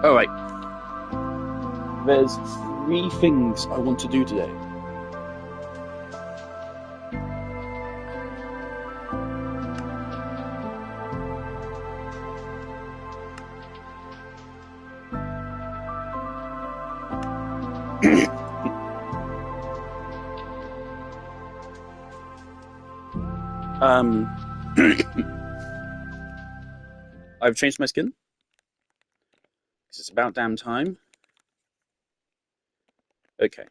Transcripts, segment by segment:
Alright. There's 3 things I want to do today. I've changed my skin. Because it's about damn time. Okay.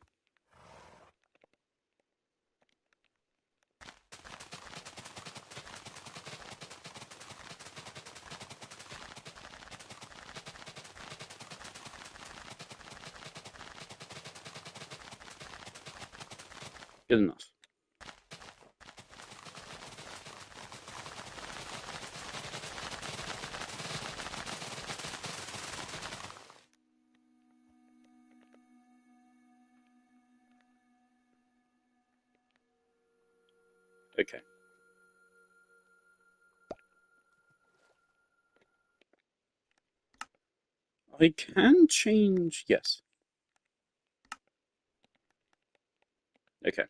Good enough. Okay. I can change... Yes. Okay.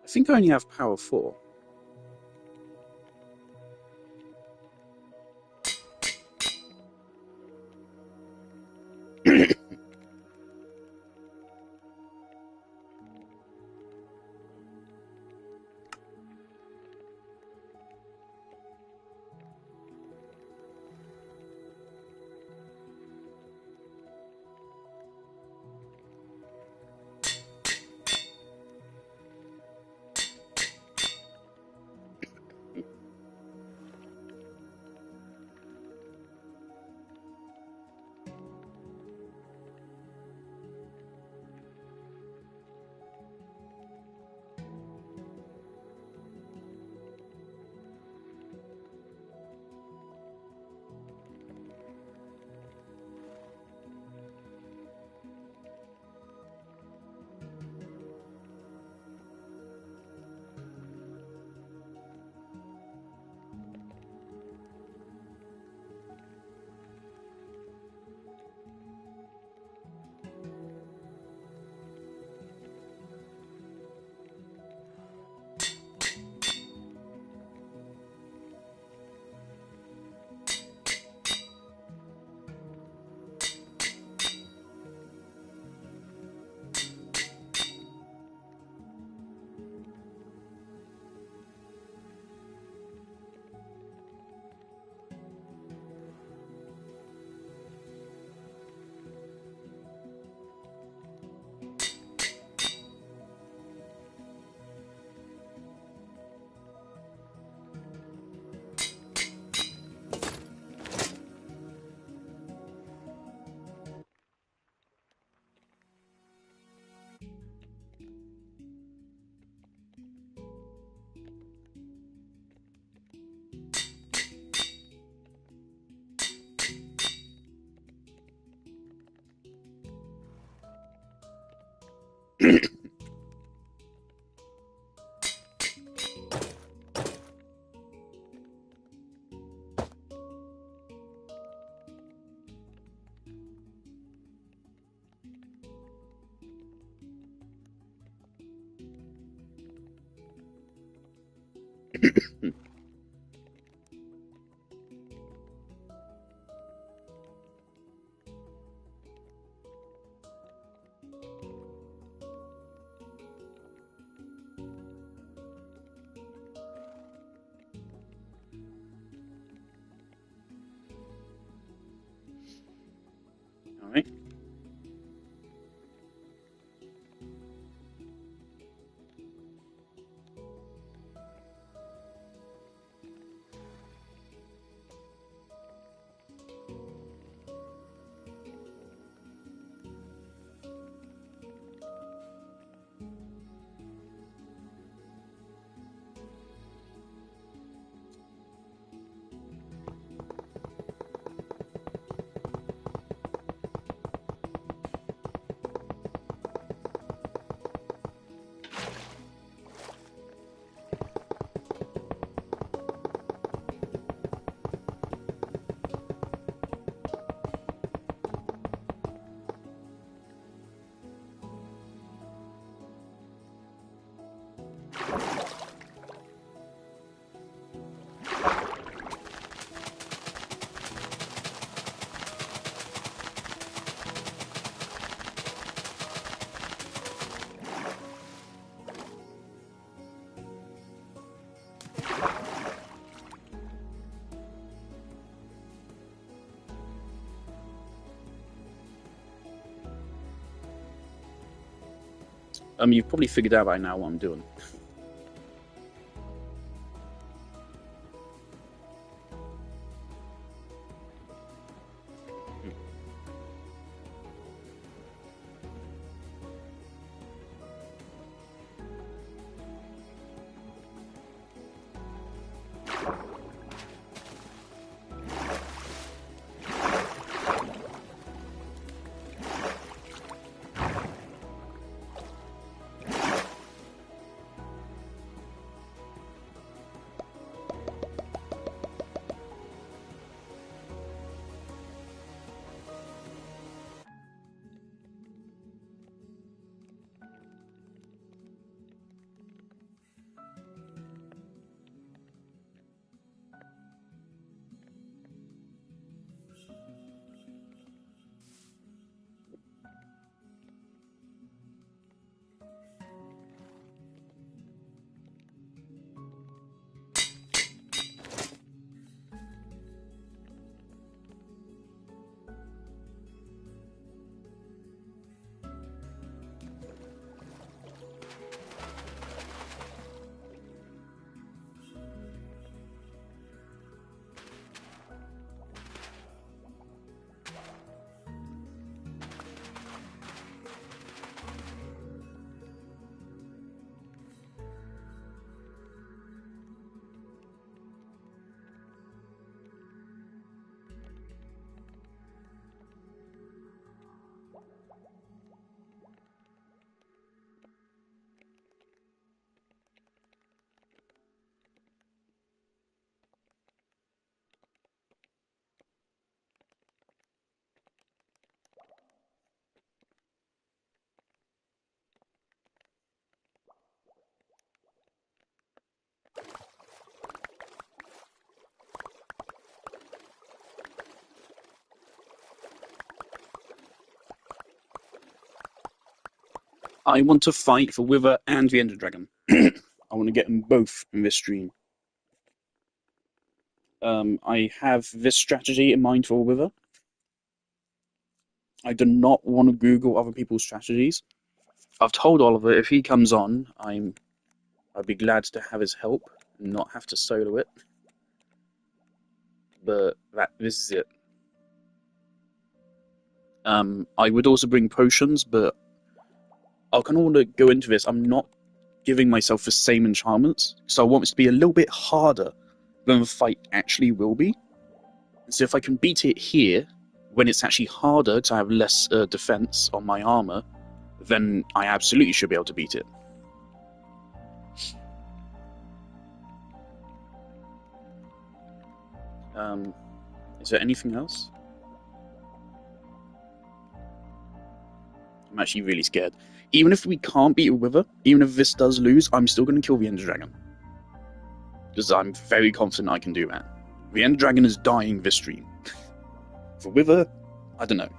I think I only have power 4. All right. You've probably figured out by now what I'm doing. I want to fight for Wither and the Ender Dragon. I want to get them both in this stream. I have this strategy in mind for Wither. I do not want to Google other people's strategies. I've told Oliver if he comes on, I'd be glad to have his help and not have to solo it. But this is it. I would also bring potions, but I kind of want to go into this. I'm not giving myself the same enchantments, so I want this to be a little bit harder than the fight actually will be. So if I can beat it here, when it's actually harder because I have less defense on my armor, then I absolutely should be able to beat it. Is there anything else? I'm actually really scared. Even if we can't beat a Wither, even if this does lose, I'm still going to kill the Ender Dragon. Because I'm very confident I can do that. The Ender Dragon is dying this stream. For Wither, I don't know.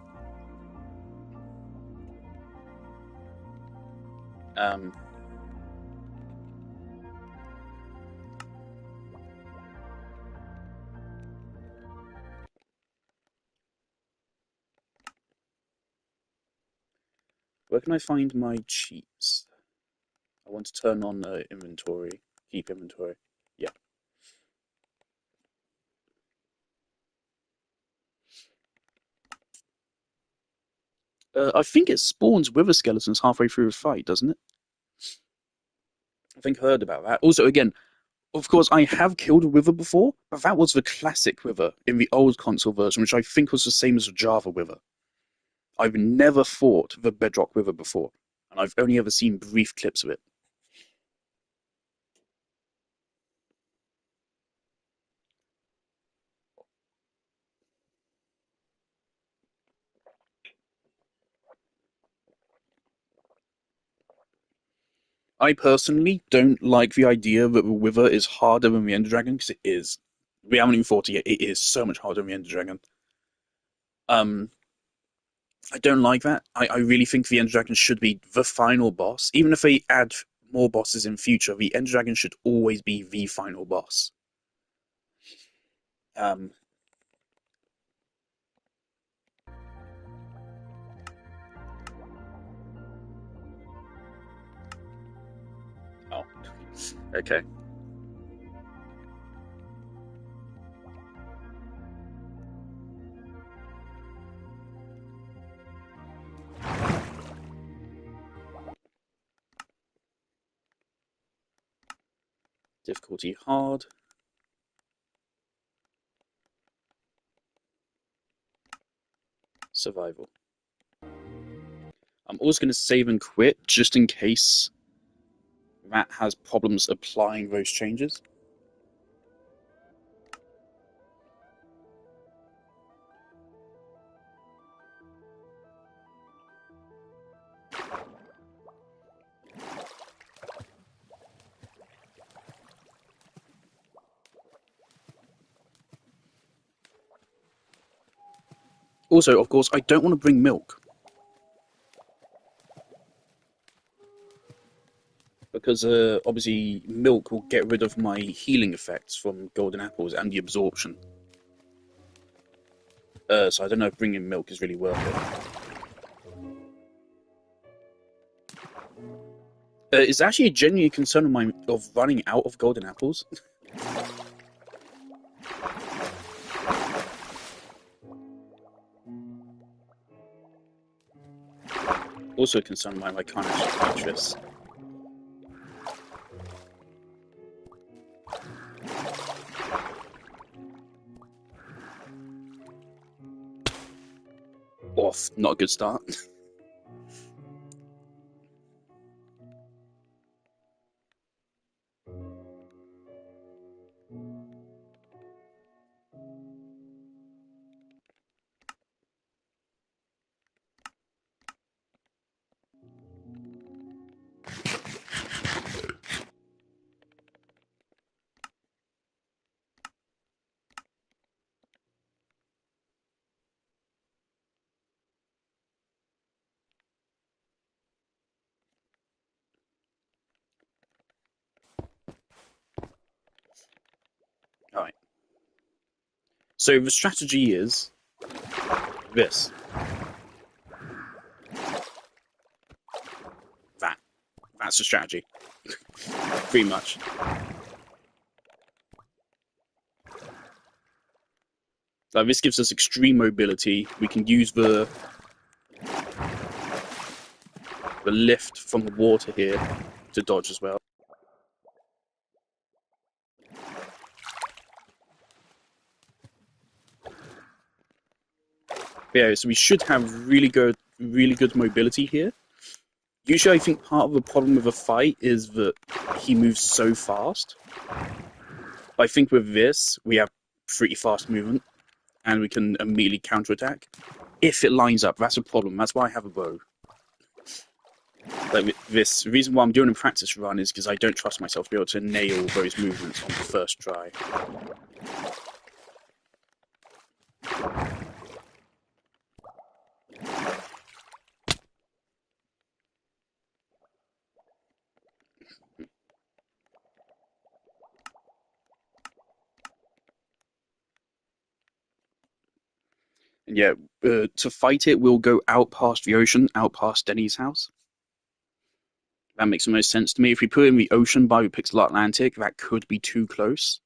Where can I find my cheats? I want to turn on inventory. Keep inventory. Yeah. I think it spawns Wither skeletons halfway through a fight, doesn't it? I think I heard about that. Also, again, of course, I have killed a Wither before, but that was the classic Wither in the old console version, which I think was the same as the Java Wither. I've never fought the Bedrock Wither before, and I've only ever seen brief clips of it. I personally don't like the idea that the Wither is harder than the Ender Dragon, because it is. We haven't even fought it yet. It is so much harder than the Ender Dragon. I don't like that. I really think the Ender Dragon should be the final boss. Even if they add more bosses in future, the Ender Dragon should always be the final boss. Um, oh, okay. Difficulty hard. Survival. I'm always going to save and quit just in case that has problems applying those changes. Also, of course, I don't want to bring milk. Because obviously milk will get rid of my healing effects from golden apples and the absorption. So I don't know if bringing milk is really worth it. It's actually a genuine concern of mine of running out of golden apples. Also a concern of mine I can't actually reach this. Off, not a good start. Alright. So the strategy is this. That's the strategy. Pretty much. Like, this gives us extreme mobility. We can use the lift from the water here to dodge as well. Yeah, so we should have really good mobility here. Usually I think part of the problem with a fight is that he moves so fast. But I think with this, we have pretty fast movement, and we can immediately counterattack. If it lines up, that's a problem. That's why I have a bow. Like this, the reason why I'm doing a practice run is because I don't trust myself to be able to nail those movements on the first try. And yeah, to fight it, we'll go out past the ocean, out past Denny's house. That makes the most sense to me. If we put it in the ocean by the Pixel Atlantic, that could be too close.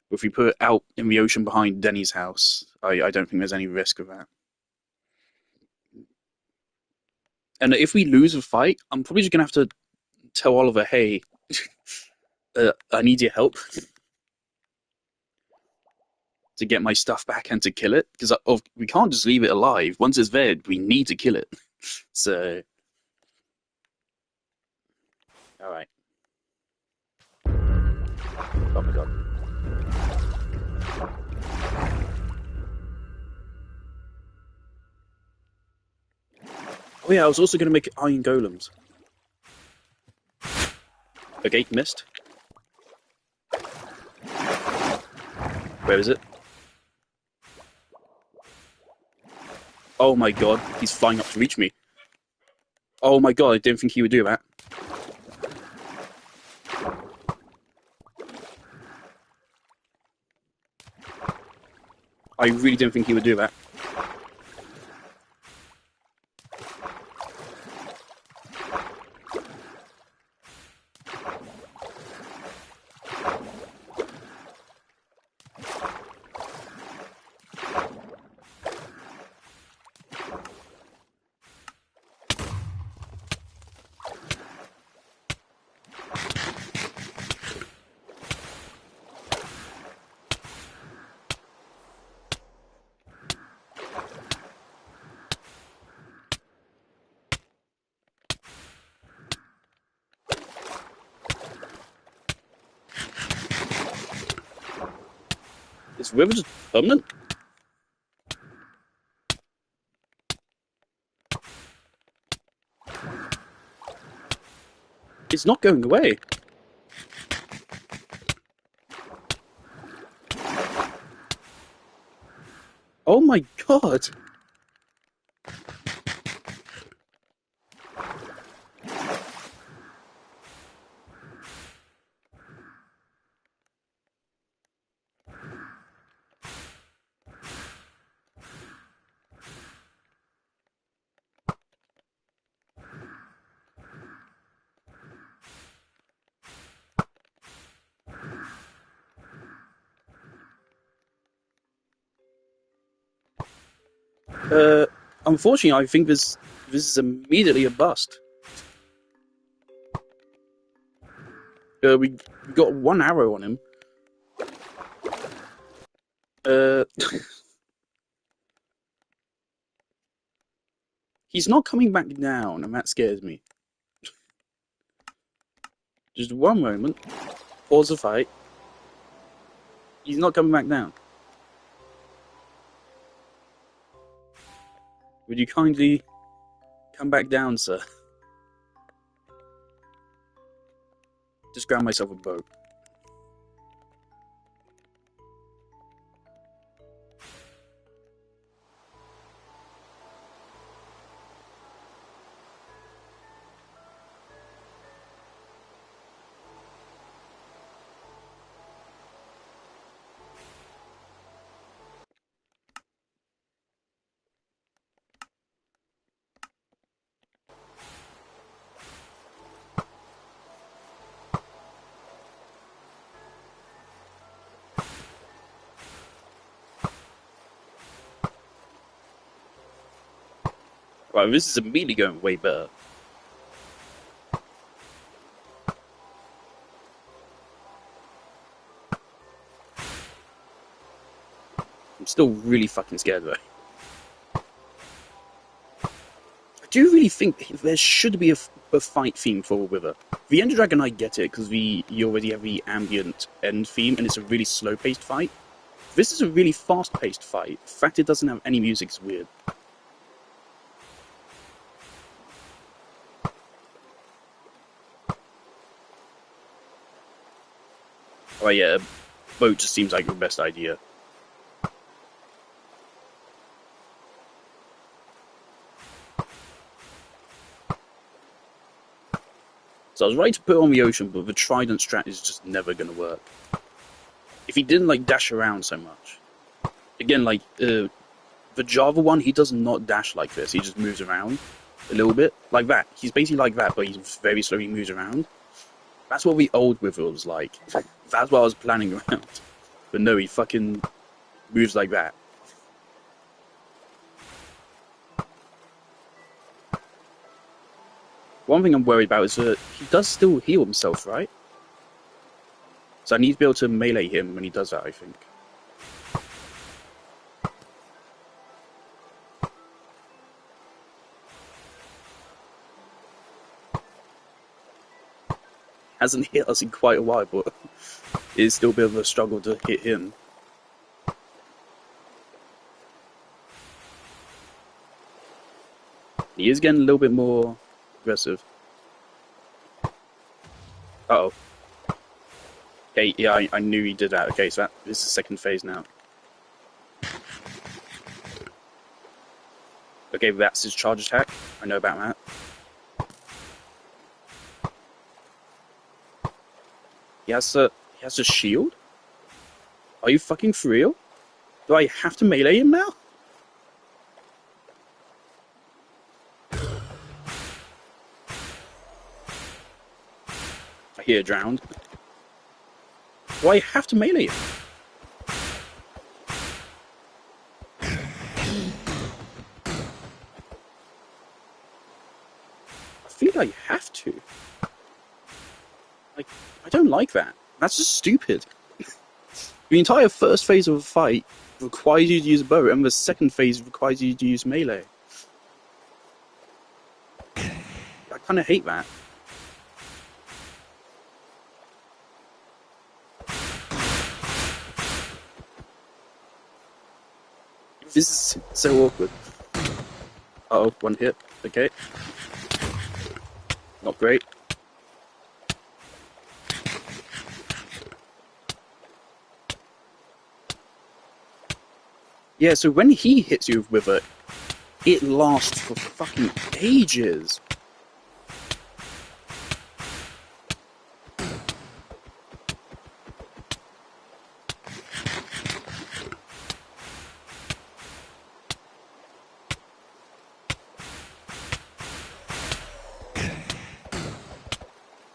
But if we put it out in the ocean behind Denny's house, I don't think there's any risk of that. And if we lose a fight, I'm probably just going to have to tell Oliver, hey, I need your help to get my stuff back and to kill it. Because we can't just leave it alive. Once it's there, we need to kill it. So, all right. Oh my god. Oh yeah, I was also going to make iron golems. Okay, missed. Where is it? Oh my god, he's flying up to reach me. Oh my god, I didn't think he would do that. I really didn't think he would do that. Is River just permanent? It's not going away. Oh my god. Unfortunately, I think this is immediately a bust. We got one arrow on him. Uh, he's not coming back down, and that scares me. Just one moment. Pause the fight. He's not coming back down. Would you kindly come back down, sir? Just grab myself a bow. Right, this is immediately going way better. I'm still really fucking scared though. I do really think there should be a fight theme for Wither. The Ender Dragon, I get it, because you already have the ambient end theme, and it's a really slow-paced fight. This is a really fast-paced fight. The fact it doesn't have any music is weird. Oh yeah, a boat just seems like the best idea. So I was ready to put on the ocean, but the trident strat is just never going to work. If he didn't, like, dash around so much. Again, like, the Java one, he does not dash like this. He just moves around a little bit. Like that. He's basically like that, but he very slowly moves around. That's what the old WitherWilt was like. That's what I was planning around. But no, he fucking moves like that. One thing I'm worried about is that he does still heal himself, right? So I need to be able to melee him when he does that, I think. Hasn't hit us in quite a while, but it is still a bit of a struggle to hit him. He is getting a little bit more aggressive. Uh-oh. Okay, yeah, I knew he did that. Okay, so this is the second phase now. Okay, that's his charge attack. I know about that. He has a shield? Are you fucking for real? Do I have to melee him now? I hear drowned. Do I have to melee him? I feel I have to. Like, I don't like that. That's just stupid. The entire first phase of a fight requires you to use a bow, and the second phase requires you to use melee. I kind of hate that. This is so awkward. Uh-oh, one hit. Okay. Not great. Yeah, so when he hits you with it, it lasts for fucking ages.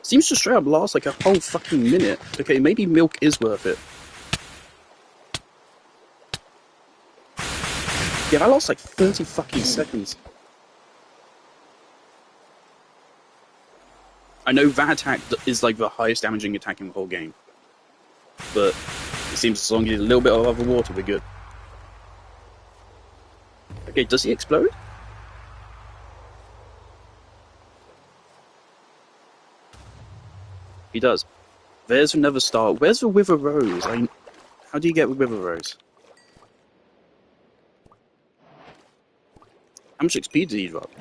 Seems to straight up last like a whole fucking minute. Okay, maybe milk is worth it. Yeah, that lasts like 30 fucking seconds. I know that attack is like the highest damaging attack in the whole game. But it seems as long as he's a little bit above the water, we're good. Okay, does he explode? He does. There's another star. Where's the Wither Rose? How do you get the Wither Rose? How much XP did he drop?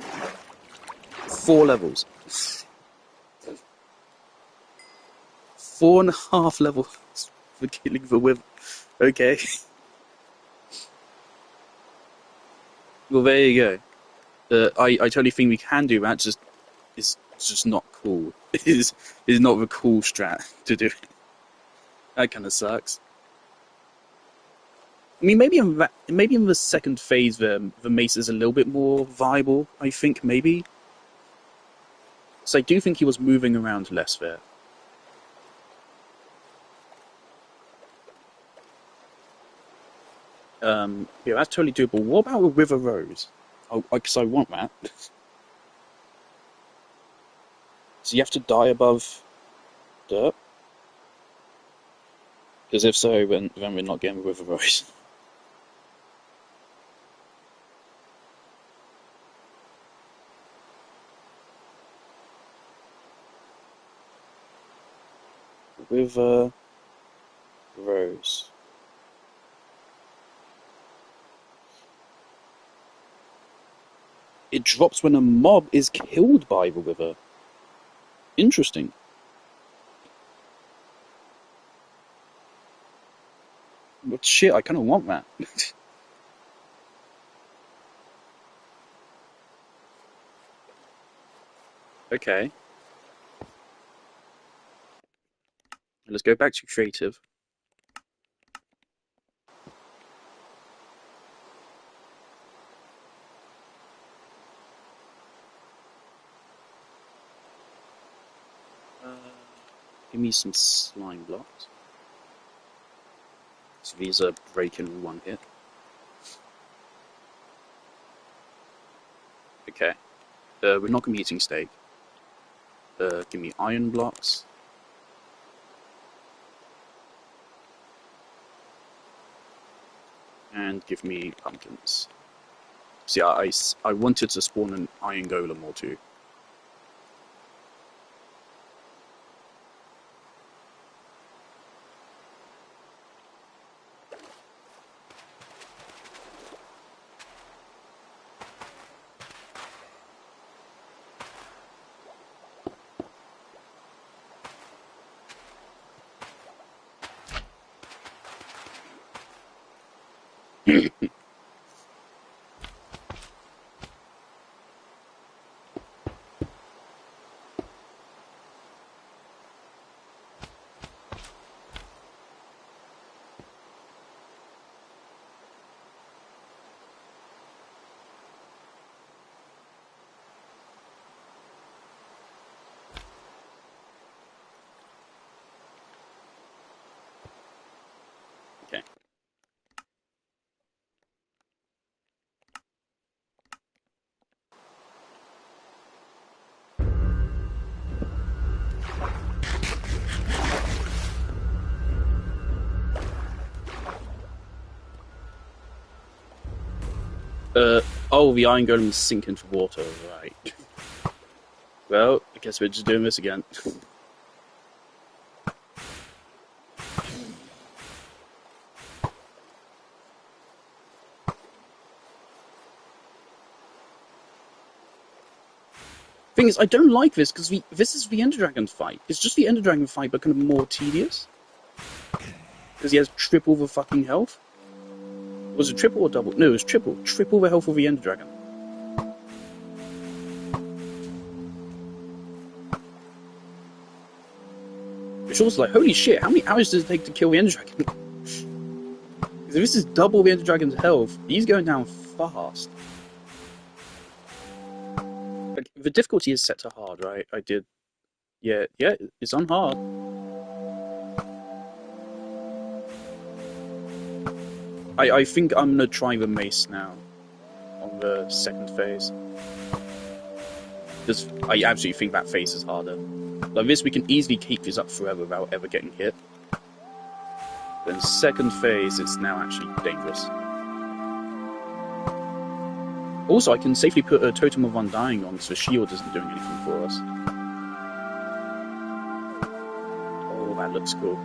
4 levels. 4.5 levels for killing the Wither. Okay. Well, there you go. I totally think we can do that. It's just not cool. It is not the cool strat to do. That kind of sucks. I mean, maybe in the second phase, the mace is a little bit more viable. I think maybe. So I do think he was moving around less there. Yeah, that's totally doable. What about a Wither Rose? Oh, because I want that. So you have to die above dirt? Because if so, then we're not getting a Wither Rose. River Rose. It drops when a mob is killed by the Wither. Interesting. But shit, I kind of want that. Okay. Let's go back to creative. Give me some slime blocks. So these are breaking one hit. Okay. We're not going to be eating steak. Give me iron blocks. And give me pumpkins. See, I wanted to spawn an iron golem or two. Okay. Oh, the iron golem is sink into water, right. Well, I guess we're just doing this again. Thing is, I don't like this, because this is the Ender Dragon fight. It's just the Ender Dragon fight, but kind of more tedious. Because he has triple the fucking health. Was it triple or double? No, it was triple. Triple the health of the Ender Dragon. Which was like, holy shit, how many hours does it take to kill the Ender Dragon? Because if this is double the Ender Dragon's health, he's going down fast. Like, the difficulty is set to hard, right? I did... Yeah, it's on hard. I think I'm gonna try the mace now. On the second phase. Because I absolutely think that phase is harder. Like this, we can easily keep this up forever without ever getting hit. Then second phase, it's now actually dangerous. Also, I can safely put a Totem of Undying on, so the shield isn't doing anything for us. Oh, that looks cool.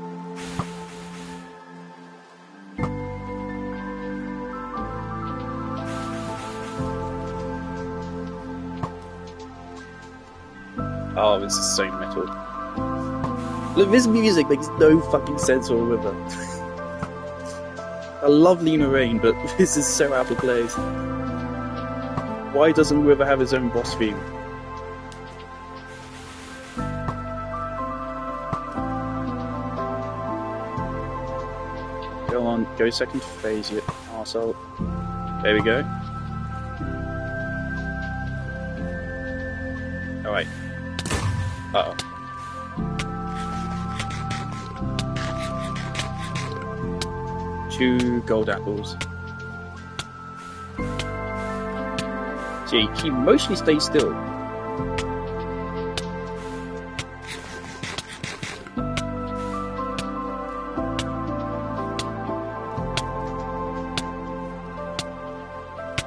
Oh, this is so metal. Look, this music makes no fucking sense or whatever. I love Lena Rain, but this is so out of place. Why doesn't Wither have his own boss theme? Go on, go second phase, you arsehole. There we go. Alright. Uh-oh. Two gold apples. So yeah, he mostly stays still.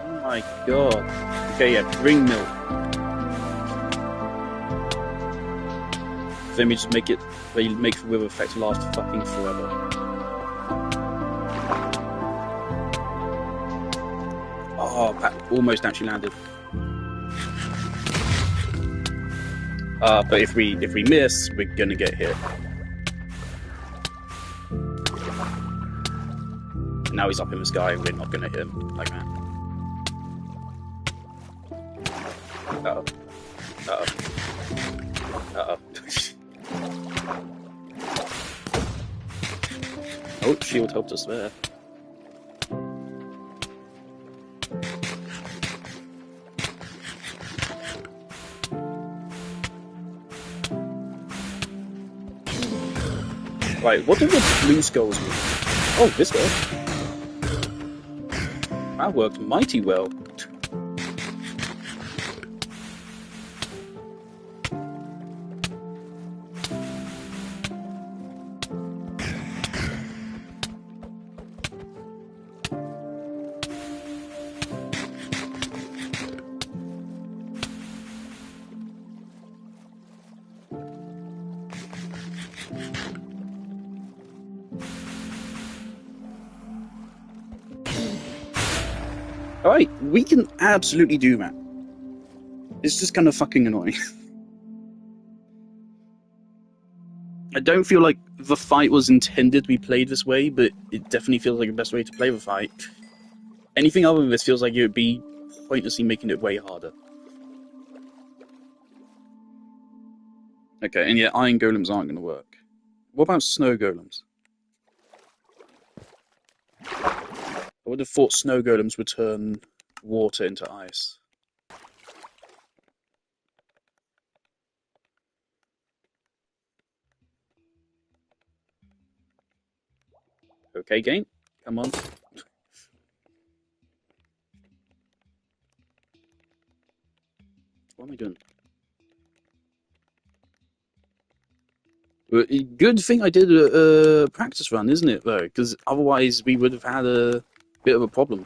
Oh my god. Okay, yeah, bring milk. Let me just make the wither effect last fucking forever. Oh, that almost actually landed. But if we miss, we're gonna get hit. Now he's up in the sky, and we're not gonna hit him like that. Uh-oh. Uh-oh. Uh-oh. Oh, shield helped us there. Right, what do the blue skulls mean? Oh, this way. That worked mighty well. Alright, we can absolutely do that. It's just kind of fucking annoying. I don't feel like the fight was intended to be played this way, but it definitely feels like the best way to play the fight. Anything other than this feels like it would be pointlessly making it way harder. Okay, and yeah, iron golems aren't going to work. What about snow golems? I would have thought snow golems would turn water into ice. Okay, game. Come on. What am I doing? Good thing I did a practice run, isn't it, though? Because otherwise we would have had a bit of a problem.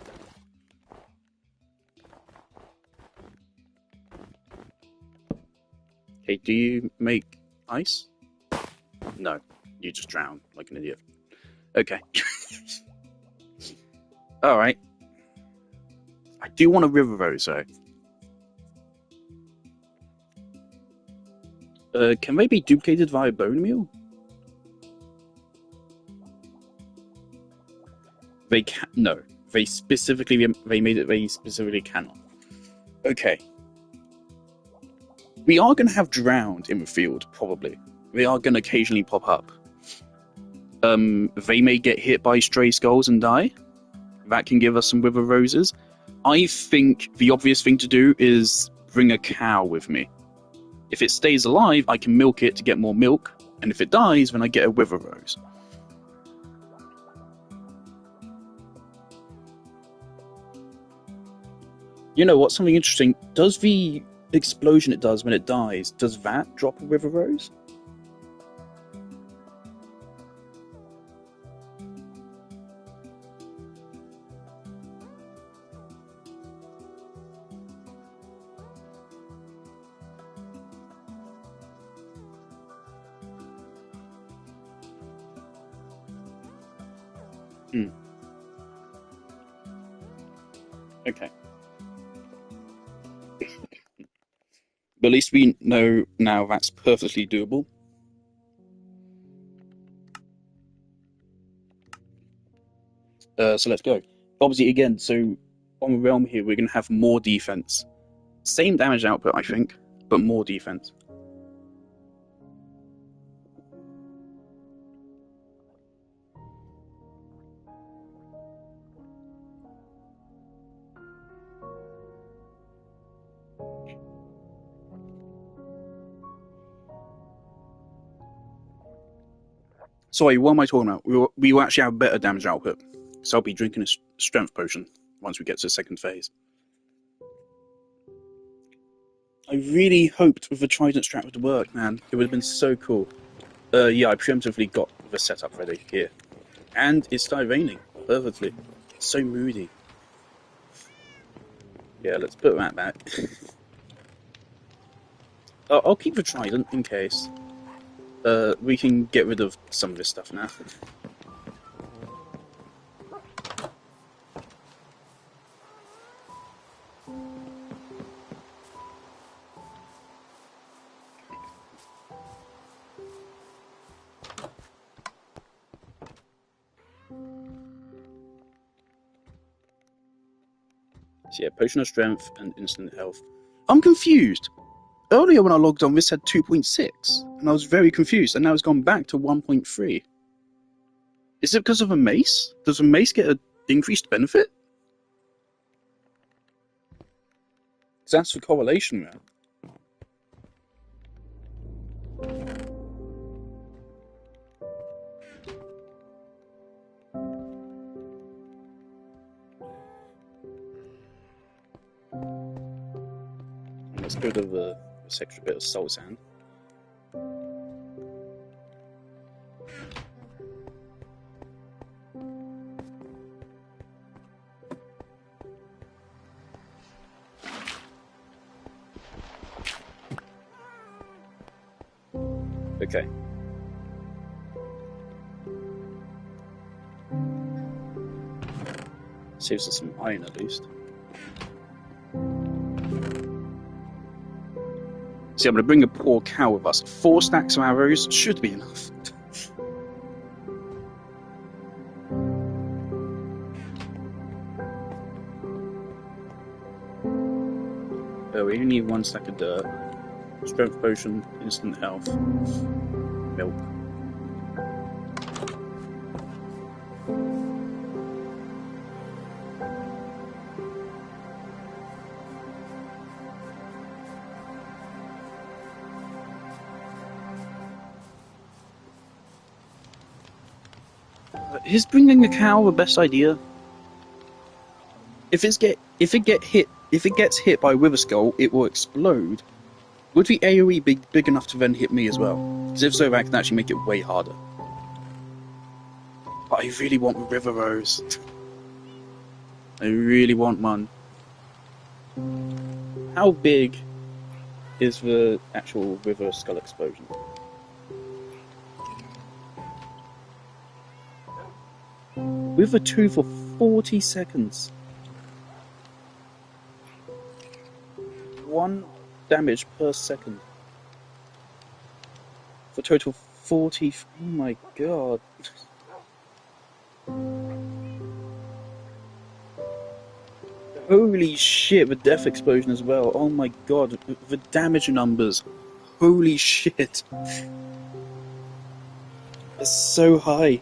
Okay, do you make ice? No, you just drown like an idiot. Okay. Alright. I do want a river rose, though. Can they be duplicated via bone meal? They can no. They made it they specifically cannot. Okay. We are gonna have drowned in the field, probably. They are gonna occasionally pop up. They may get hit by stray skulls and die. That can give us some wither roses. I think the obvious thing to do is bring a cow with me. If it stays alive, I can milk it to get more milk, and if it dies, then I get a wither rose. You know what's something interesting? Does the explosion it does when it dies, does that drop a wither rose? Okay. But at least we know now that's perfectly doable. So let's go. Obviously, again, so on the realm here, we're going to have more defense. Same damage output, I think, but more defense. Sorry, what am I talking about? We will actually have better damage output. So I'll be drinking a strength potion once we get to the second phase. I really hoped with the trident strat would work, man. It would have been so cool. Yeah, I preemptively got the setup ready here. And it started raining perfectly. It's so moody. Yeah, let's put that back. I'll keep the trident in case. We can get rid of some of this stuff now. So yeah, potion of strength and instant health. I'm confused. Earlier when I logged on, this had 2.6, and I was very confused, and now it's gone back to 1.3. Is it because of a mace? Does a mace get an increased benefit? Because that's the correlation, man. Let's go to this extra bit of soul sand. Okay. Saves us some iron at least. See, I'm going to bring a poor cow with us. 4 stacks of arrows should be enough. We only need 1 stack of dirt. Strength potion, instant health, milk. Is bringing a cow the best idea? If it gets hit by a wither skull, it will explode. Would the AoE be big enough to then hit me as well? Because if so, that can actually make it way harder. But I really want river rose. I really want one. How big is the actual river skull explosion? With a 2 for 40 seconds. 1 damage per second. For a total of 40. Oh my god. Holy shit, the death explosion as well. Oh my god, the damage numbers. Holy shit. It's so high.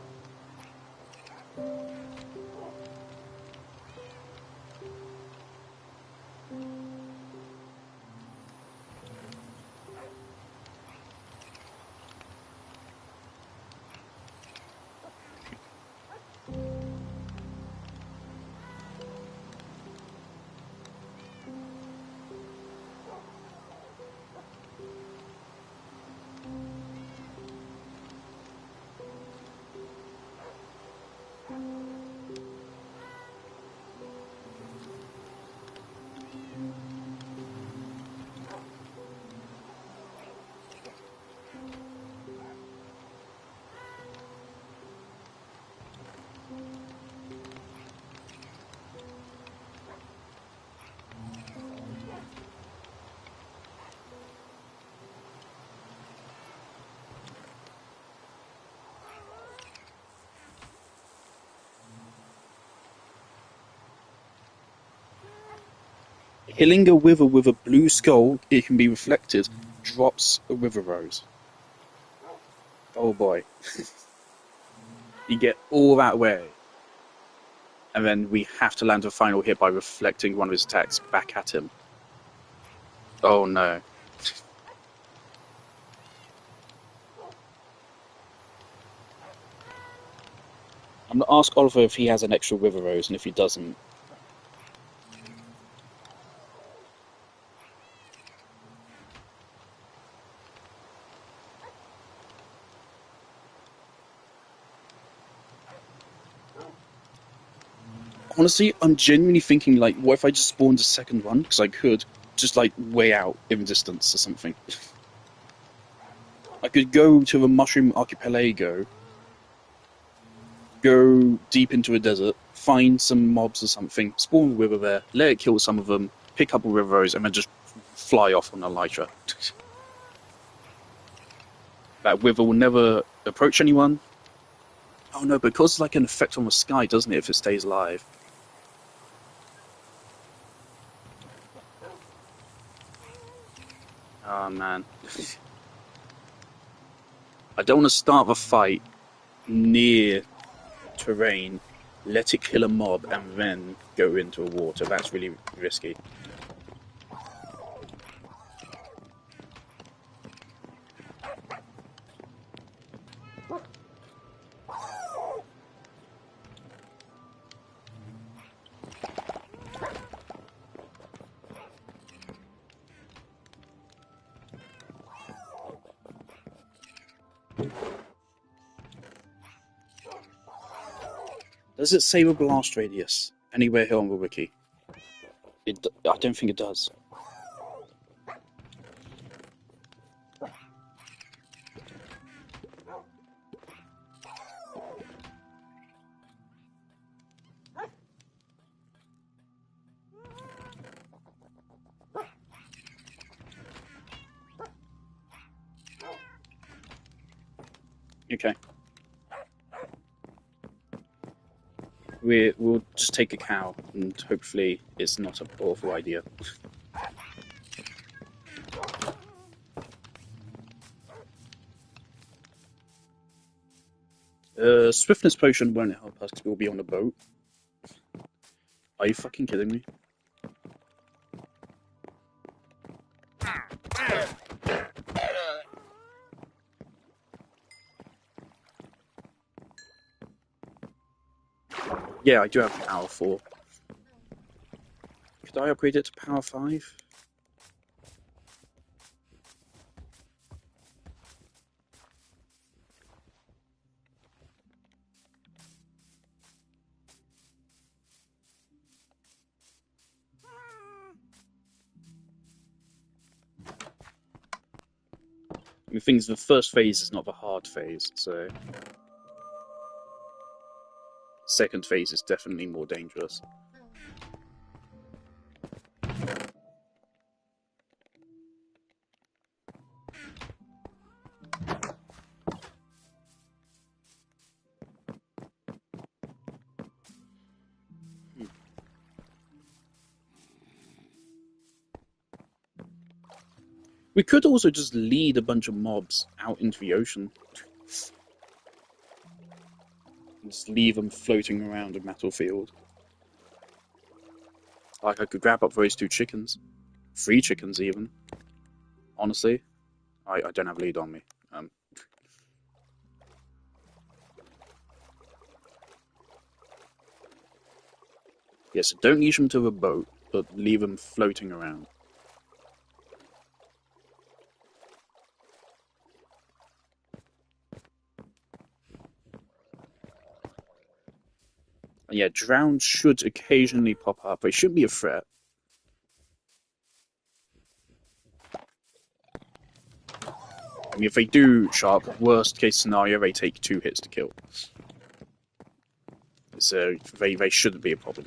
Killing a wither with a blue skull, it can be reflected, drops a wither rose. Oh boy. You get all that way. And then we have to land a final hit by reflecting one of his attacks back at him. Oh no. I'm going to ask Oliver if he has an extra wither rose, and if he doesn't, honestly, I'm genuinely thinking, like, what if I just spawned a second one? Because I could, just, like, way out in distance or something. I could go to the Mushroom Archipelago, go deep into a desert, find some mobs or something, spawn a wither there, let it kill some of them, pick up a wither and then just fly off on Elytra. That wither will never approach anyone. Oh no, because it's like an effect on the sky, doesn't it, if it stays alive? Oh man. I don't want to start the fight near terrain, let it kill a mob, and then go into a water. That's really risky. Does it say the blast radius anywhere here on the wiki? I don't think it does. Okay. We'll just take a cow, and hopefully it's not an awful idea. Swiftness potion won't help us because we'll be on a boat. Are you fucking kidding me? Yeah, I do have power 4. Could I upgrade it to power 5? The thing is, the first phase is not the hard phase, so... Second phase is definitely more dangerous. We could also just lead a bunch of mobs out into the ocean. Just leave them floating around a battlefield. Like, I could grab up those 2 chickens. 3 chickens, even. Honestly. I don't have lead on me. Yeah, so don't leash them to the boat, but leave them floating around. And yeah, drowned should occasionally pop up. They shouldn't be a threat. I mean, if they do shark, worst case scenario, they take 2 hits to kill. So they shouldn't be a problem.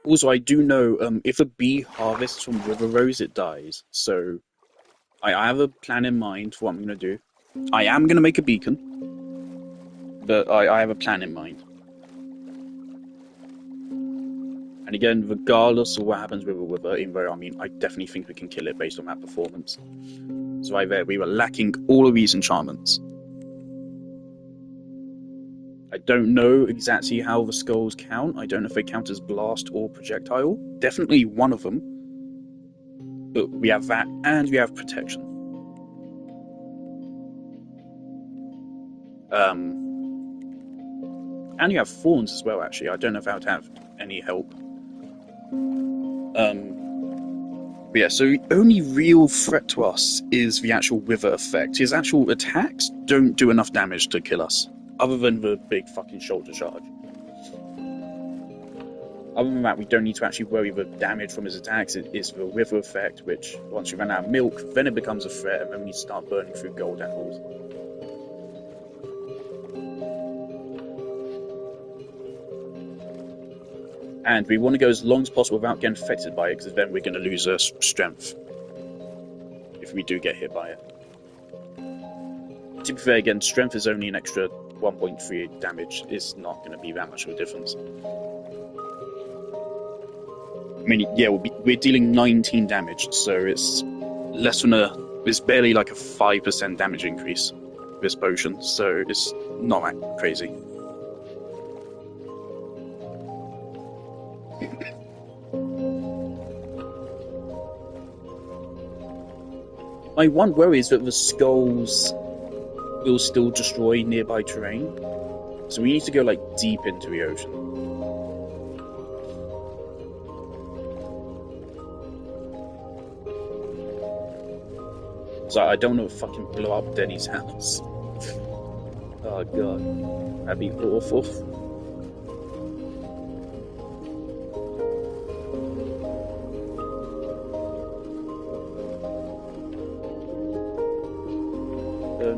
Also, I do know if a bee harvests from River Rose, it dies. So I have a plan in mind for what I'm going to do. I am going to make a beacon, but I have a plan in mind. And again, regardless of what happens with a Wither, even though, I mean, I definitely think we can kill it based on that performance. So we were lacking all of these enchantments. I don't know exactly how the skulls count. I don't know if they count as blast or projectile. Definitely one of them. But we have that, and we have protection. And you have thorns as well, actually. I don't know if that would have any help. But yeah, so the only real threat to us is the actual Wither effect. His actual attacks don't do enough damage to kill us, other than the big fucking shoulder charge. Other than that, we don't need to actually worry the damage from his attacks. It is the Wither effect, which once you run out of milk, then it becomes a threat, and then we need to start burning through gold apples. And we want to go as long as possible without getting affected by it, because then we're going to lose our strength if we do get hit by it. To be fair, again, strength is only an extra 1.3 damage. It's not going to be that much of a difference. I mean, yeah, we're dealing 19 damage, so it's less than it's barely like a 5% damage increase with this potion, so it's not that crazy. My one worry is that the skulls will still destroy nearby terrain, so we need to go like deep into the ocean. So I don't want to fucking blow up Denny's house. Oh god, that'd be awful.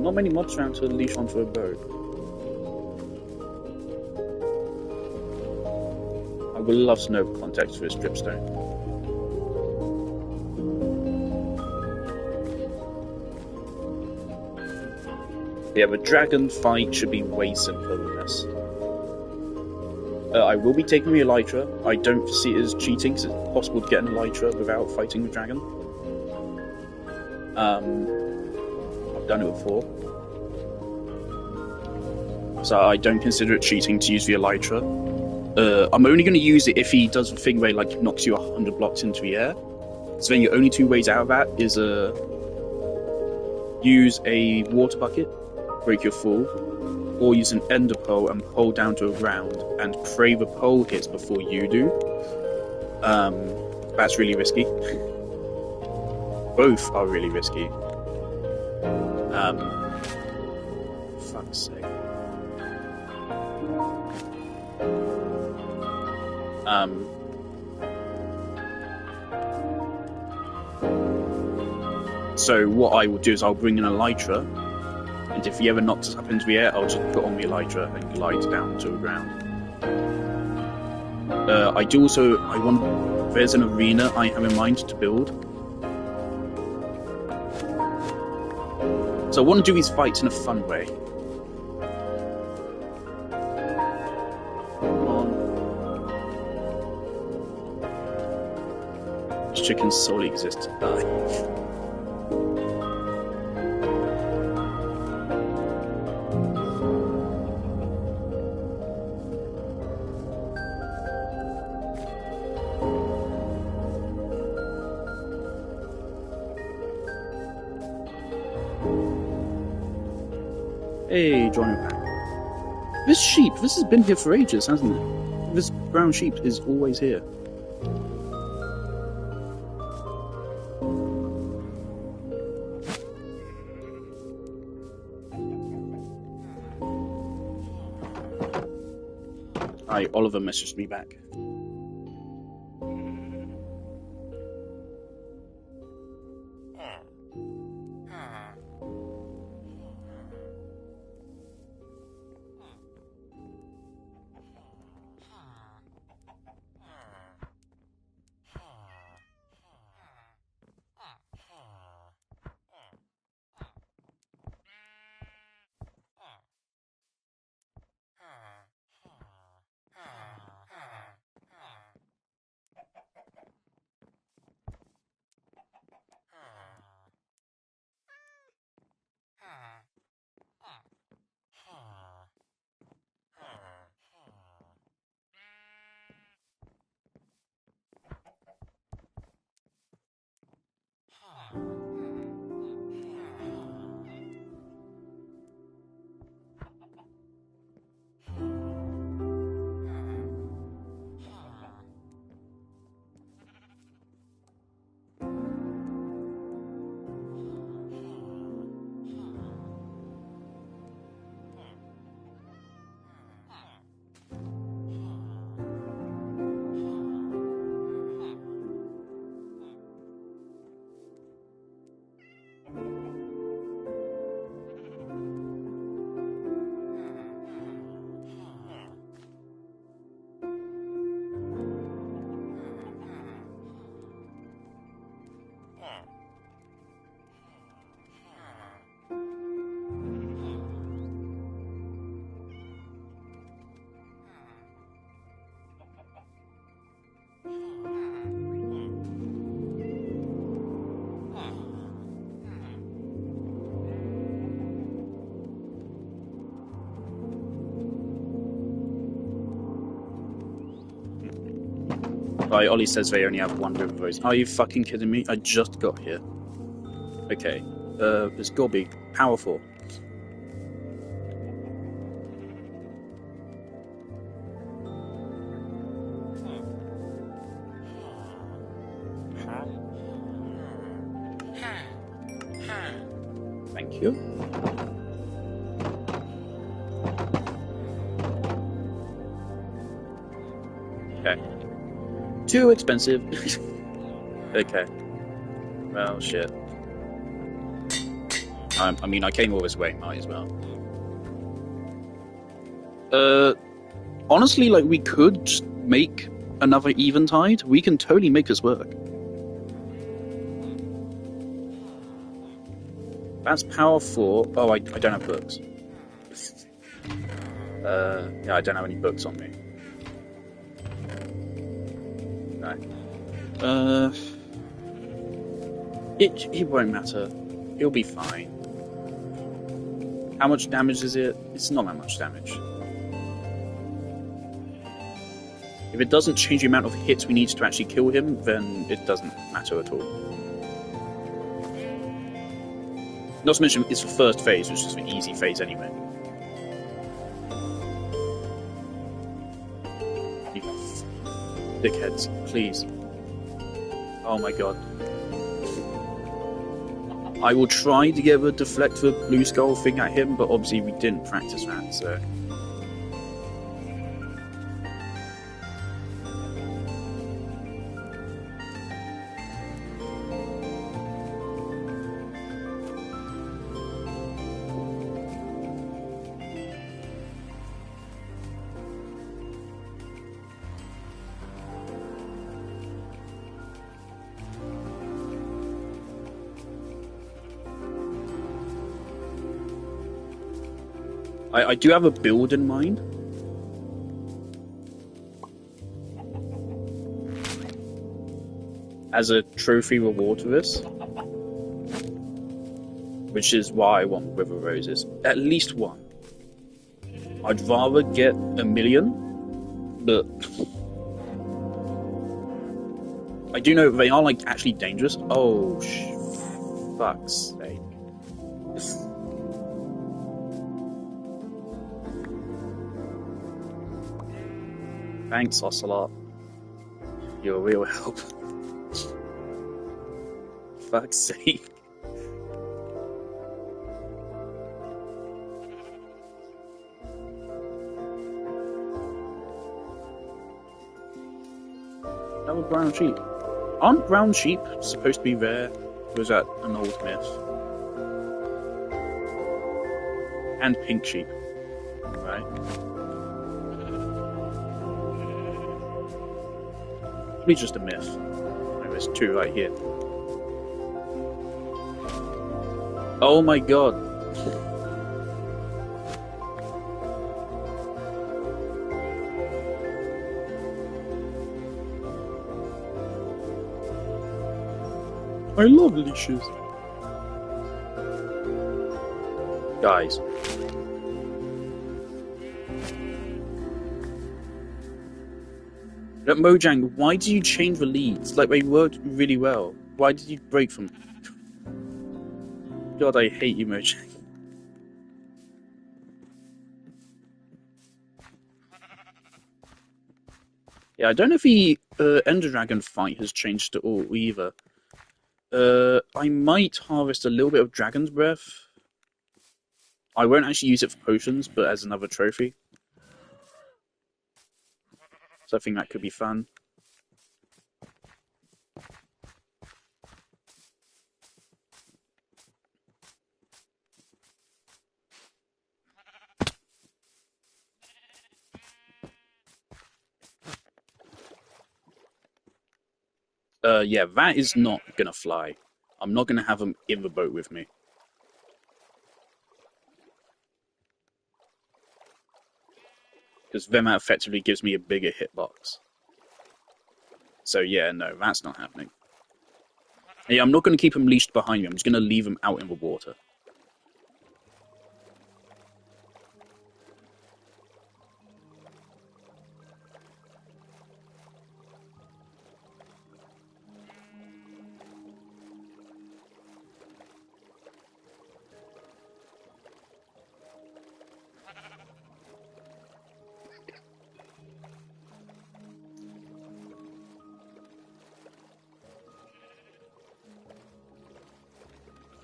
Not many mods around to leash onto a boat. I would love to know the context for this dripstone. Yeah, the dragon fight should be way simpler than this. I will be taking the elytra. I don't see it as cheating, because it's possible to get an elytra without fighting the dragon. I've done it before. So I don't consider it cheating to use the elytra. I'm only going to use it if he does the thing where he like knocks you 100 blocks into the air. So then your only two ways out of that is use a water bucket, break your fall, or use an ender pearl and pull down to the ground and pray the pole hits before you do. That's really risky. Both are really risky. Fuck's sake. So what I will do is I'll bring in an elytra, and if he ever knocks us up into the air, I'll just put on the elytra and glide down to the ground. There's an arena I have in mind to build. So I want to do these fights in a fun way. Chickens solely exist to die. Hey, join me back. This sheep, this has been here for ages, hasn't it? This brown sheep is always here. Hi, Oliver messaged me back. Right, Ollie says they only have one river rose. Are you fucking kidding me? I just got here. Okay. It's Gobby. Powerful. Thank you. Okay. Too expensive. Okay. Well, shit. I mean, I came all this way, might as well. Honestly, like, we could just make another eventide. We can totally make this work. That's power 4. Oh, I don't have books. Yeah, I don't have any books on me. No. It won't matter. It'll be fine. How much damage is it? It's not that much damage. If it doesn't change the amount of hits we need to actually kill him, then it doesn't matter at all. Not to mention, it's the first phase, which is the easy phase anyway. You dickheads, please. Oh my god. I will try to get a deflect the blue skull thing at him, but obviously we didn't practice that, so... I do have a build in mind. As a trophy reward to this. Which is why I want River Roses. At least one. I'd rather get 1,000,000, but... I do know they are, like, actually dangerous. Oh, fuck's sake. Thanks, Ocelot. You're a real help. Fuck's sake. That was brown sheep. Aren't brown sheep supposed to be rare? Or is that an old myth? And pink sheep. Right? Maybe just a myth. Oh, there's 2 right here. Oh my god. I love leashes. Guys. Mojang, why did you change the leads? Like, they worked really well. Why did you break them? God, I hate you, Mojang. Yeah, I don't know if the Ender Dragon fight has changed at all either. I might harvest a little bit of Dragon's Breath. I won't actually use it for potions, but as another trophy. So I think that could be fun. Yeah, that is not gonna fly. I'm not gonna have them in the boat with me. Because then that effectively gives me a bigger hitbox. So yeah, no, that's not happening. Yeah, I'm not gonna keep them leashed behind me, I'm just gonna leave them out in the water.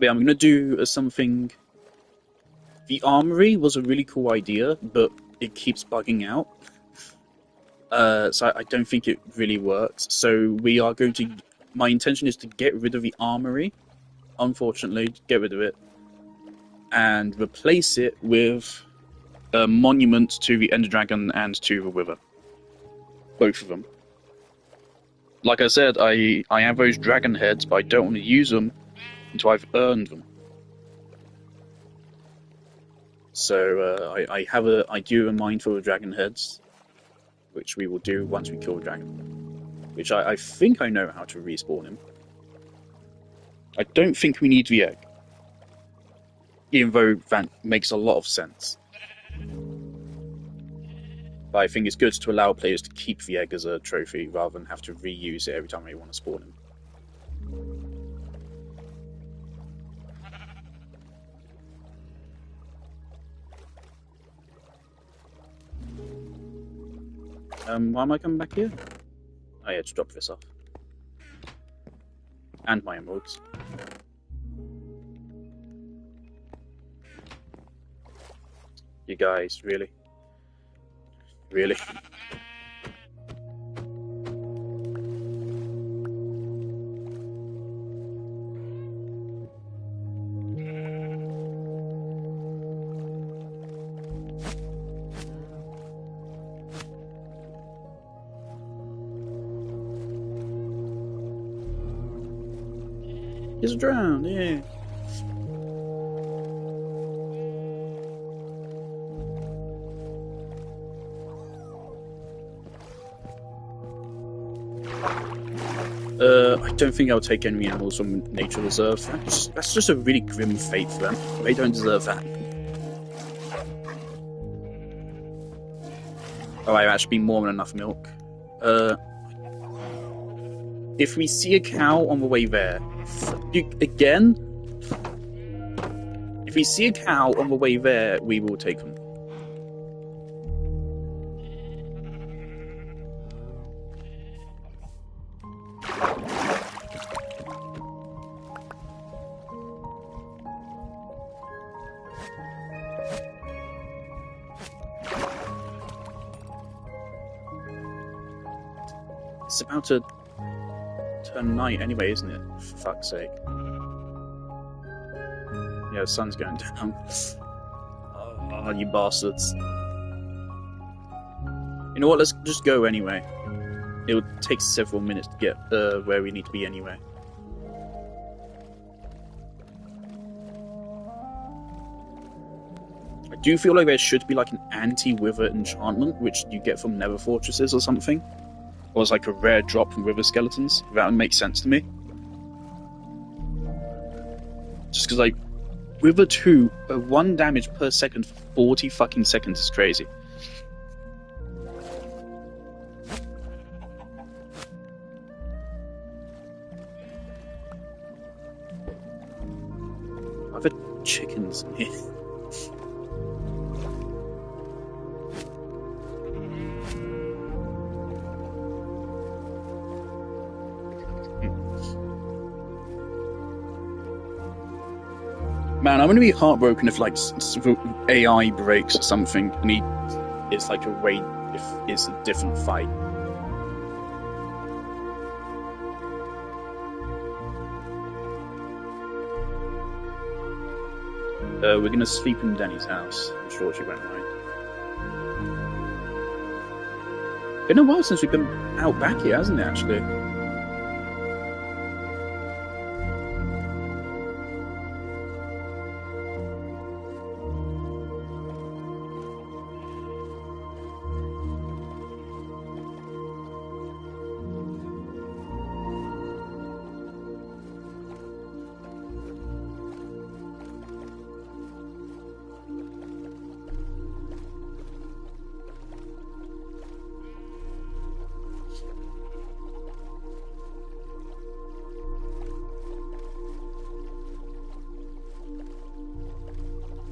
But yeah, I'm gonna do something. The armory was a really cool idea, but it keeps bugging out. So I don't think it really works. So we are going to. My intention is to get rid of the armory. Unfortunately, get rid of it and replace it with a monument to the Ender Dragon and to the Wither. Both of them. Like I said, I have those dragon heads, but I don't want to use them until I've earned them. So I have an idea in mind for the dragon heads, which we will do once we kill the dragon. Which I think I know how to respawn him. I don't think we need the egg. Even though that makes a lot of sense. But I think it's good to allow players to keep the egg as a trophy rather than have to reuse it every time they want to spawn him. Why am I coming back here? Oh yeah, to drop this off. And my emeralds. You guys, really? Really? He's drowned, yeah. I don't think I'll take any animals from nature reserve. That's just a really grim fate for them. They don't deserve that. Oh, I've actually been more than enough milk. If we see a cow on the way there, again, if we see a cow on the way there, we will take them. It's about to turn night anyway, isn't it? For fuck's sake. Yeah, the sun's going down. Oh, you bastards. You know what, let's just go anyway. It would take several minutes to get where we need to be anyway. I do feel like there should be like an anti-wither enchantment, which you get from nether fortresses or something. Or it's like a rare drop from wither skeletons. That would make sense to me. Just because, like, Wither 2, 1 damage per second for 40 fucking seconds is crazy. I've had chickens in here. Man, I'm gonna be heartbroken if like AI breaks or something, and it's like a way if it's a different fight. We're gonna sleep in Denny's house. I'm sure she won't mind. Been a while since we've been out back here, hasn't it? Actually.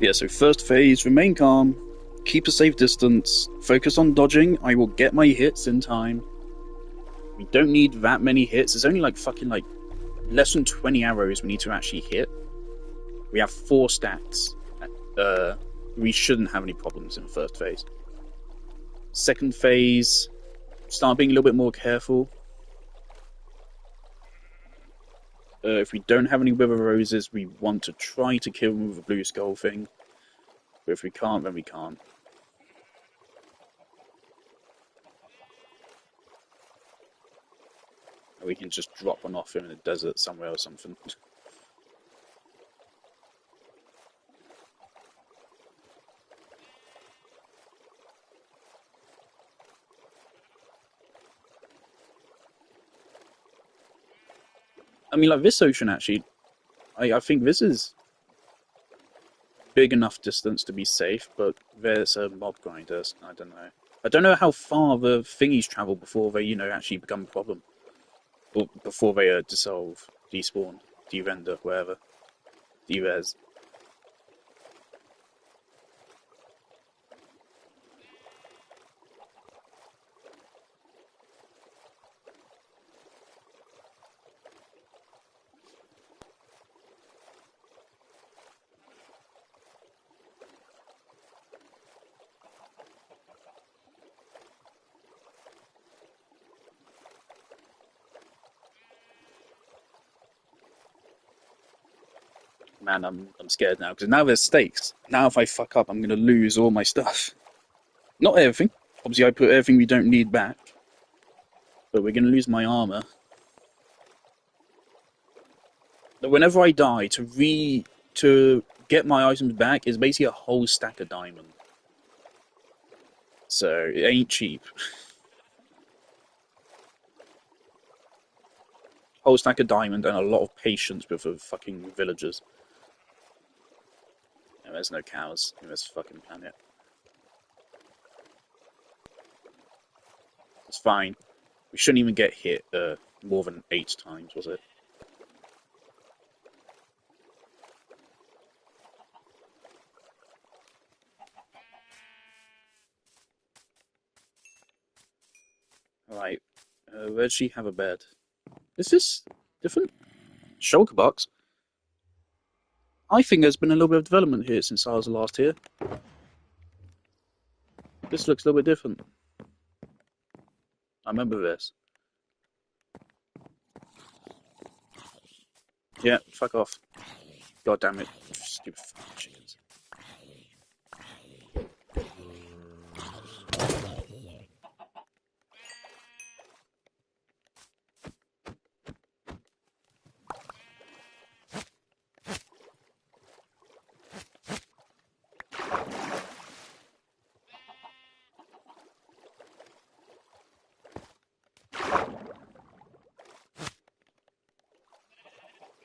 Yeah, so first phase, remain calm, keep a safe distance, focus on dodging, I will get my hits in time. We don't need that many hits, there's only like fucking like less than 20 arrows we need to actually hit. We have 4 stacks. We shouldn't have any problems in the first phase. Second phase, start being a little bit more careful. If we don't have any Wither Roses, we want to try to kill them with the blue skull thing. But if we can't, then we can't. We can just drop one off in the desert somewhere or something. I mean, like, this ocean, actually, I think this is big enough distance to be safe, but there's a mob grinder. I don't know. I don't know how far the thingies travel before they, actually become a problem. Or before they dissolve, despawn, derender, whatever. Derez. Man, I'm scared now, because now there's stakes. Now if I fuck up, I'm going to lose all my stuff. Not everything. Obviously, I put everything we don't need back. But we're going to lose my armor. But whenever I die, to get my items back is basically a whole stack of diamond. So, it ain't cheap. Whole stack of diamond and a lot of patience with the fucking villagers. And there's no cows in this fucking planet. It's fine. We shouldn't even get hit more than 8 times, was it? Alright. Where'd she have a bed? Is this different? Shulker box? I think there's been a little bit of development here since I was last here. This looks a little bit different. I remember this. Yeah, fuck off. God damn it. Stupid fucking chickens.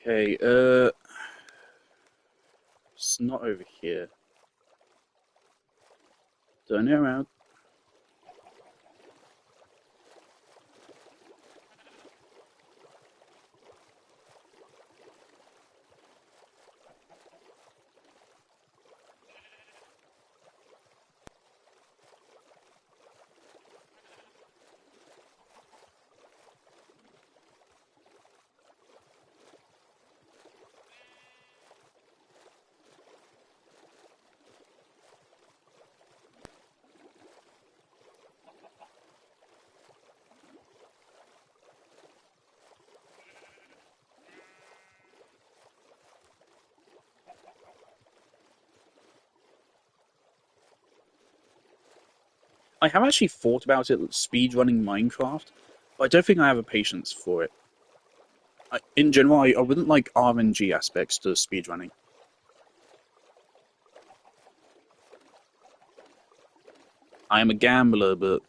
Okay, it's not over here. Turn it around. I have actually thought about it, speedrunning Minecraft, but I don't think I have a patience for it. In general, I wouldn't like RNG aspects to speedrunning. I am a gambler, but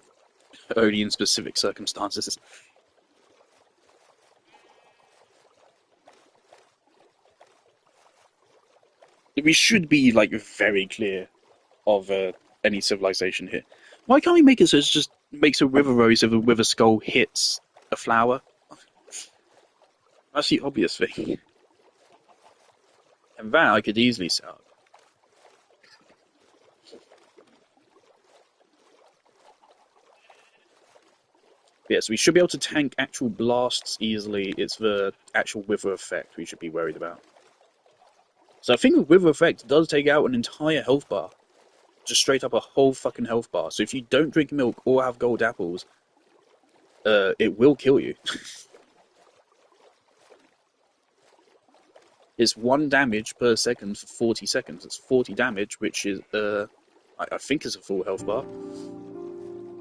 only in specific circumstances. We should be, like, very clear of any civilization here. Why can't we make it so it just makes a river rose if a wither skull hits a flower? That's the obvious thing. And that I could easily set up. Yes, we should be able to tank actual blasts easily. It's the actual wither effect we should be worried about. So I think Wither Effect does take out an entire health bar. Just straight up a whole fucking health bar. So if you don't drink milk or have gold apples, it will kill you. It's 1 damage per second for 40 seconds. It's 40 damage, which is, I think is a full health bar.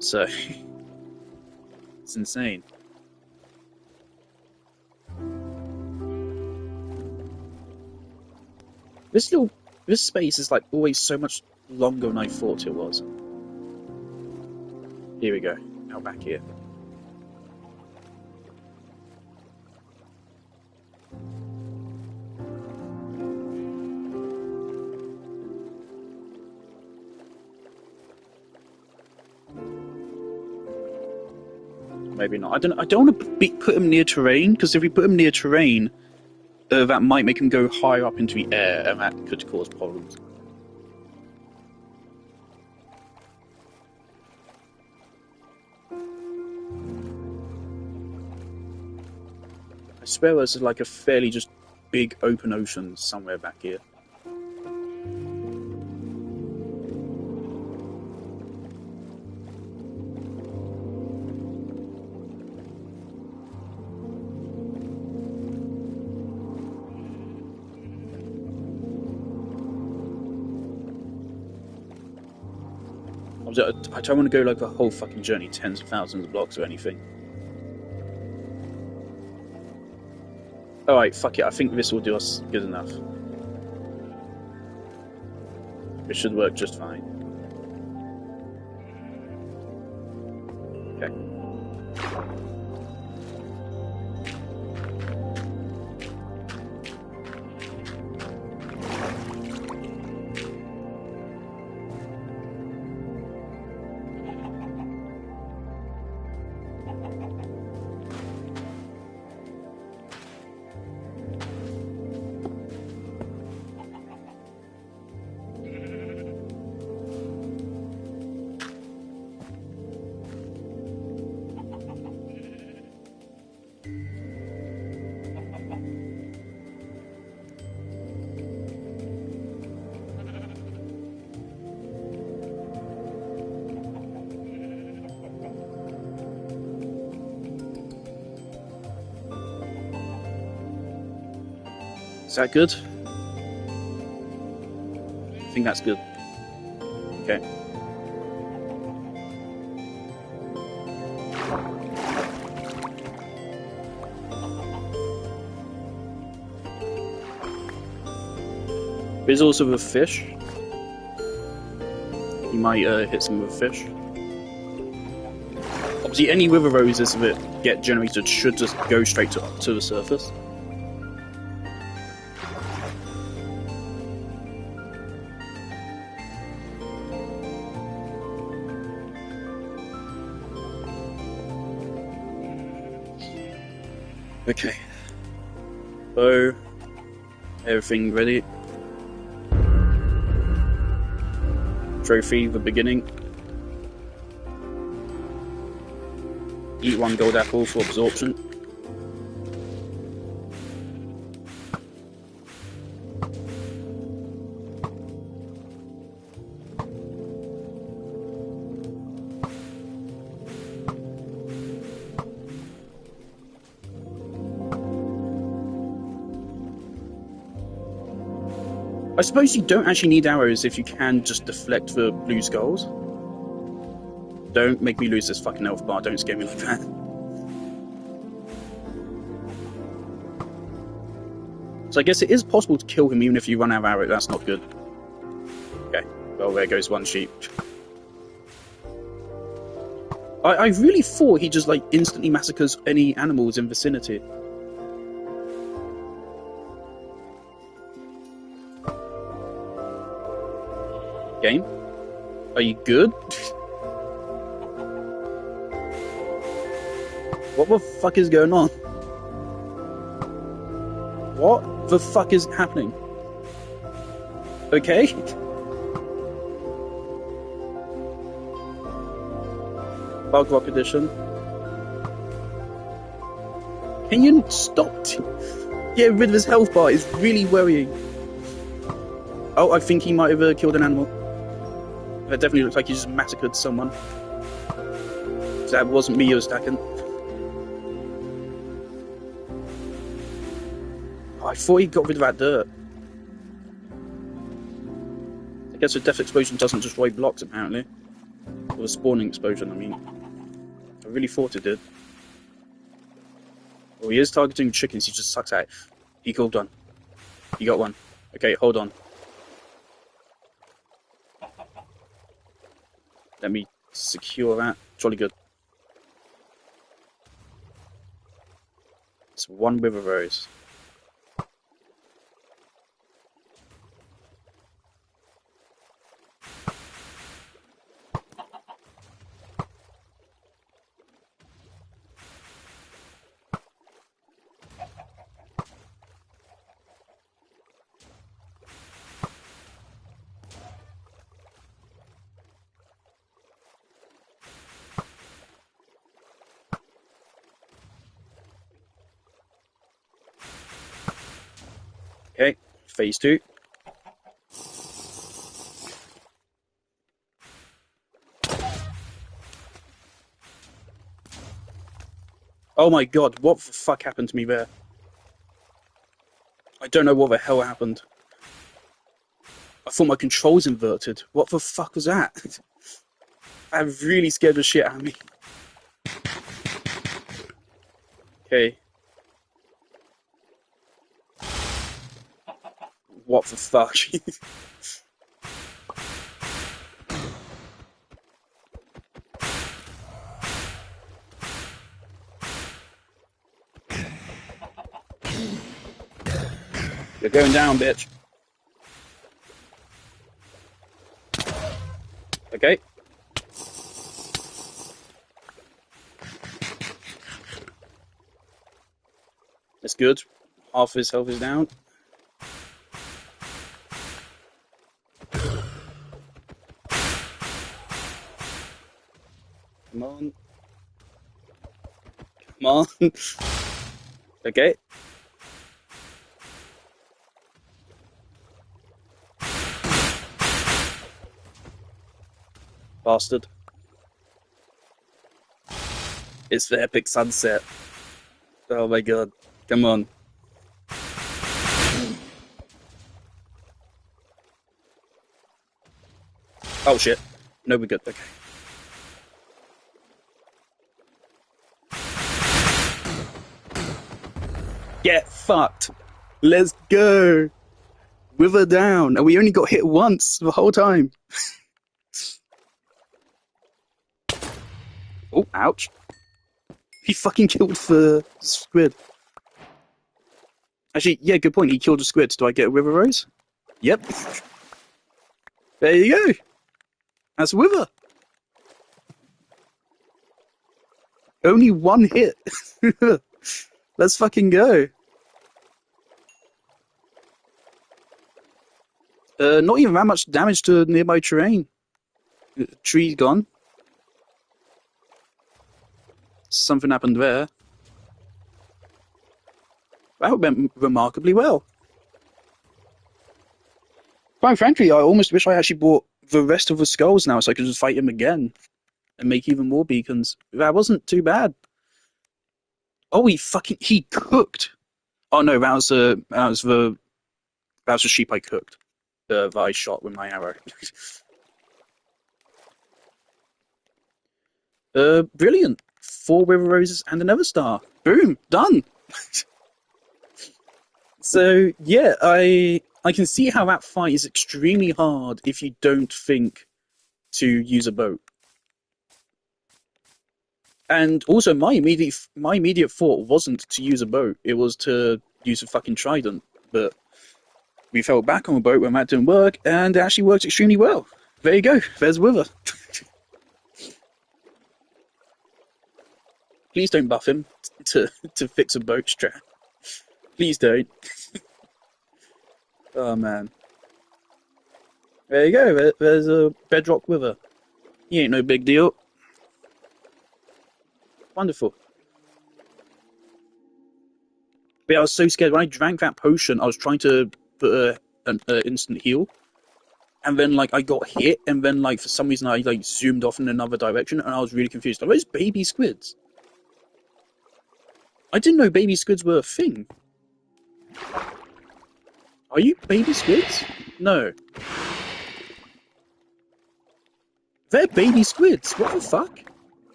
So, it's insane. This space is like always so much longer than I thought it was. Here we go. Now back here. Maybe not. I don't want to put him near terrain, because if we put him near terrain, that might make him go higher up into the air, and that could cause problems. I swear there's like a fairly just big open ocean somewhere back here. I don't want to go like a whole fucking journey, tens of thousands of blocks or anything. Alright, fuck it, I think this will do us good enough. It should work just fine. Okay. Is that good? I think that's good. Okay. There's also a fish. You might hit some with a fish. Obviously, any wither roses that get generated should just go straight to the surface. Okay. So, everything ready. Trophy, the beginning. Eat 1 gold apple for absorption. I suppose you don't actually need arrows if you can just deflect the blue skulls. Don't make me lose this fucking health bar, don't scare me like that. So I guess it is possible to kill him even if you run out of arrows, that's not good. Okay, well there goes 1 sheep. I really thought he just like instantly massacres any animals in vicinity. Game? Are you good? What the fuck is going on? What the fuck is happening? Okay? Bug Rock Edition. Can you stop getting rid of his health bar? It's really worrying. Oh, I think he might have killed an animal. That definitely looks like he just massacred someone. That wasn't me who was stacking. Oh, I thought he got rid of that dirt. I guess a death explosion doesn't destroy blocks, apparently. Or a spawning explosion, I mean. I really thought it did. Well, he is targeting chickens, he just sucks at it. He killed one. He got one. Okay, hold on. Let me secure that. Jolly good. It's one wither rose. Okay, phase 2. Oh my god, what the fuck happened to me there? I don't know what the hell happened. I thought my controls inverted. What the fuck was that? That really scared the shit out of me. Okay. What the fuck? You're going down, bitch. Okay. That's good. Half of his health is down. Come on. Come on. Okay. Bastard. It's the epic sunset. Oh my god. Come on. Oh shit. No, we're good. Okay. Get fucked. Let's go. Wither down. And we only got hit once the whole time. Oh, ouch. He fucking killed the squid. Actually, yeah, good point. He killed a squid. Do I get a wither rose? Yep. There you go. That's a wither. Only one hit. Let's fucking go. Not even that much damage to nearby terrain. Tree gone. Something happened there. That went remarkably well. Quite frankly, I almost wish I actually bought the rest of the skulls now so I could just fight him again and make even more beacons. That wasn't too bad. Oh, he cooked. Oh no, that was the sheep I cooked. That I shot with my arrow. Brilliant. 4 wither roses and another star. Boom, done. So yeah, I can see how that fight is extremely hard if you don't think to use a boat. And also, my immediate thought wasn't to use a boat; it was to use a fucking trident. But we fell back on a boat when that didn't work, and it actually worked extremely well. There you go. There's Wither. Please don't buff him to fix a boat strap. Please don't. Oh man. There you go. There's a bedrock Wither. He ain't no big deal. Wonderful. But yeah, I was so scared when I drank that potion. I was trying to put an instant heal, and then like I got hit, and then like for some reason I like zoomed off in another direction, and I was really confused. Are those baby squids? I didn't know baby squids were a thing. Are you baby squids? No. They're baby squids. What the fuck?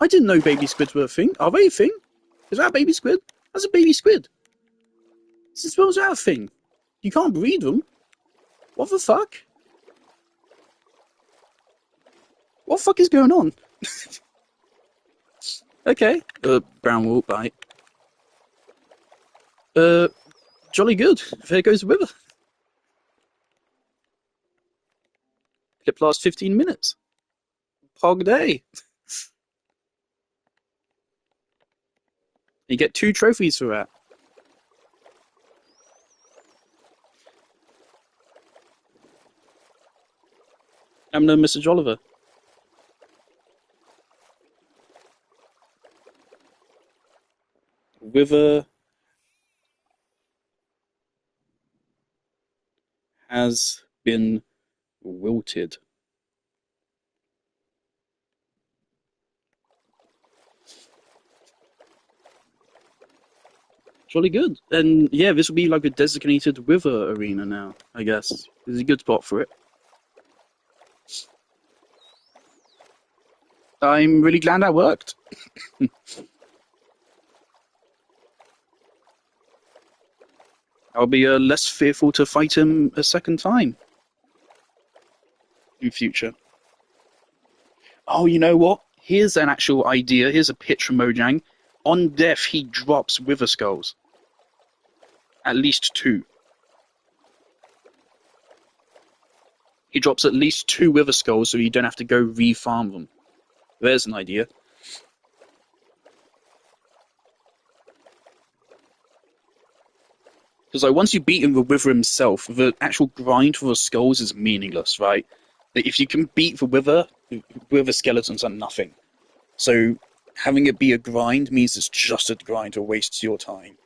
I didn't know baby squids were a thing. Are they a thing? Is that a baby squid? That's a baby squid. Since when was that a thing? You can't breed them. What the fuck? What the fuck is going on? Okay. Brown wool, bite. Jolly good. There goes the river. Clip lasts 15 minutes. Pog day. You get 2 trophies for that. I'm no Mr. Jolliver. Wither has been wilted. Jolly good. And yeah, this will be like a designated Wither arena now, I guess. This is a good spot for it. I'm really glad that worked. I'll be less fearful to fight him a second time in future. Oh, you know what? Here's an actual idea. Here's a pitch from Mojang. On death, he drops Wither Skulls. At least 2. He drops at least 2 Wither Skulls so you don't have to go re-farm them. There's an idea. Because like once you beat him with Wither himself, the actual grind for the skulls is meaningless, right? If you can beat the Wither skeletons are nothing. So having it be a grind means it's just a grind or wastes your time.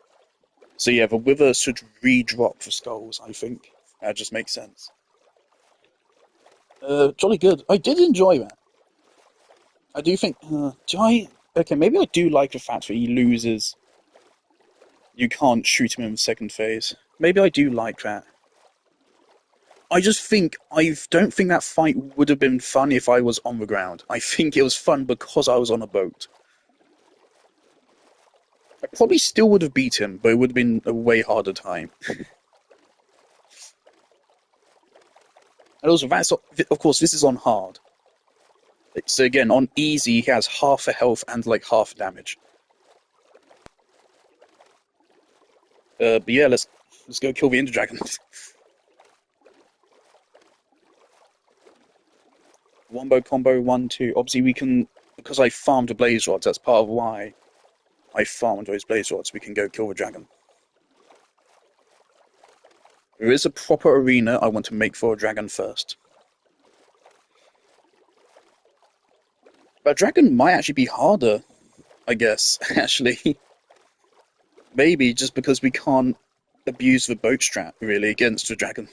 So yeah, the Wither should re-drop the skulls, I think. That just makes sense. Jolly good. I did enjoy that. I do think, do I? Okay, maybe I do like the fact that he loses. You can't shoot him in the second phase. Maybe I do like that. I just think I don't think that fight would have been fun if I was on the ground. I think it was fun because I was on a boat. I probably still would have beat him, but it would have been a way harder time. And also, of course, this is on hard. So again, on easy, he has half a health and like half damage. But yeah, let's go kill the Ender Dragon. Wombo combo 1-2. Obviously, we can because I farmed the blaze rods. That's part of why I farmed those blaze rods. We can go kill the dragon. There is a proper arena I want to make for a dragon first. But dragon might actually be harder, I guess, actually. Maybe just because we can't abuse the boat strat, really, against the dragon.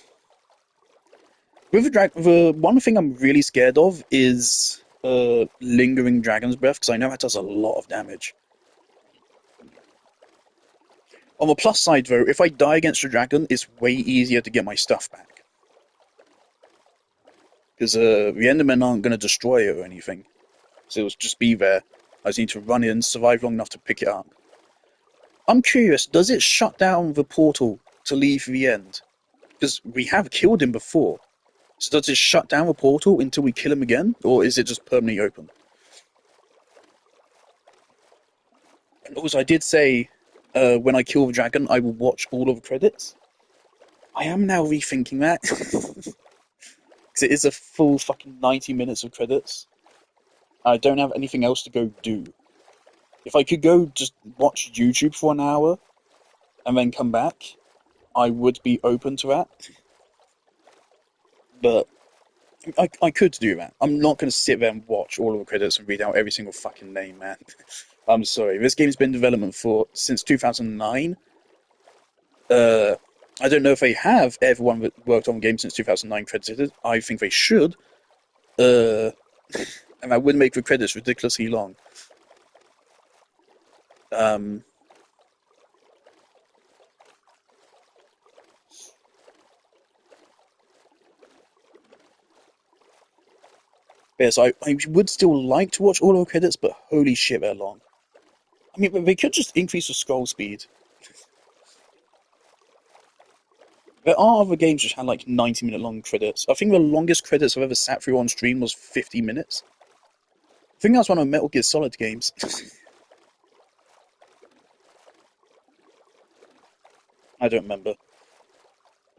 With the one thing I'm really scared of is lingering dragon's breath, because I know that does a lot of damage. On the plus side, though, if I die against a dragon, it's way easier to get my stuff back. Because the Endermen aren't going to destroy it or anything. So it'll just be there. I just need to run in, survive long enough to pick it up. I'm curious, does it shut down the portal to leave the end? Because we have killed him before. So does it shut down the portal until we kill him again? Or is it just permanently open? And also, I did say, when I kill the dragon, I will watch all of the credits. I am now rethinking that. Because it is a full fucking 90 minutes of credits. I don't have anything else to go do. If I could go just watch YouTube for an hour and then come back, I would be open to that. But I could do that. I'm not going to sit there and watch all of the credits and read out every single fucking name, man. I'm sorry. This game's been in development since 2009. I don't know if they have everyone that worked on the game since 2009 credited. I think they should. And that would make the credits ridiculously long. Um, yes, I would still like to watch all the credits, but holy shit, they're long. I mean, they could just increase the scroll speed. There are other games which had like 90-minute long credits. I think the longest credits I've ever sat through on stream was 50 minutes. I think that's one of Metal Gear Solid games. I don't remember.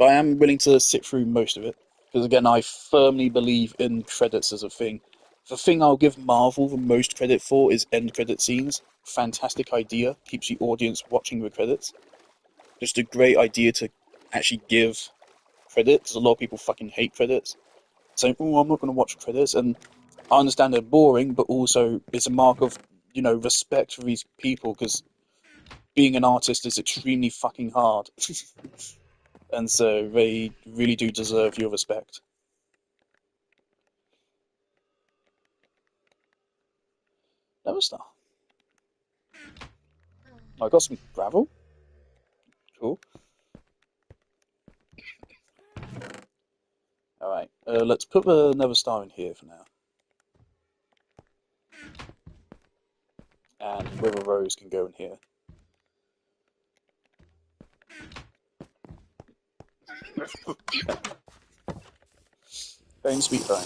But I am willing to sit through most of it. Because again, I firmly believe in credits as a thing. The thing I'll give Marvel the most credit for is end credit scenes. Fantastic idea, keeps the audience watching the credits. Just a great idea to actually give credit, because a lot of people fucking hate credits. Saying, oh, I'm not going to watch credits, and I understand they're boring, but also it's a mark of, respect for these people, because being an artist is extremely fucking hard. And so they really do deserve your respect. Never start. I got some gravel. Cool. Alright, let's put the Nether Star in here for now. And River Rose can go in here. Very sweet bone.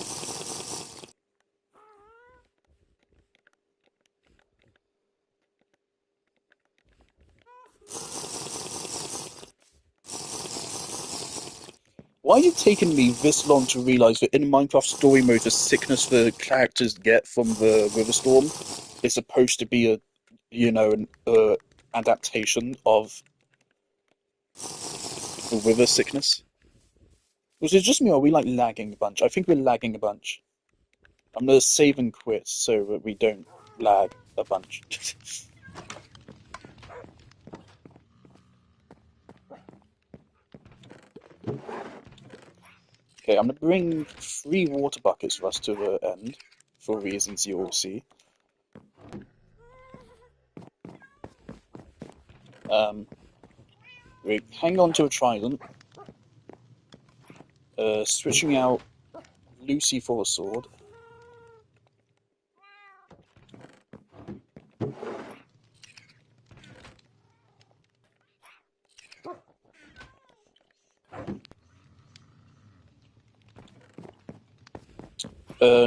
Why are you taking me this long to realise that in Minecraft story mode, the sickness the characters get from the river storm is supposed to be an adaptation of the river sickness? Was it just me, or are we like lagging a bunch? I think we're lagging a bunch. I'm gonna save and quit so that we don't lag a bunch. Okay, I'm gonna bring 3 water buckets for us to the end, for reasons you all see. Um, we hang on to a trident, switching out Lucy for a sword.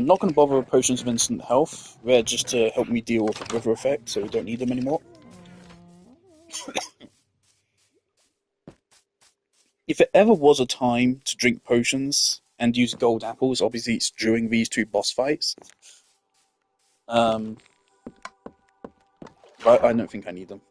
Not gonna bother with potions of instant health. They're just to help me deal with the river effect, so we don't need them anymore. If there ever was a time to drink potions and use gold apples, obviously it's during these 2 boss fights. Um, but I don't think I need them.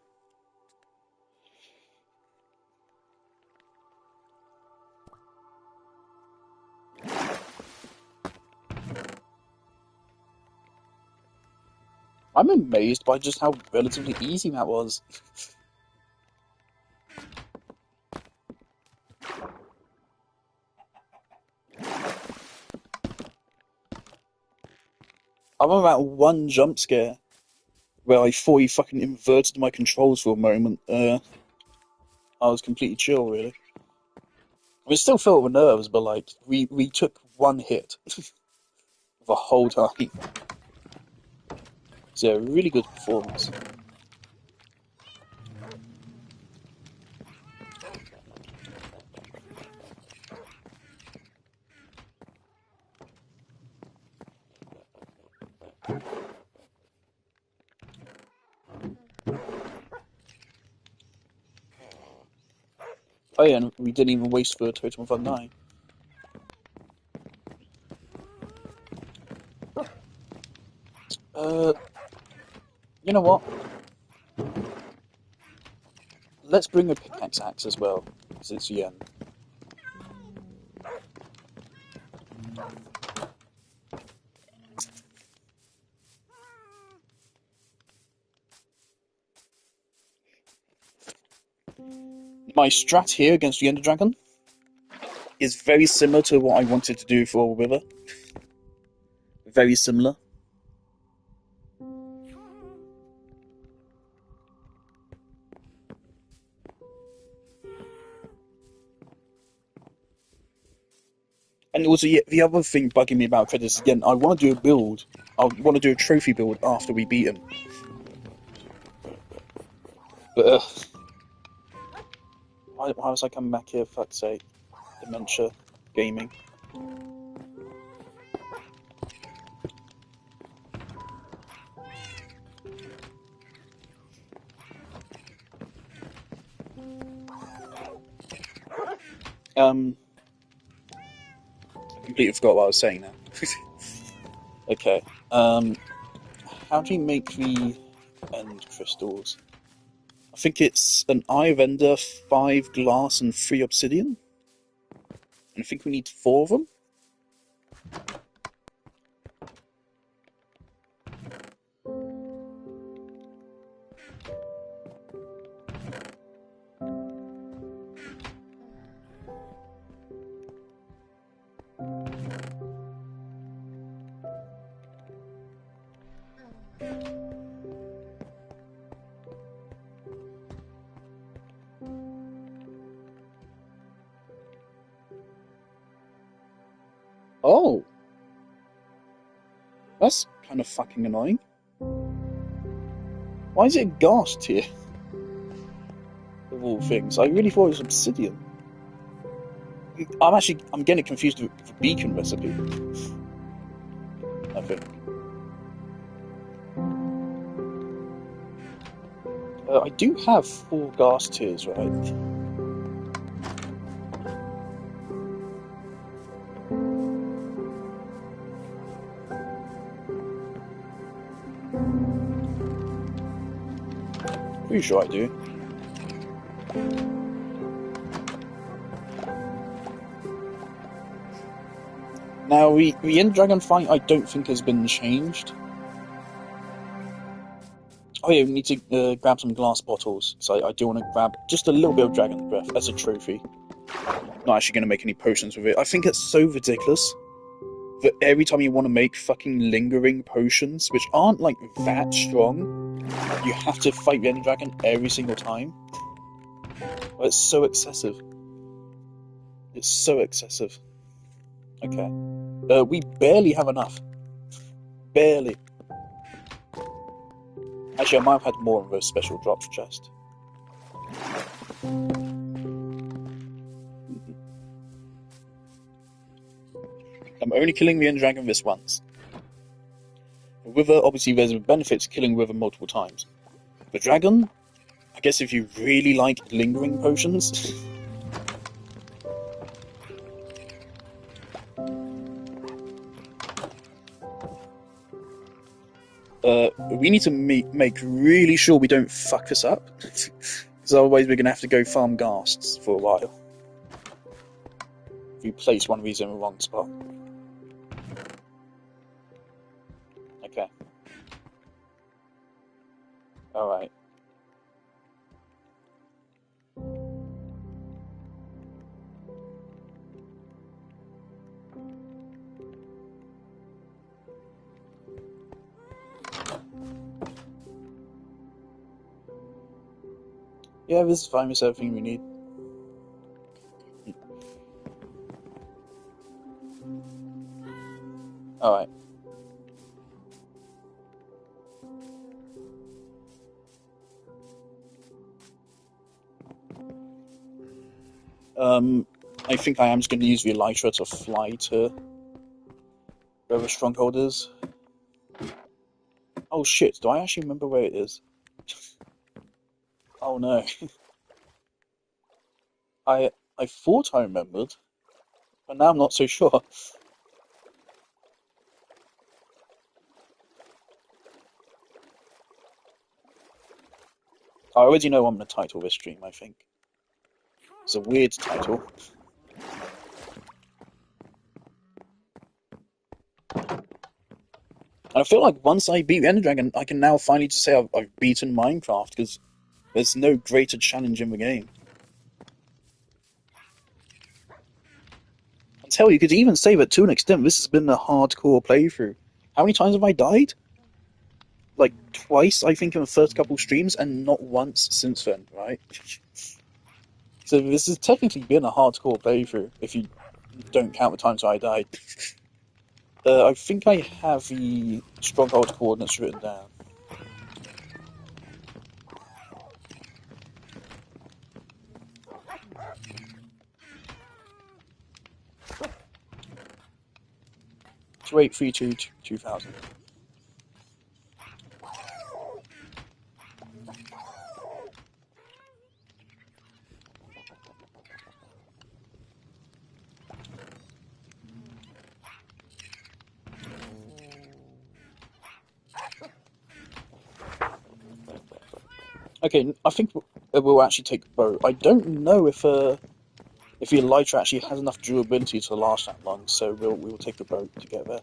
I'm amazed by just how relatively easy that was. I'm about one jump scare where I thought he fucking inverted my controls for a moment. I was completely chill, really. I mean, still felt the nerves, but like we took one hit the whole time. So yeah, really good performance. Oh yeah, and we didn't even waste the totem of undying. Uh, you know what? Let's bring a pickaxe axe as well, because it's yen. My strat here against the Ender Dragon is very similar to what I wanted to do for Wither. Very similar. And also, yeah, the other thing bugging me about credits is, again, I want to do a build. I want to do a trophy build after we beat him. But, why was I coming back here, for fuck's sake? Dementia Gaming. I completely forgot what I was saying now. Okay. How do you make the end crystals? I think it's an Eye of Ender, 5 glass, and 3 obsidian. And I think we need 4 of them. Oh! That's kind of fucking annoying. Why is it ghast here? Of all things. I really thought it was obsidian. I'm getting confused with the beacon recipe. I think. I do have 4 ghast tiers, right? Pretty sure I do. Now, the End Dragon fight I don't think has been changed. Oh yeah, we need to grab some glass bottles. So I do want to grab just a little bit of Dragon Breath as a trophy. Not actually going to make any potions with it. I think it's so ridiculous that every time you want to make fucking lingering potions, which aren't like that strong, you have to fight the End Dragon every single time. It's so excessive. It's so excessive. Okay. We barely have enough. Barely. Actually, I might have had more of those special drops chest. I'm only killing the End Dragon this once. Wither, obviously, there's a benefit to killing Wither multiple times. The Dragon, I guess if you really like lingering potions. We need to make really sure we don't fuck this up. Because otherwise we're going to have to go farm ghasts for a while. If we place one of these in the wrong spot. Okay. Alright. Yeah, this is fine with everything we need. Alright. I think I am just going to use the Elytra to fly to where the stronghold is. Oh shit, do I actually remember where it is? Oh no. I thought I remembered, but now I'm not so sure. I already know what I'm going to title this stream, I think. It's a weird title. And I feel like once I beat the Ender Dragon, I can now finally just say I've beaten Minecraft, because there's no greater challenge in the game. tell you, could even say that to an extent, this has been a hardcore playthrough. How many times have I died? Like twice, I think, in the first couple streams, and not once since then, right? So this has technically been a hardcore playthrough, if you don't count the times I died. I think I have the stronghold coordinates written down. Two eight three two 2000. Okay, I think we'll actually take the boat. I don't know if the elytra actually has enough durability to last that long, so we'll take the boat to get there.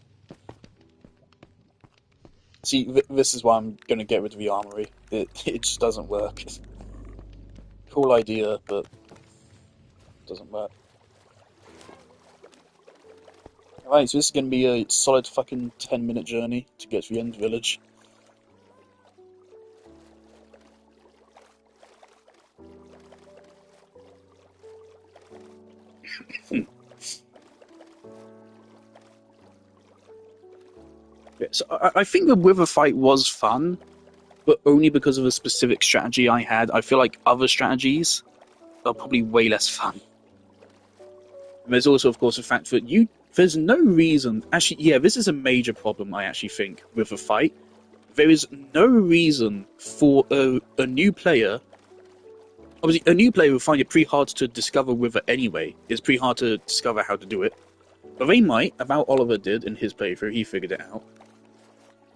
See, this is why I'm going to get rid of the armory. It just doesn't work. Cool idea, but doesn't work. Alright, so this is going to be a solid fucking 10-minute journey to get to the end village. Yeah, so I think the Wither fight was fun, but only because of a specific strategy I had. I feel like other strategies are probably way less fun. And there's also, of course, the fact that there's no reason. Actually, yeah, this is a major problem, I actually think, with the fight. There is no reason for a new player. Obviously, a new player will find it pretty hard to discover Wither anyway. It's pretty hard to discover how to do it. But they might, about Oliver did in his playthrough, he figured it out.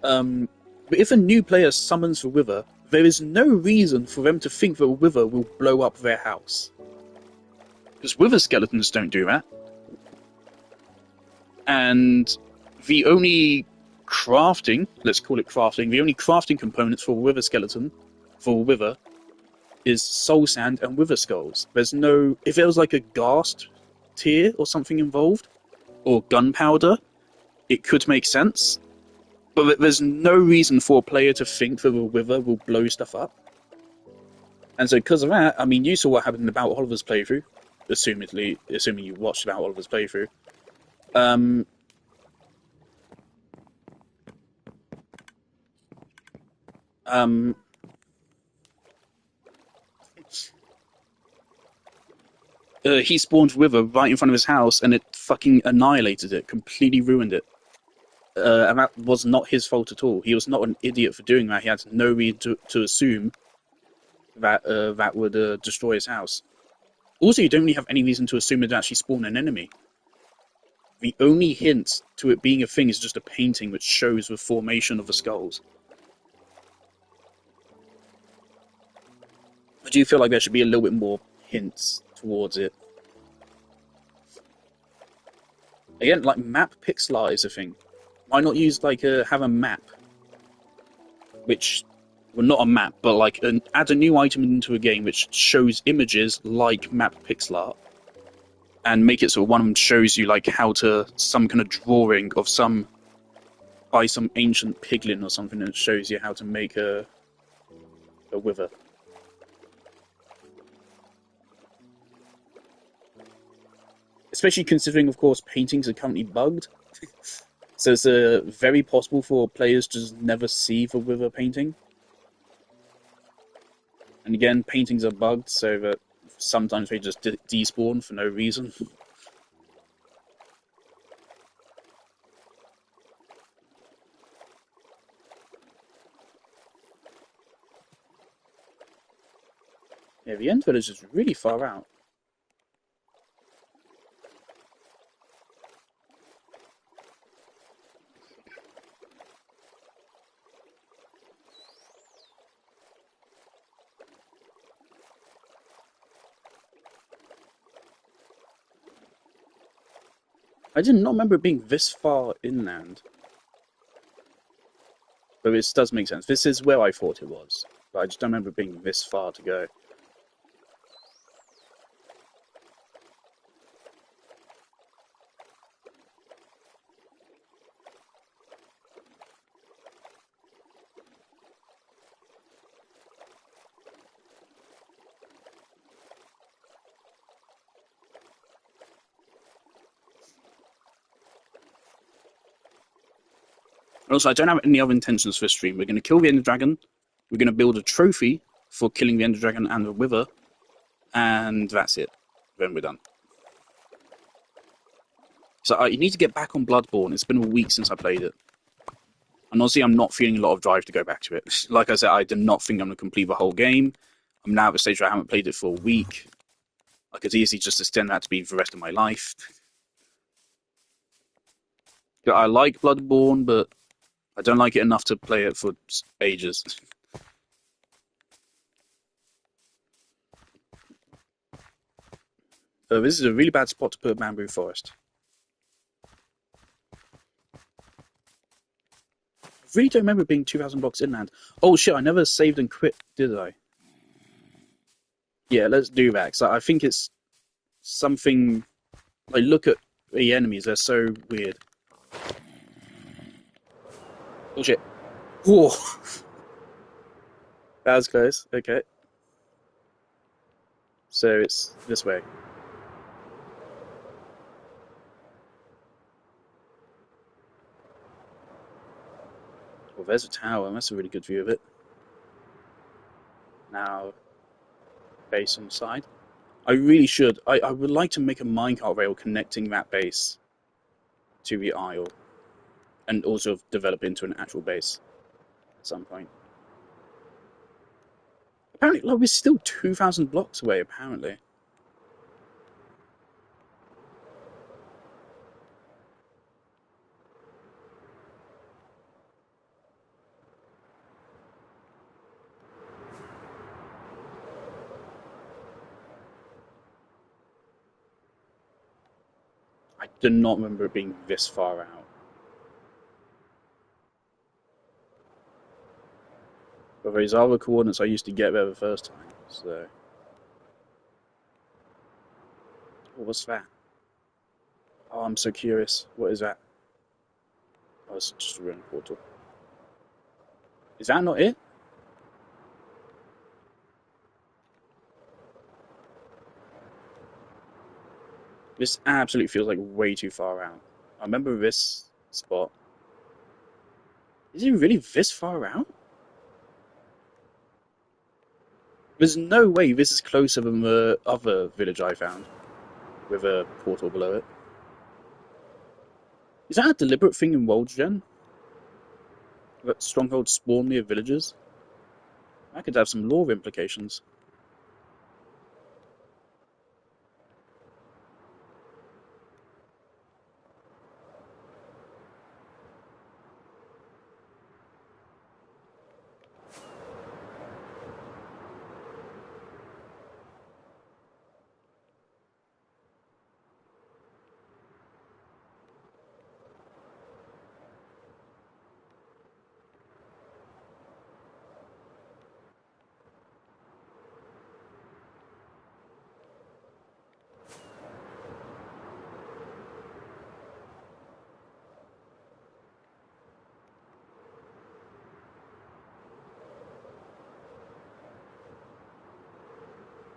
But if a new player summons the Wither, there is no reason for them to think that a Wither will blow up their house. Because Wither skeletons don't do that. And the only crafting, let's call it crafting, the only crafting components for a Wither skeleton, for a Wither, is soul sand and Wither skulls. There's no... If there was like a ghast tier or something involved, or gunpowder, it could make sense. But there's no reason for a player to think that a Wither will blow stuff up. And so because of that, I mean, you saw what happened about Oliver's playthrough, assuming you watched about Oliver's playthrough. He spawned Wither right in front of his house, and it fucking annihilated it, completely ruined it. And that was not his fault at all. He was not an idiot for doing that. He had no reason to assume that that would destroy his house. Also, you don't really have any reason to assume it would actually spawn an enemy. The only hint to it being a thing is just a painting which shows the formation of the skulls. I do feel like there should be a little bit more hints towards it. Again, like map pixel art is a thing. Why not use have a map, which, well, not a map, but like add a new item into a game which shows images like map pixel art, and make it so one of them shows you like how to some kind of drawing of some by some ancient piglin or something that shows you how to make a Wither. Especially considering, of course, paintings are currently bugged. So it's very possible for players to just never see the Wither painting. And again, paintings are bugged, so that sometimes they just despawn for no reason. Yeah, the end village is really far out. I did not remember it being this far inland. But this does make sense. This is where I thought it was. But I just don't remember it being this far to go. Also, I don't have any other intentions for this stream. We're going to kill the Ender Dragon. We're going to build a trophy for killing the Ender Dragon and the Wither. And that's it. Then we're done. So you need to get back on Bloodborne. It's been a week since I played it. And honestly, I'm not feeling a lot of drive to go back to it. Like I said, I do not think I'm going to complete the whole game. I'm now at the stage where I haven't played it for a week. I could easily just extend that to be for the rest of my life. I like Bloodborne, but I don't like it enough to play it for ages. This is a really bad spot to put a bamboo forest. I really don't remember it being 2,000 blocks inland. Oh shit, I never saved and quit, did I? Yeah, let's do that. So I think it's something... Like, look at the enemies, they're so weird. Oh shit. Whoa! That was close, okay. So it's this way. Well, there's a tower, that's a really good view of it. Now, base on the side. I really should. I would like to make a minecart rail connecting that base to the isle. And also develop into an actual base at some point. Apparently, like, we're still 2,000 blocks away, apparently. I do not remember it being this far out. But these are the coordinates I used to get there the first time, so... Oh, what's that? Oh, I'm so curious. What is that? Oh, it's just a ruined portal. Is that not it? This absolutely feels like way too far out. I remember this spot. Is it really this far out? There's no way this is closer than the other village I found, with a portal below it. Is that a deliberate thing in World Gen? That strongholds spawn near villages? That could have some lore implications.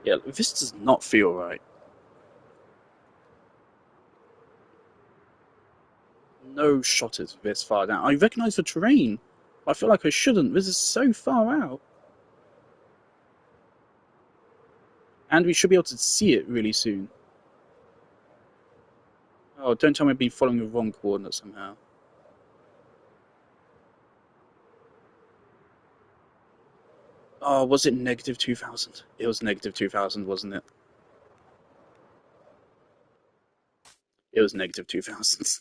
Yeah, this does not feel right. No shot is this far down. I recognise the terrain. I feel like I shouldn't. This is so far out. And we should be able to see it really soon. Oh, don't tell me I've been following the wrong coordinates somehow. Oh, was it negative 2,000? It was negative 2,000, wasn't it? It was negative 2,000.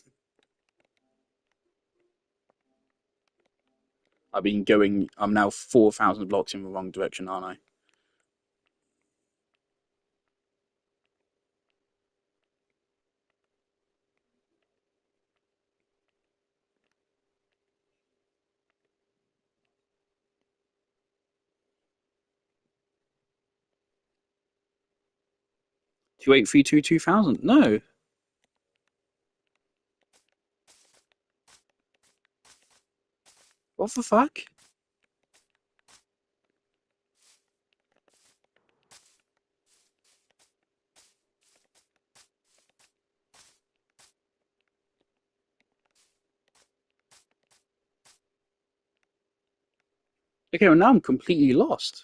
I've been going... I'm now 4,000 blocks in the wrong direction, aren't I? Two eight three two 2,000? No. What the fuck? Okay, well now I'm completely lost.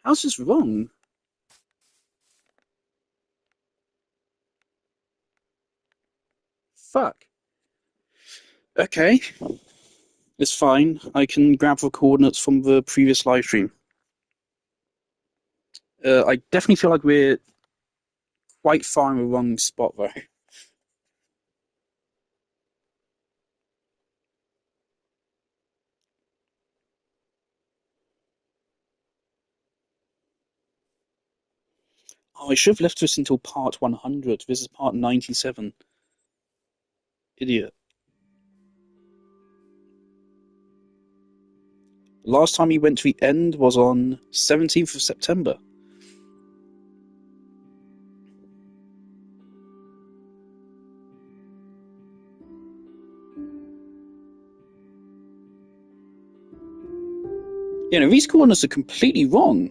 How's this wrong? Fuck. Okay, it's fine. I can grab the coordinates from the previous live stream. I definitely feel like we're quite far in the wrong spot though. Oh, I should have left this until part 100. This is part 97. Idiot. Last time we went to the end was on 17th of September. You know, these coordinates are completely wrong.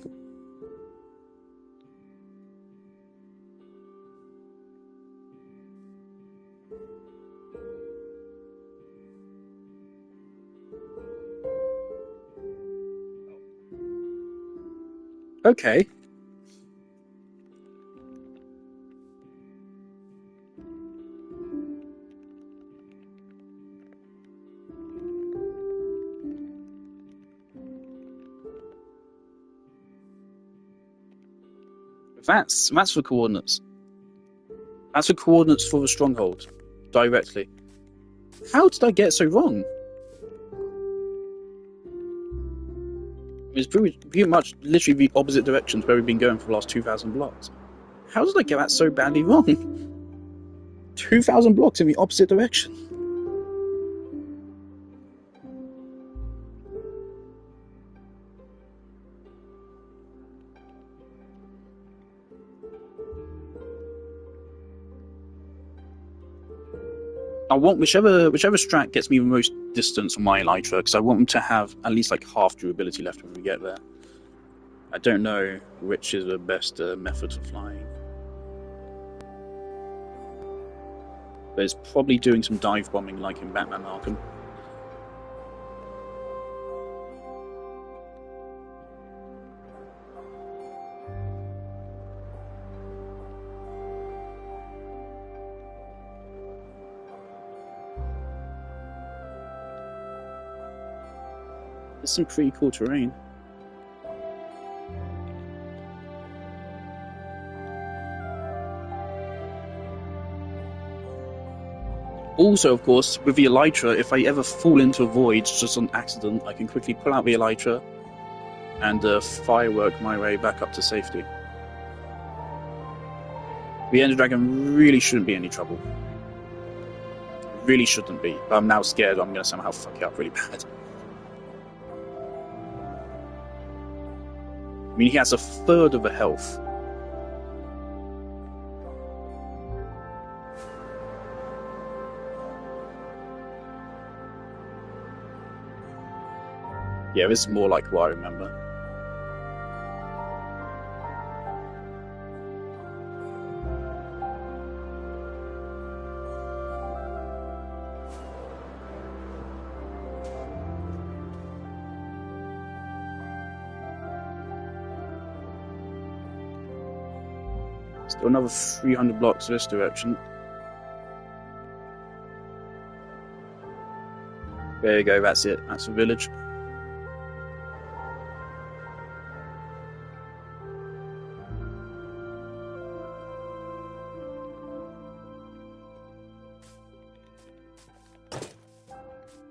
Okay. That's the coordinates. That's the coordinates for the stronghold. Directly. How did I get so wrong? It's pretty much literally the opposite directions where we've been going for the last 2,000 blocks. How did I get that so badly wrong? 2,000 blocks in the opposite direction. I want whichever strat gets me the most distance on my Elytra, because I want them to have at least like half durability left when we get there. I don't know which is the best method for flying. But it's probably doing some dive bombing like in Batman Arkham. There's some pretty cool terrain. Also, of course, with the Elytra, if I ever fall into a void just on accident, I can quickly pull out the Elytra and firework my way back up to safety. The Ender Dragon really shouldn't be any trouble. Really shouldn't be, but I'm now scared I'm going to somehow fuck it up really bad. I mean, he has a third of the health. Yeah, this is more like what I remember. Still another 300 blocks this direction. There you go, that's it. That's the village.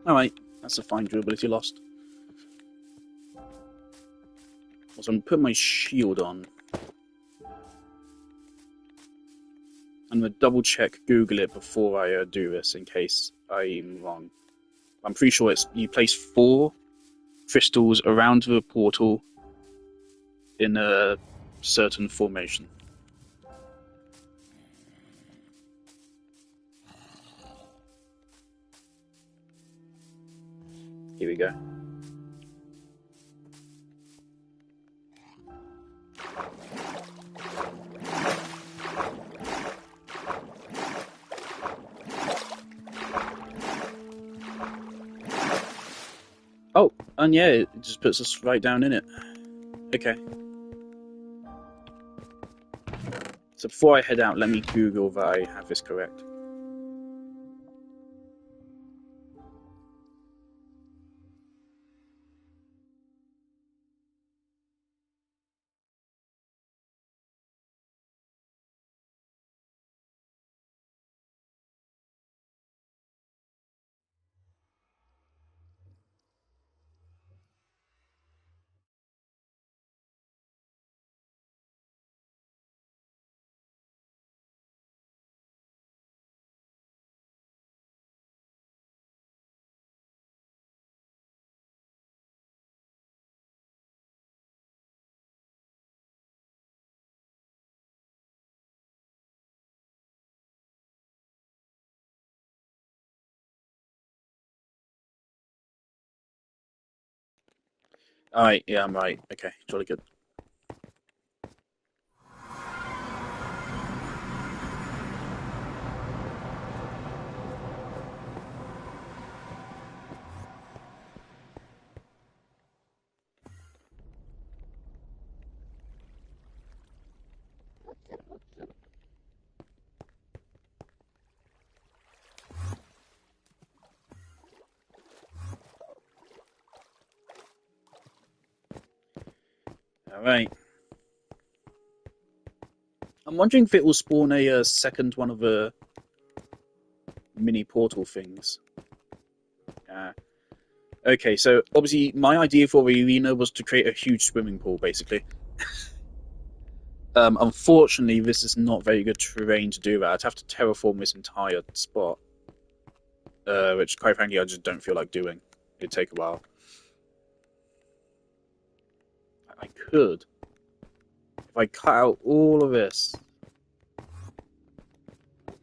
Alright, that's a fine durability lost. Also, I'm going to put my shield on. I'm going to double check Google it before I do this in case I'm wrong. I'm pretty sure it's you place 4 crystals around the portal in a certain formation. Here we go. Oh, And yeah, it just puts us right down in it. Okay. So before I head out, let me Google that I have this correct. Alright, yeah, I'm right. Okay, jolly good. Alright. I'm wondering if it will spawn a second one of the mini portal things. Okay, so obviously my idea for the arena was to create a huge swimming pool, basically. Unfortunately, this is not very good terrain to do that. I'd have to terraform this entire spot, which, quite frankly, I just don't feel like doing. It'd take a while. I could. If I cut out all of this,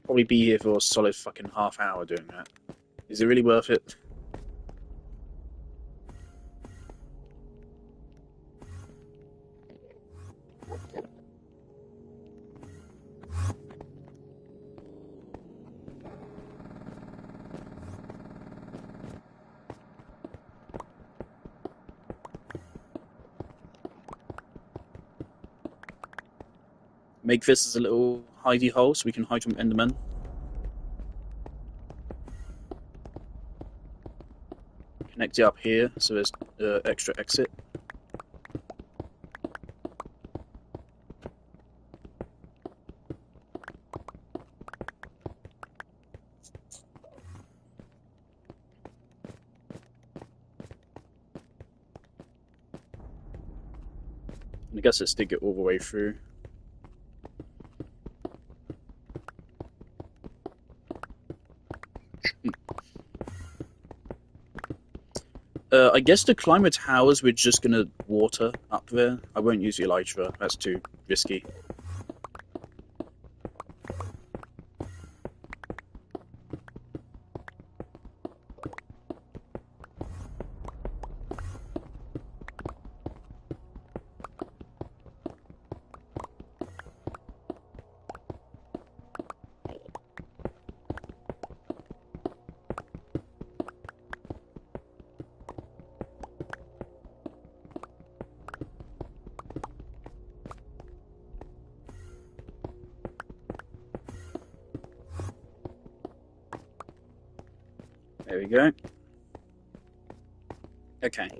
probably be here for a solid fucking half hour doing that. Is it really worth it? Make this as a little hidey hole so we can hide from Endermen. Connect it up here so there's extra exit. And I guess let's dig it all the way through. I guess to climb the towers, we're just gonna water up there. I won't use the elytra, that's too risky. There we go. Okay.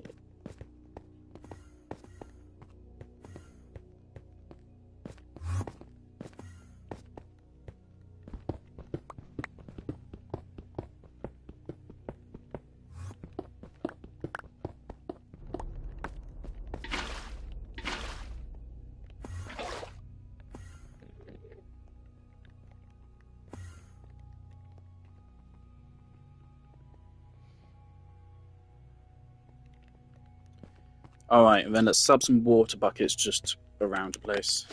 Alright, and then let's sub some water buckets just around the place.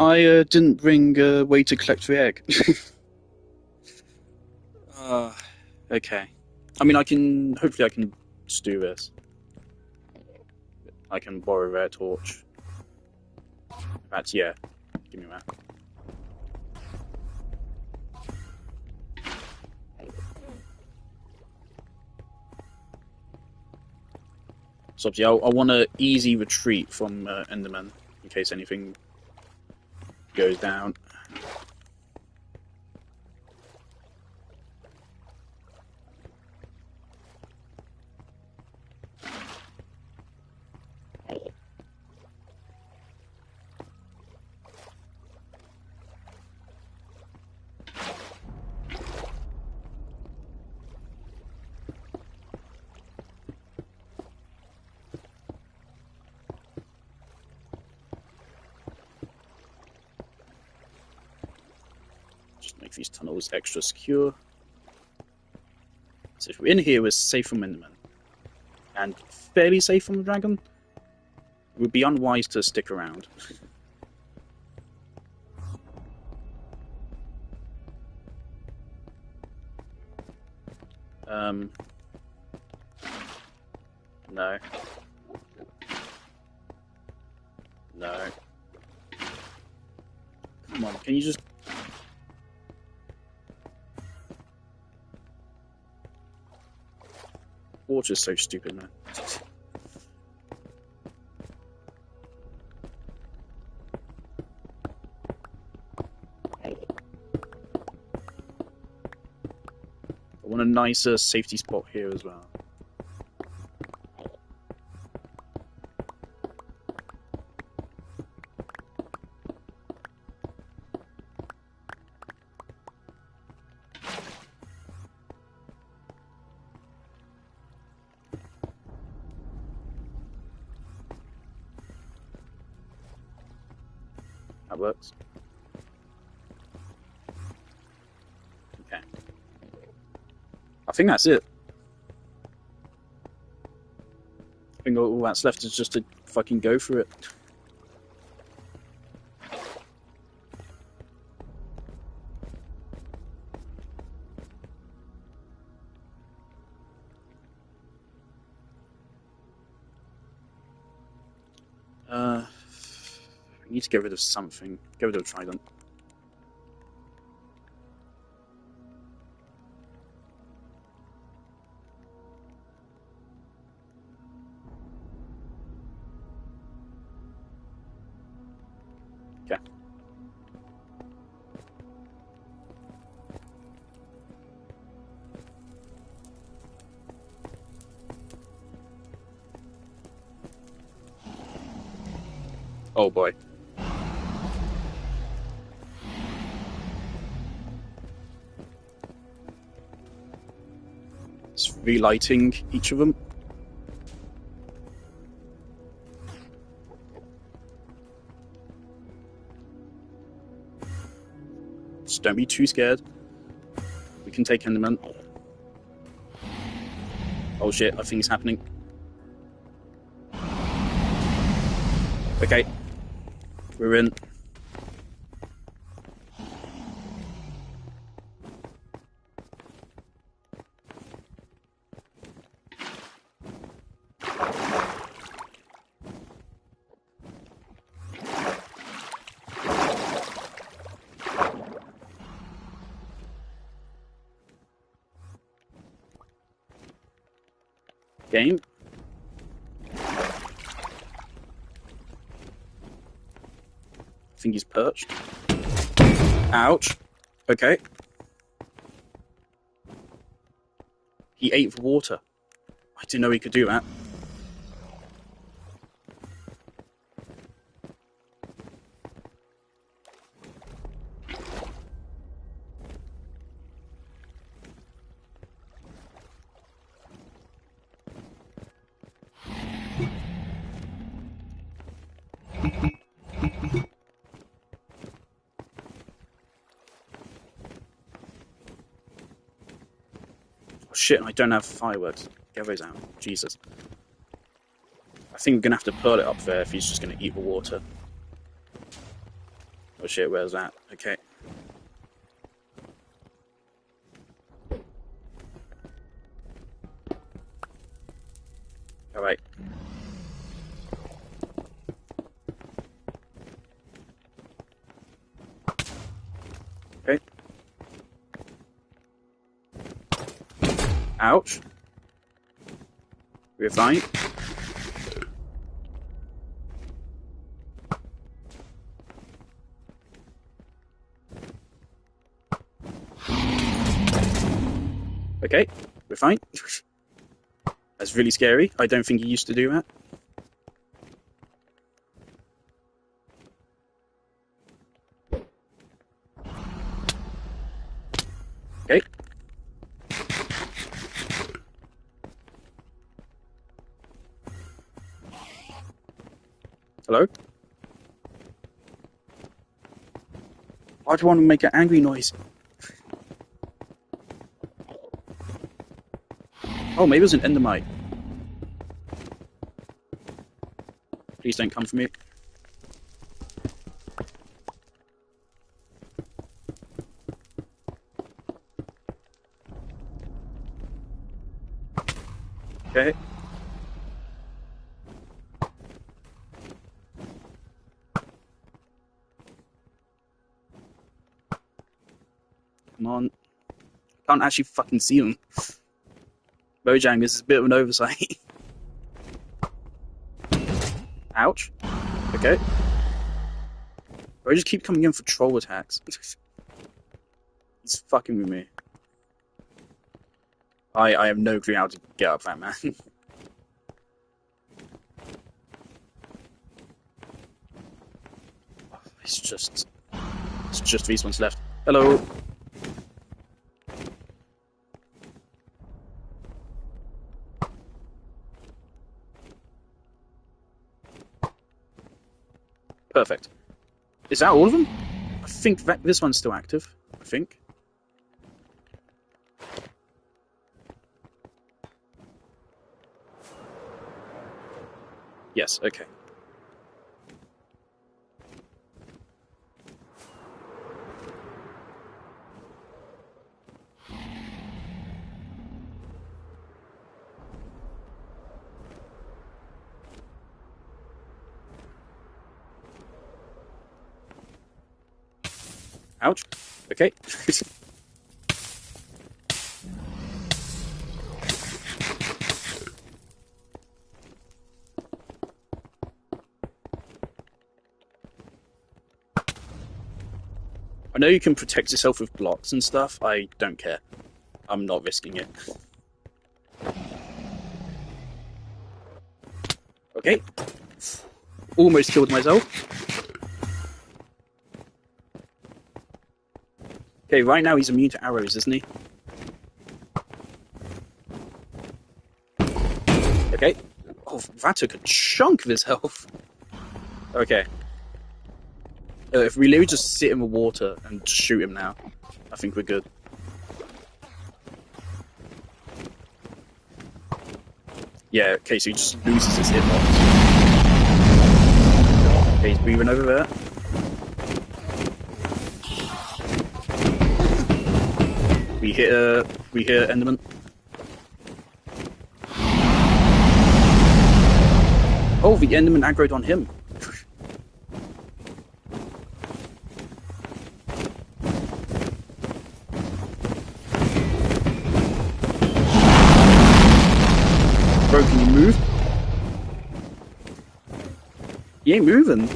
I didn't bring a way to collect the egg. uh, Okay. I mean, hopefully I can just do this. I can borrow their torch. That's, yeah. Give me that. So obviously, I want an easy retreat from Enderman in case anything goes down. Just make these tunnels extra secure. So if we're in here, we're safe from Enderman. And fairly safe from the dragon. It would be unwise to stick around. No. No. Come on, can you just... Water's so stupid, man. I want a nicer safety spot here as well. That works. Okay. I think that's it. I think all that's left is just to fucking go for it. We need to get rid of something. Get rid of the trident. Okay. Oh boy. It's relighting each of them. Just don't be too scared. We can take Enderman. Oh shit, I think it's happening. Okay. We're in. Game. I think he's perched. Ouch. Okay. He ate the water. I didn't know he could do that. Oh shit, I don't have fireworks. Get those out. Jesus. I think we're going to have to pearl it up there if he's just going to eat the water. Oh shit, where's that? Okay. Ouch. We're fine. Okay, we're fine. That's really scary. I don't think he used to do that. Okay. Hello? Why do you want to make an angry noise? Oh, maybe it was an endermite. Please don't come for me. Okay. Come on. Can't actually fucking see him. Mojang, this is a bit of an oversight. Ouch. Okay. Bro, just keep coming in for troll attacks. He's fucking with me. I have no clue how to get up that man. It's just these ones left. Hello. Perfect. Is that all of them? I think that this one's still active. I think. Yes, okay. Ouch. Okay. I know you can protect yourself with blocks and stuff. I don't care. I'm not risking it. Okay. Almost killed myself. Okay, right now he's immune to arrows, isn't he? Okay. Oh, that took a chunk of his health. Okay. If we literally just sit in the water and shoot him now, I think we're good. Yeah, okay, so he just loses his hitbox. Okay, he's breathing over there. We hit Enderman. Oh, the Enderman aggroed on him. Bro, can you move? He ain't moving.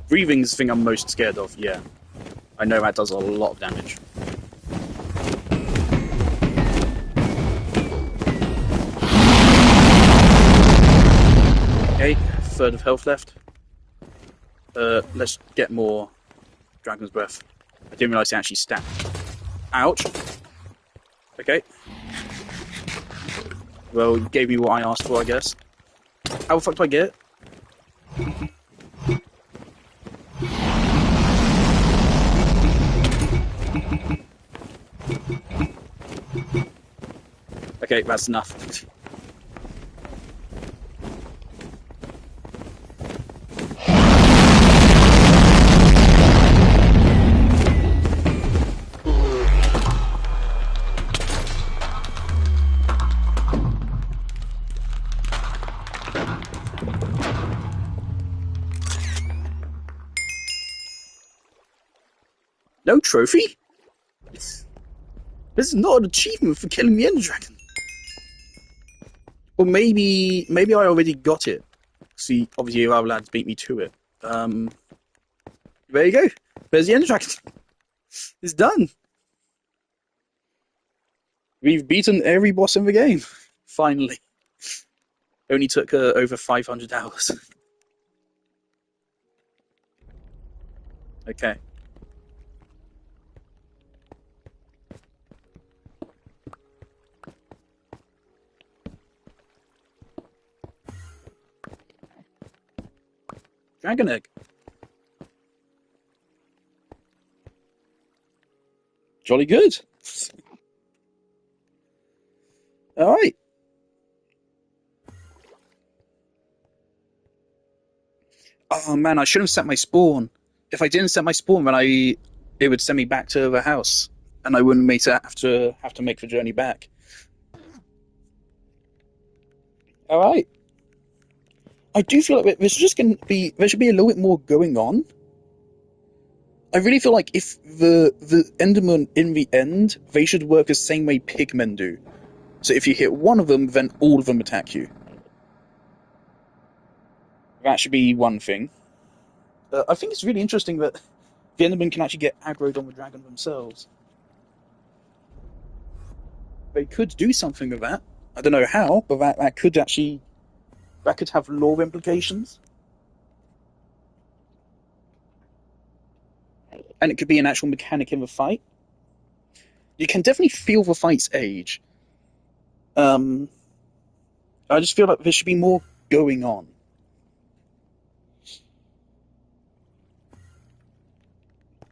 Breathing's the thing I'm most scared of, yeah. I know that does a lot of damage. Okay, third of health left. Let's get more Dragon's Breath. I didn't realise it actually stacked. Ouch. Okay. Well, you gave me what I asked for, I guess. How the fuck do I get it? Okay, that's enough. No trophy? This is not an achievement for killing the Ender Dragon. Or maybe I already got it. See, obviously your other lads beat me to it. There you go. There's the Ender Dragon. It's done. We've beaten every boss in the game. Finally. Only took over 500 hours. Okay. Dragon Egg. Jolly good. Alright. Oh man, I should have set my spawn. If I didn't set my spawn, then it would send me back to the house, and I wouldn't have to make the journey back. All right. I do feel like there should be a little bit more going on. I really feel like if the Endermen in the end, they should work the same way pigmen do. So if you hit one of them, then all of them attack you. That should be one thing. I think it's really interesting that the Endermen can actually get aggroed on the dragon themselves. They could do something with that. I don't know how, but that could actually that could have lore implications. And it could be an actual mechanic in the fight. You can definitely feel the fight's age. Um, I just feel like there should be more going on.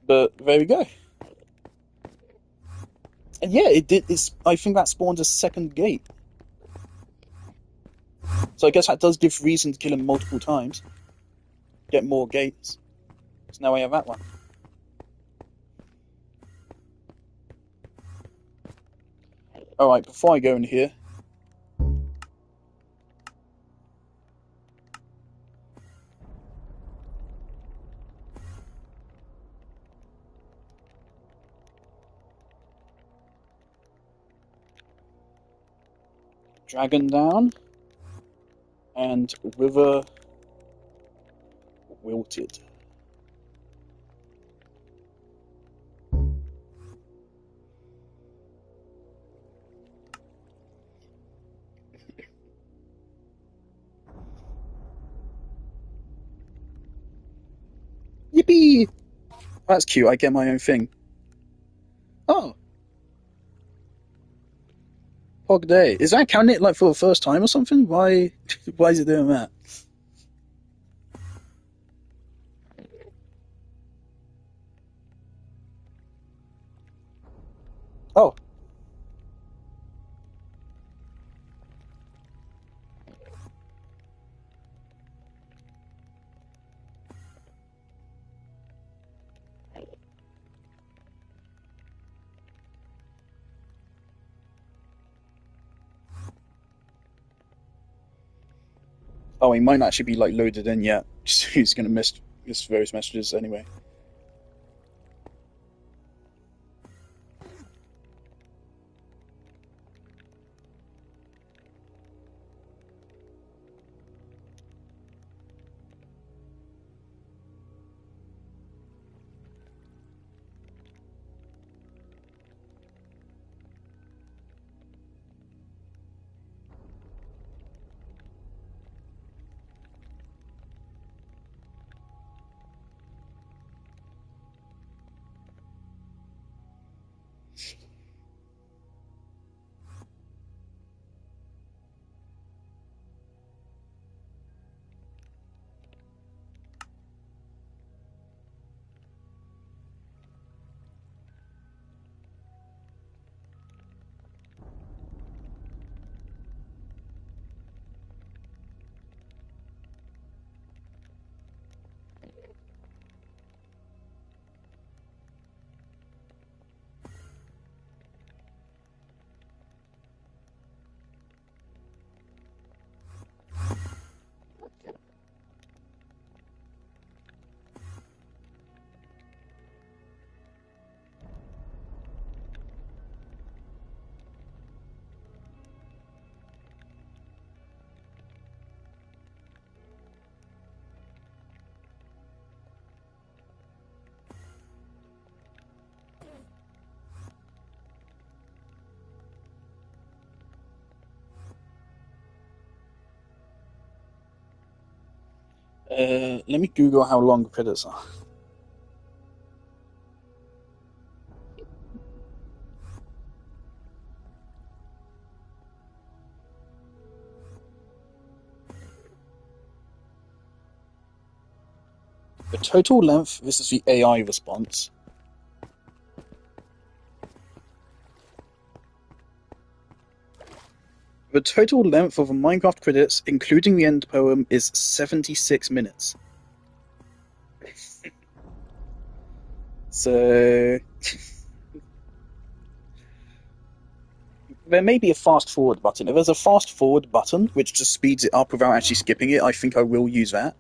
But there we go. And yeah, it did. I think that spawned a second gate. So I guess that does give reason to kill him multiple times. Get more gates. So now I have that one. Alright, before I go in here. DragonDown. And WitherWilted. Yippee! That's cute, I get my own thing. Oh, Hog Day. Is that counting it like for the first time or something? Why why is it doing that? Oh. Oh, he might not actually be like loaded in yet. He's gonna miss various messages anyway. Let me Google how long credits are. The total length, this is the AI response. The total length of a Minecraft credits, including the end poem, is 76 minutes. So there may be a fast forward button. If there's a fast forward button which just speeds it up without actually skipping it, I think I will use that.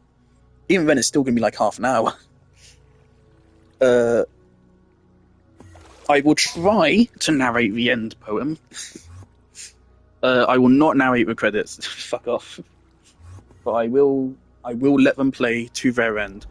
Even then, it's still going to be like half an hour. I will try to narrate the end poem. I will not narrate the credits. Fuck off. But I will let them play to their end.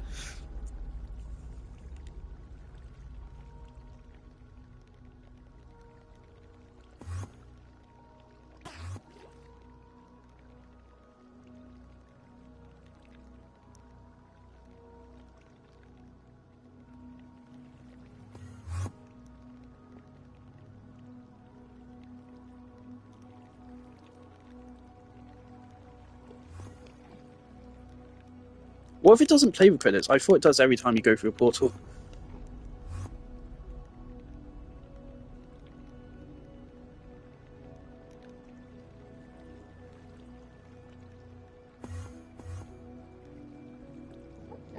What if it doesn't play the credits? I thought it does every time you go through a portal.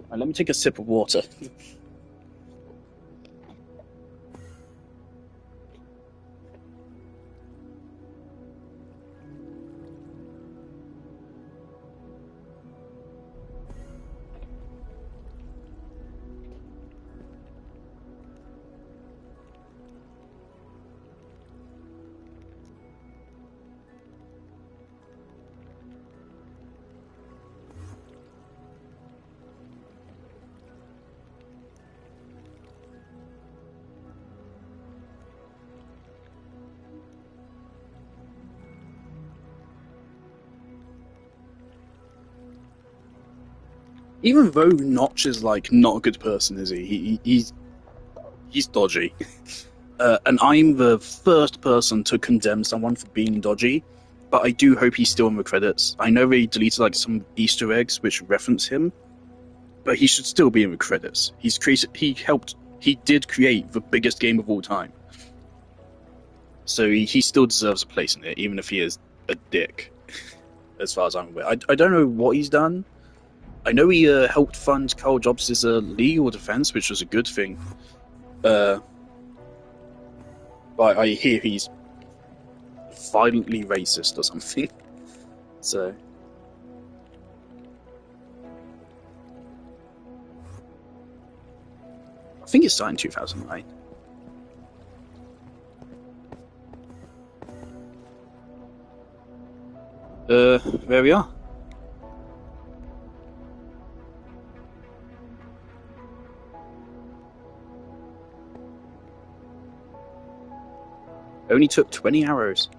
Right, let me take a sip of water. Even though Notch is like not a good person, is he? He's dodgy. And I'm the first person to condemn someone for being dodgy, but I do hope he's still in the credits. I know they deleted like some Easter eggs which reference him, but he should still be in the credits. He did create the biggest game of all time, so he still deserves a place in it, even if he is a dick. As far as I'm aware, I don't know what he's done. I know he helped fund Carl Jobs' legal defense, which was a good thing. But I hear he's violently racist or something. So I think it started in 2009. There we are. Only took 20 arrows.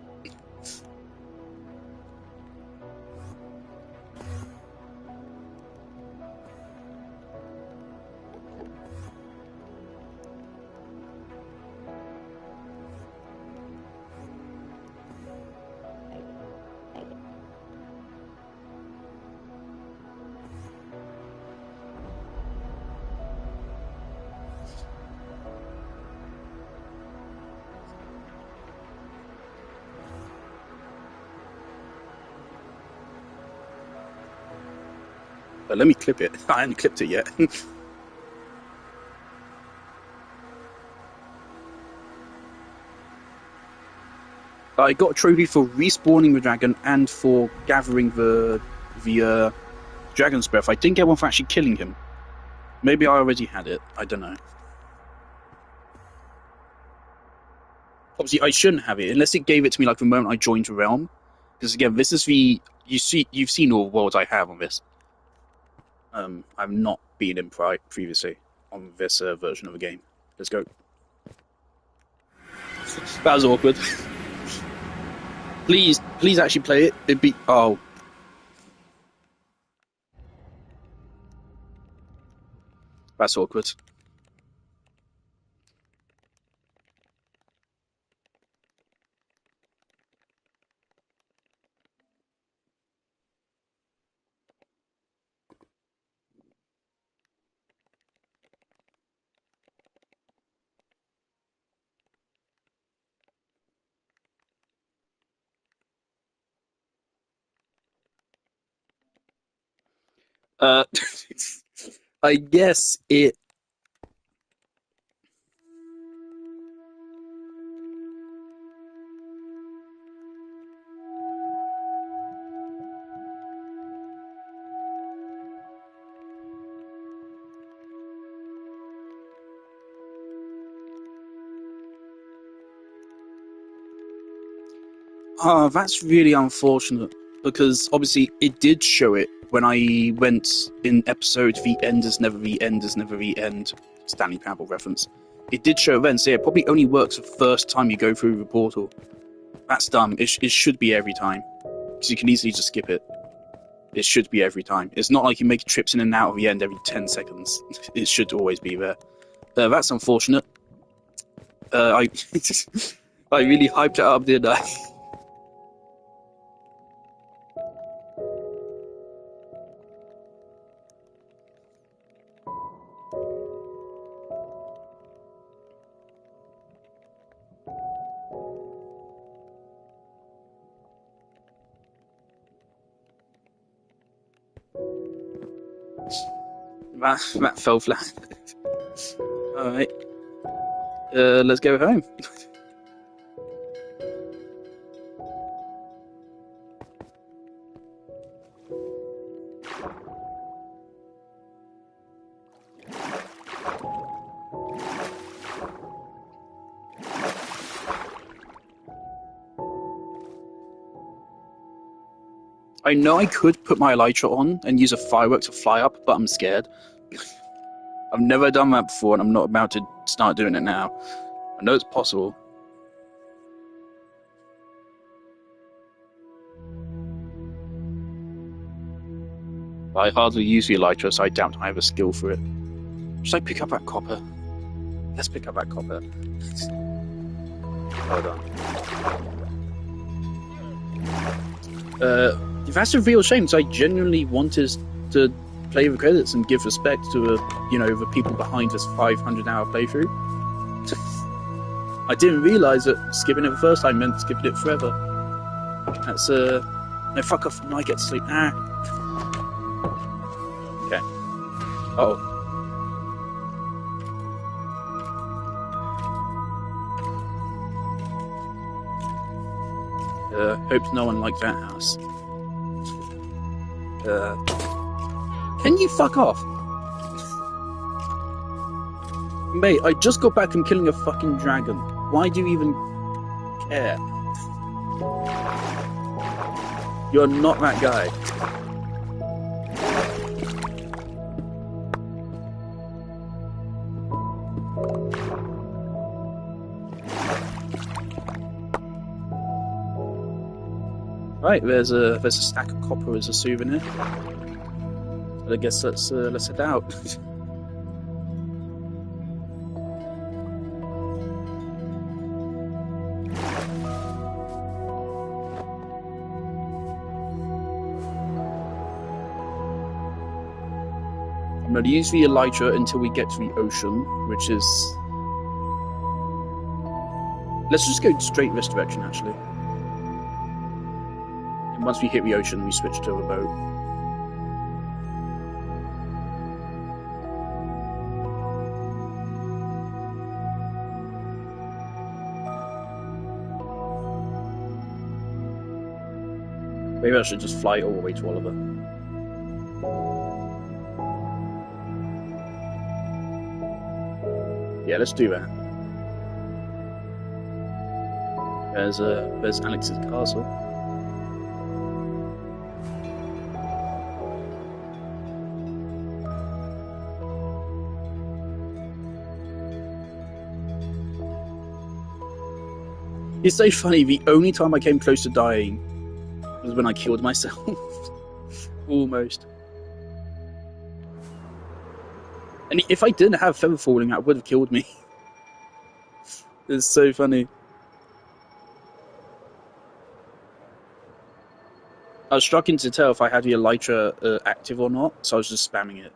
But let me clip it. I haven't clipped it yet. I got a trophy for respawning the dragon and for gathering the dragon's breath. I didn't get one for actually killing him. Maybe I already had it. I don't know. Obviously, I shouldn't have it unless it gave it to me like the moment I joined the realm. Because again, this is you've seen all the worlds I have on this. I've not been in previously on this version of the game. Let's go. That was awkward. Please actually play it. It'd be That's awkward. Uh, I guess it. Ah, that's really unfortunate because obviously it did show it when I went in episode "The End is never the end is never the end." Stanley Parable reference. It did show then, so yeah, it probably only works the first time you go through the portal. That's dumb. It should be every time because you can easily just skip it. It should be every time. It's not like you make trips in and out of the end every 10 seconds. It should always be there. That's unfortunate. I I really hyped it up, didn't I? That fell flat. Alright. Let's go home. I know I could put my elytra on and use a firework to fly up, but I'm scared. I've never done that before, and I'm not about to start doing it now. I know it's possible. I hardly use the elytra, so I doubt I have a skill for it. Should I pick up that copper? Let's pick up that copper. Hold on. That's a real shame, because I genuinely wanted to play the credits and give respect to the people behind this 500-hour playthrough. I didn't realise that skipping it the first time meant skipping it forever. That's no, fuck off. No, I get to sleep. Okay. Uh-oh. Hope no one liked that house. Can you fuck off? Mate, I just got back from killing a fucking dragon. Why do you even care? You're not that guy. Right, there's a stack of copper as a souvenir. I guess let's head out. I'm going to use the elytra until we get to the ocean, which is... Let's just go straight this direction, actually. And once we hit the ocean, we switch to a boat. Maybe I should just fly all the way to Oliver. Yeah, let's do that. There's Alex's castle. It's so funny, the only time I came close to dying was when I killed myself. Almost. And if I didn't have feather falling, that would have killed me. It's so funny. I was struggling to tell if I had the elytra active or not, so I was just spamming it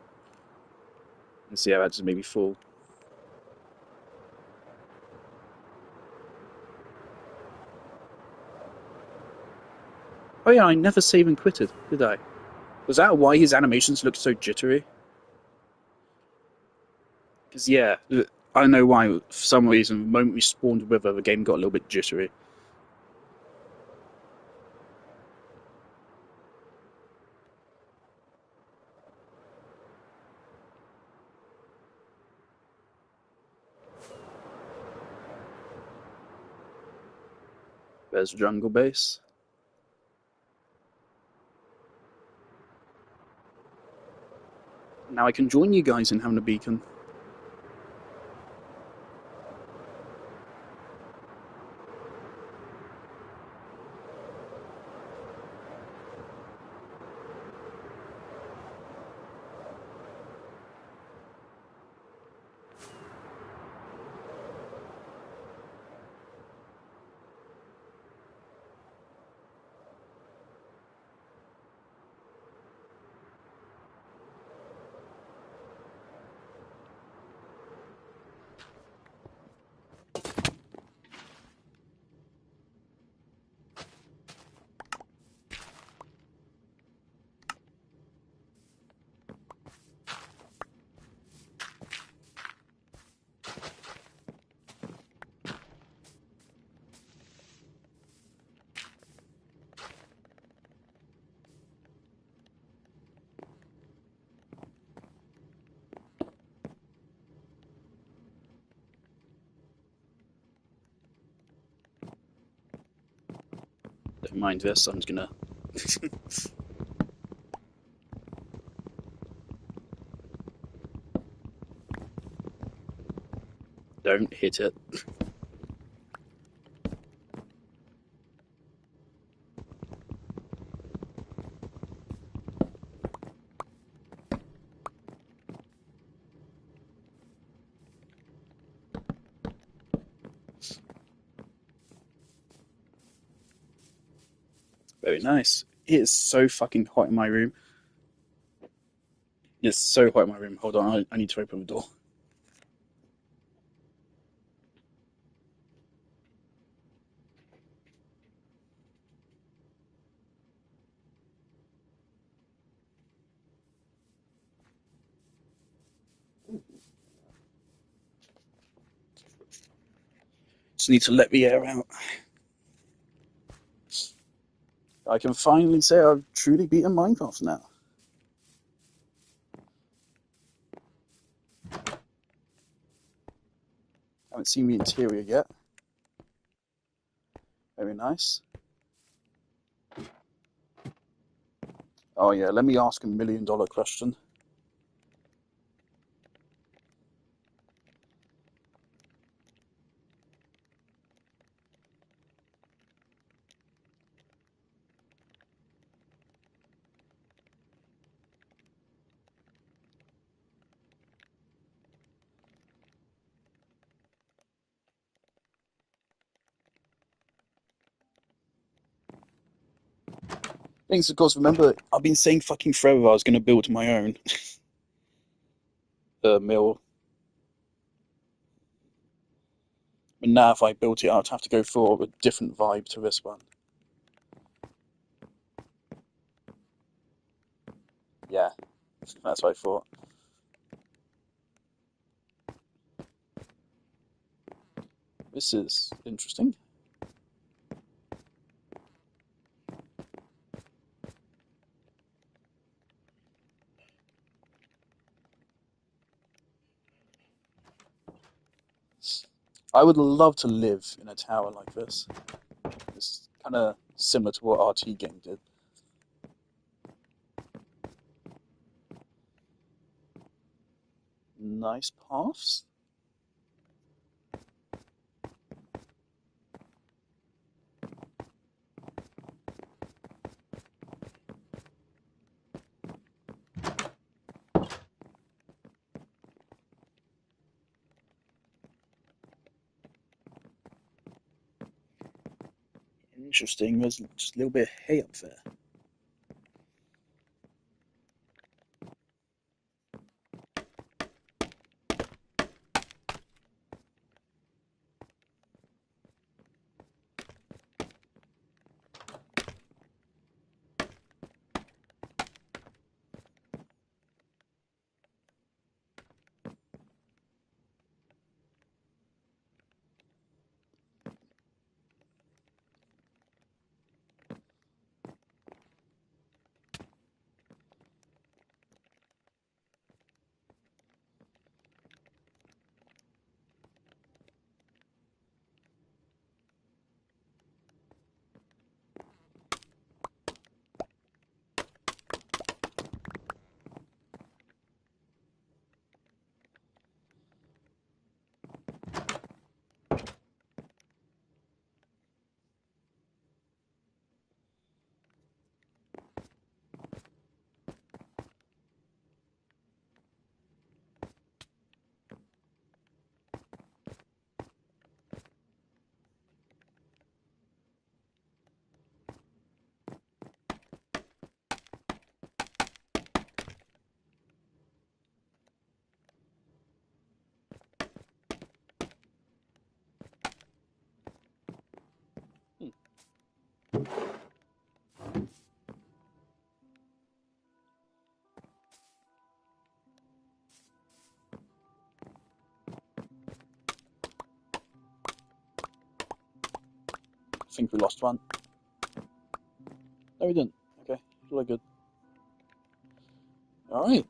and see how that just made me fall. Oh yeah, I never save and quitted, did I? Was that why his animations looked so jittery? Because yeah, I know why. For some reason, the moment we spawned Wither, the game got a little bit jittery. There's jungle base. Now I can join you guys in having a beacon. Don't mind this, I'm just gonna. Don't hit it. Very nice. It is so fucking hot in my room. It's so hot in my room. Hold on, I need to open the door. Just need to let the air out. I can finally say I've truly beaten Minecraft now. Haven't seen the interior yet. Very nice. Oh yeah, let me ask $1 million question. Thanks, of course. Remember, I've been saying fucking forever I was going to build my own mill. But now, if I built it, I'd have to go for a different vibe to this one. Yeah, that's what I thought. This is interesting. I would love to live in a tower like this. It's kind of similar to what RT Game did. Nice paths. Interesting, there's just a little bit of hay up there. I think we lost one. No, we didn't. Okay, really good. Alright.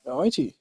Alrighty.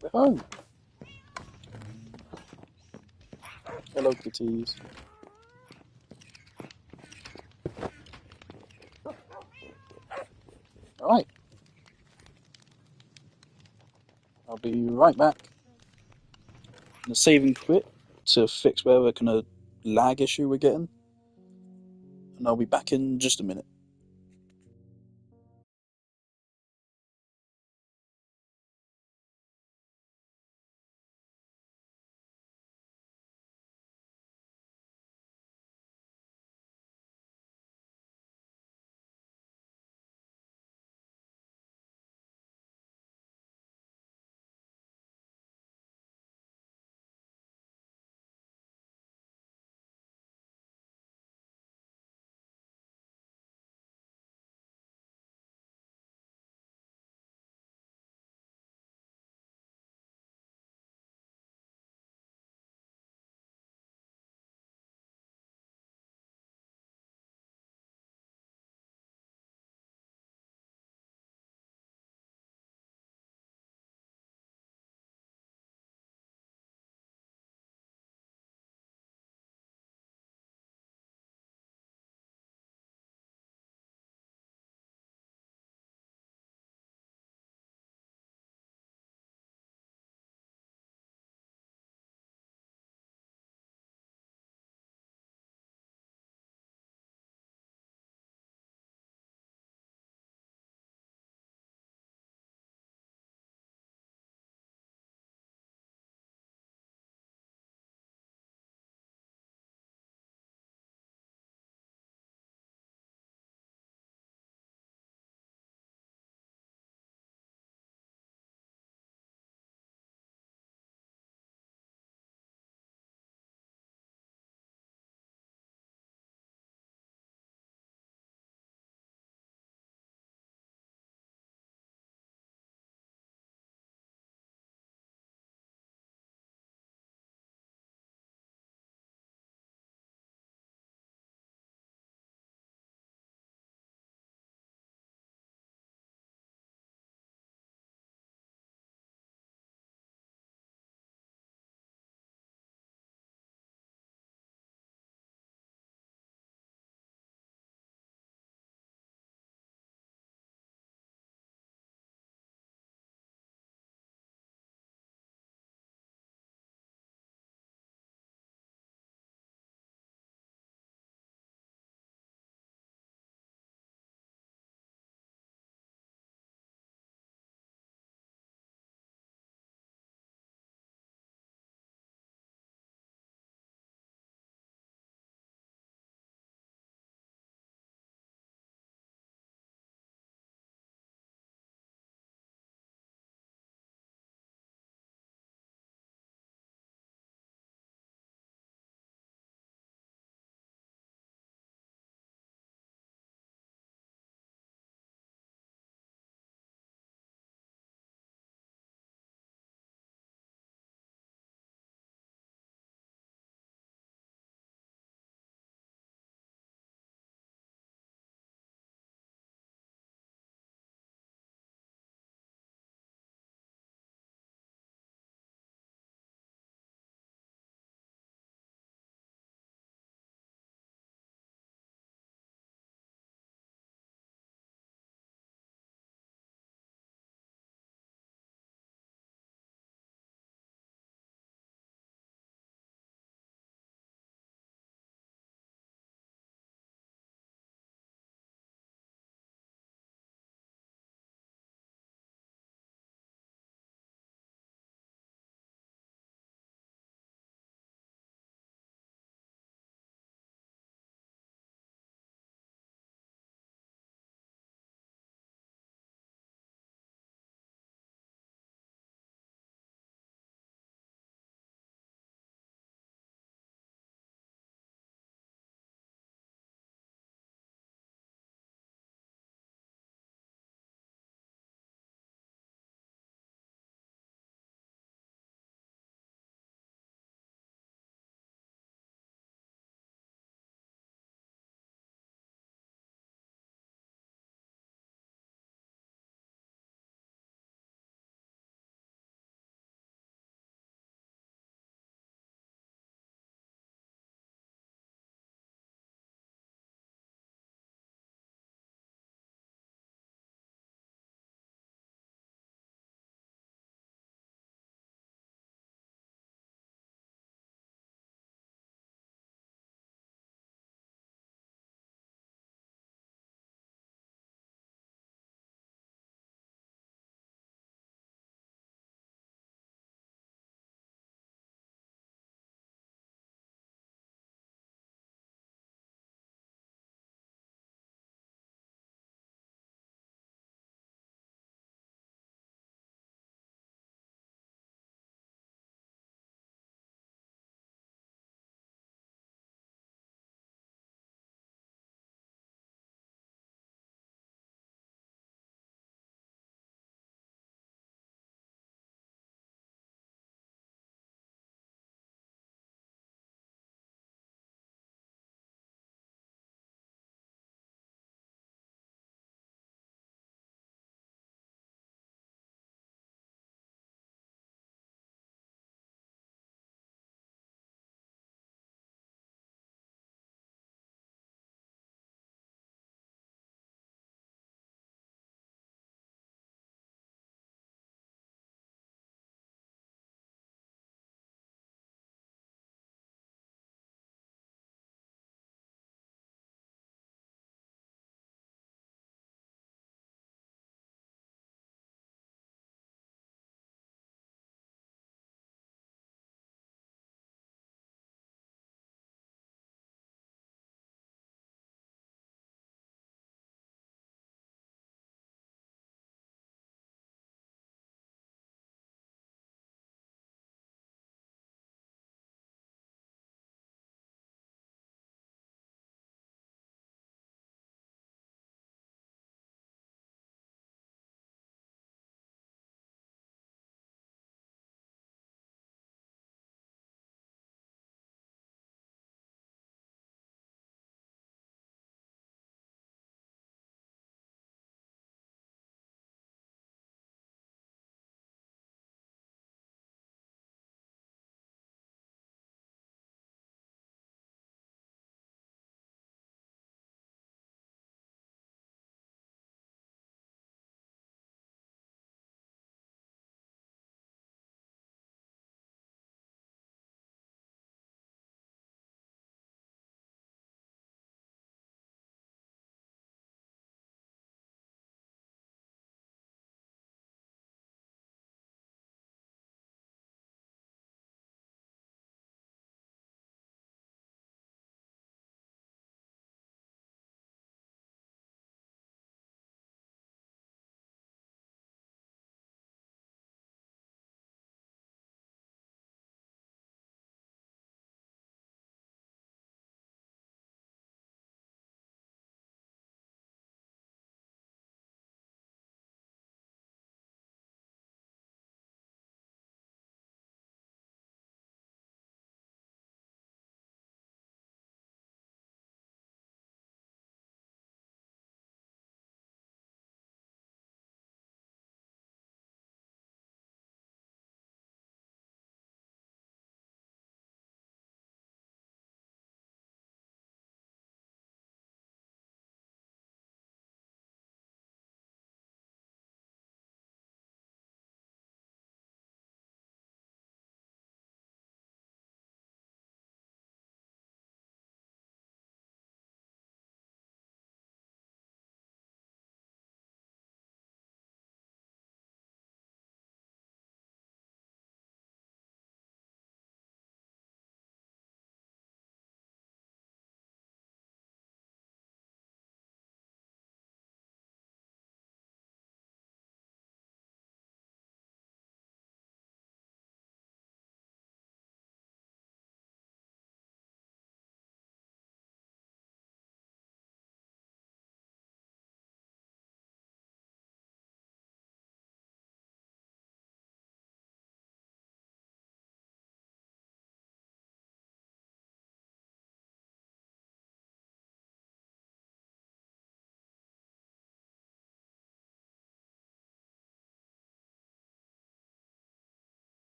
We're home. Hello, kitties. Alright, I'll be right back. I'm gonna save and quit to fix whatever kind of lag issue we're getting, and I'll be back in just a minute.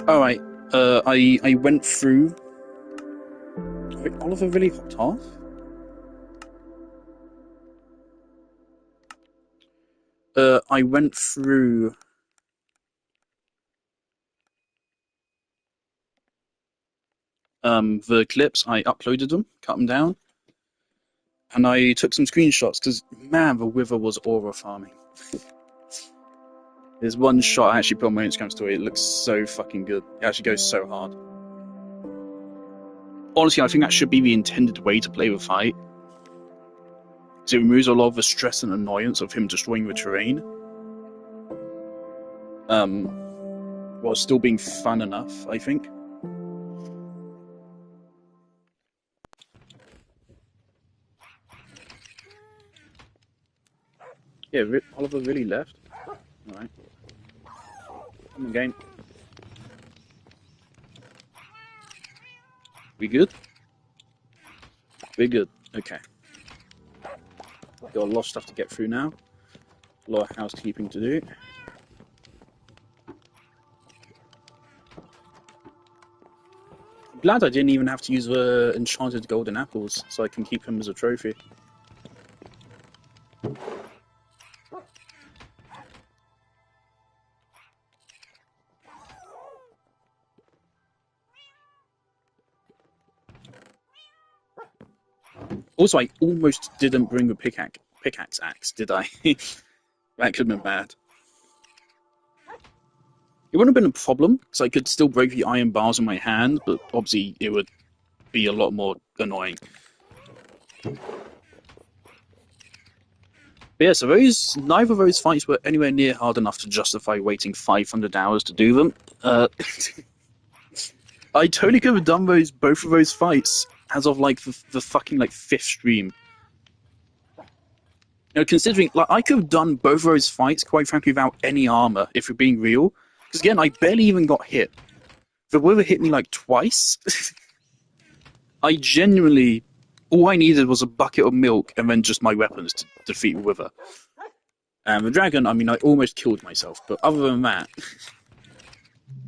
Alright, I went through... Wait, Oliver really hopped off? I went through... the clips, I uploaded them, cut them down, and I took some screenshots, because, man, the Wither was aura farming. There's one shot I actually put on my Instagram story, it looks so fucking good. It actually goes so hard. Honestly, I think that should be the intended way to play the fight. Because it removes a lot of the stress and annoyance of him destroying the terrain. While still being fun enough, I think. Yeah, Oliver really left? Alright. Come on, game. We good? We're good. Okay. Got a lot of stuff to get through now. A lot of housekeeping to do. I'm glad I didn't even have to use the enchanted golden apples, so I can keep him as a trophy. Also, I almost didn't bring the pickaxe axe, did I? That could have been bad. It wouldn't have been a problem, because I could still break the iron bars in my hand, but obviously it would be a lot more annoying. But yeah, so neither of those fights were anywhere near hard enough to justify waiting 500 hours to do them. I totally could have done both of those fights as of like the fucking like 5th stream. You know, considering like I could have done both of those fights quite frankly without any armor, if we're being real. Because again, I barely even got hit. The Wither hit me like twice. I genuinely, all I needed was a bucket of milk and then just my weapons to defeat the Wither. And the dragon, I mean, I almost killed myself, but other than that,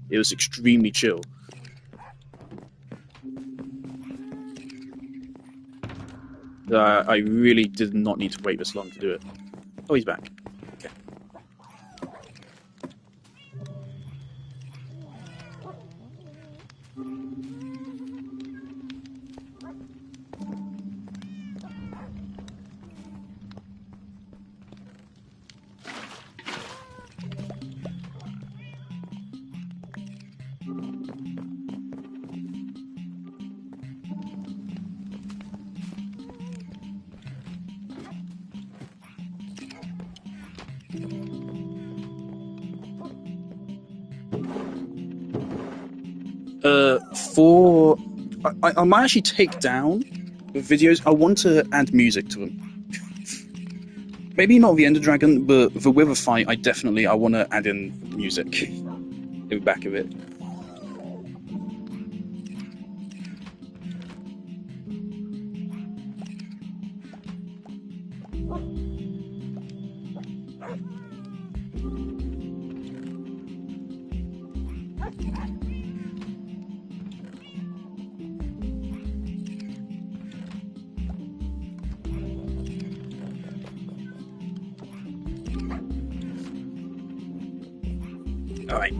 it was extremely chill. I really did not need to wait this long to do it. Oh, he's back. Okay. I might actually take down the videos. I want to add music to them. Maybe not the Ender Dragon, but the Wither fight, I want to add in music in the back of it. Alright.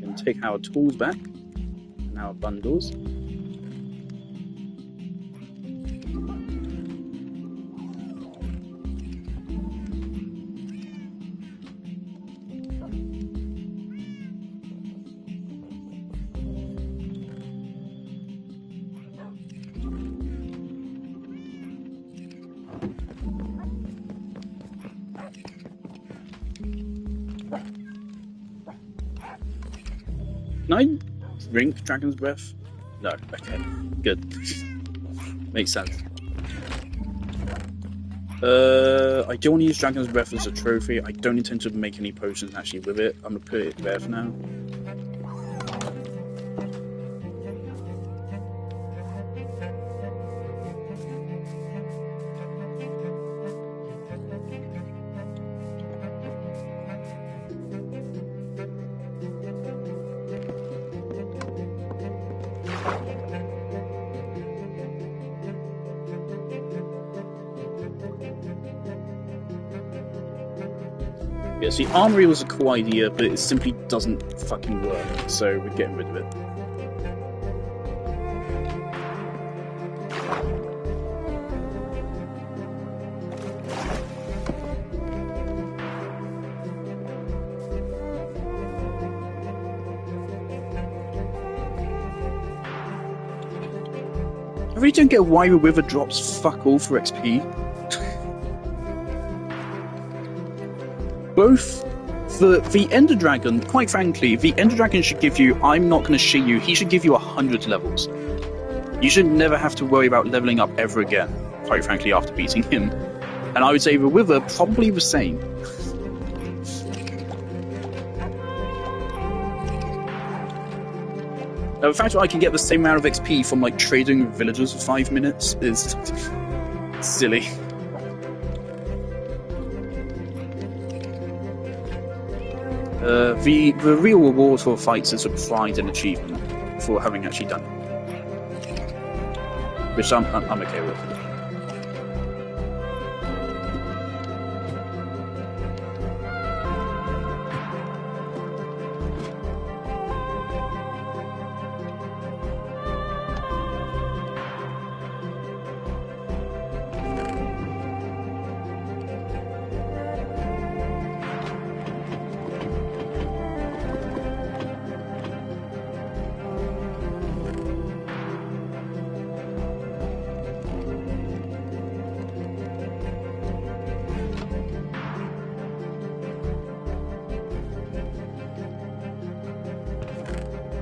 Gonna take our tools back and our bundles. Can I drink Dragon's Breath? No. Okay. Good. Makes sense. I don't want to use Dragon's Breath as a trophy. I don't intend to make any potions actually with it. I'm gonna put it there for now. Yeah, see, Armory was a cool idea, but it simply doesn't fucking work, so we're getting rid of it. I really don't get why the Wither drops fuck all for XP. Both the Ender Dragon, quite frankly, the Ender Dragon should give you, I'm not going to shit you, he should give you 100 levels. You should never have to worry about leveling up ever again, quite frankly, after beating him. And I would say the Wither, probably the same. Now, the fact that I can get the same amount of XP from like trading with villagers for 5 minutes is silly. The real reward for fights is a pride and achievement for having actually done it, which I'm okay with.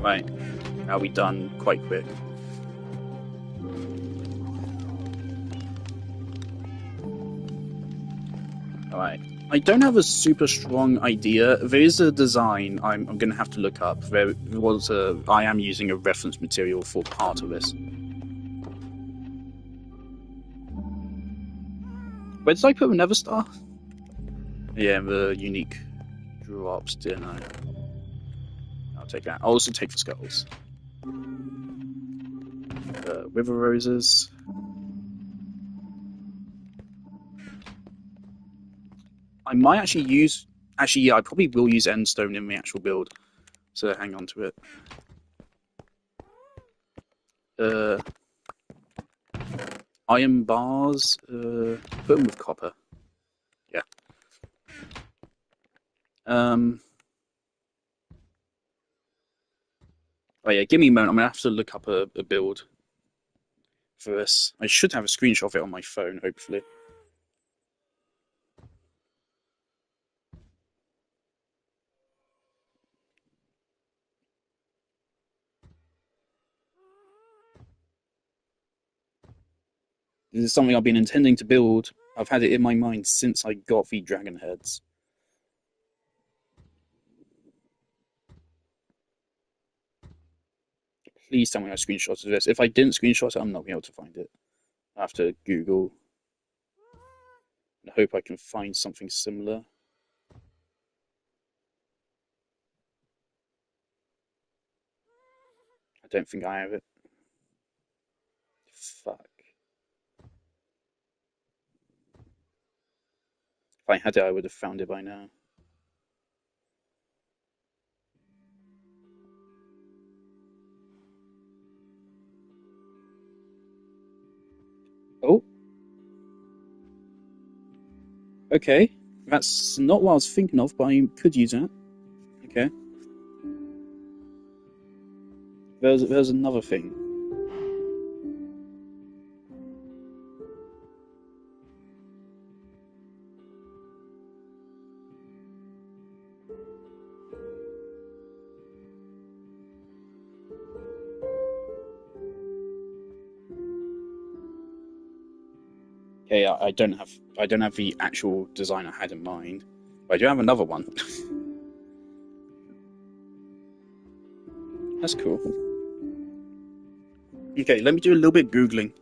Right, now we done quite quick. Alright, I don't have a super strong idea. There is a design I'm going to have to look up. There was I am using a reference material for part of this. Where did I put the Nether Star? Yeah, the unique drops, didn't I? I'll take that. I'll also take the skulls. River roses. I might actually use... Actually, yeah, I probably will use endstone in the actual build. So hang on to it. Iron bars. Put them with copper. Yeah. Oh yeah, give me a moment. I'm going to have to look up a build for this. I should have a screenshot of it on my phone, hopefully. This is something I've been intending to build. I've had it in my mind since I got the dragon heads. Please tell me I screenshotted this. If I didn't screenshot it, I'm not going to be able to find it. I have to Google and hope I can find something similar. I don't think I have it. Fuck. If I had it, I would have found it by now. Oh. Okay. That's not what I was thinking of, but I could use that. Okay. There's another thing. Okay, I don't have the actual design I had in mind, but I do have another one. That's cool. Okay, let me do a little bit of Googling.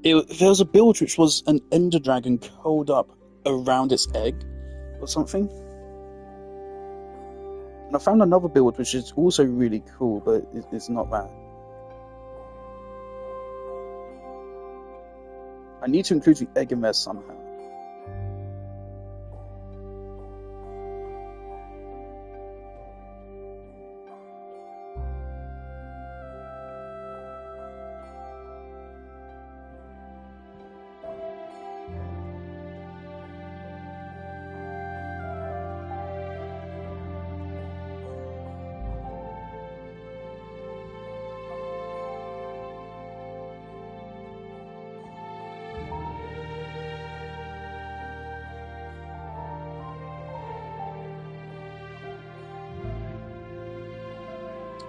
There was a build which was an ender dragon curled up around its egg or something. And I found another build which is also really cool, but it's not that. I need to include the egg in there somehow.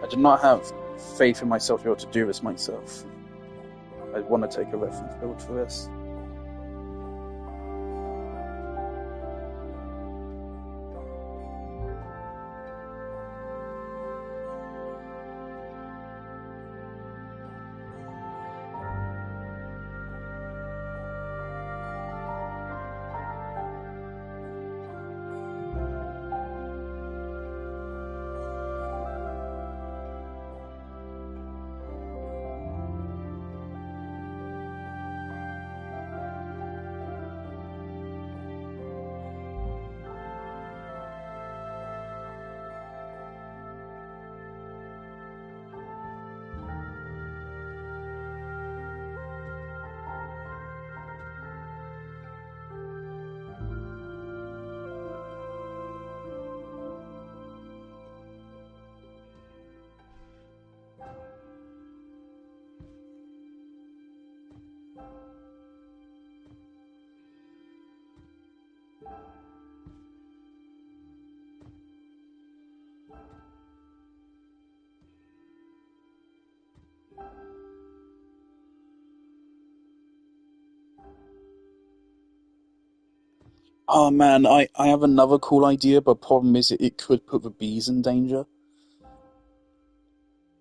I did not have faith in myself to be able to do this myself. I want to take a reference build for this. Oh man, I have another cool idea, but problem is it could put the bees in danger.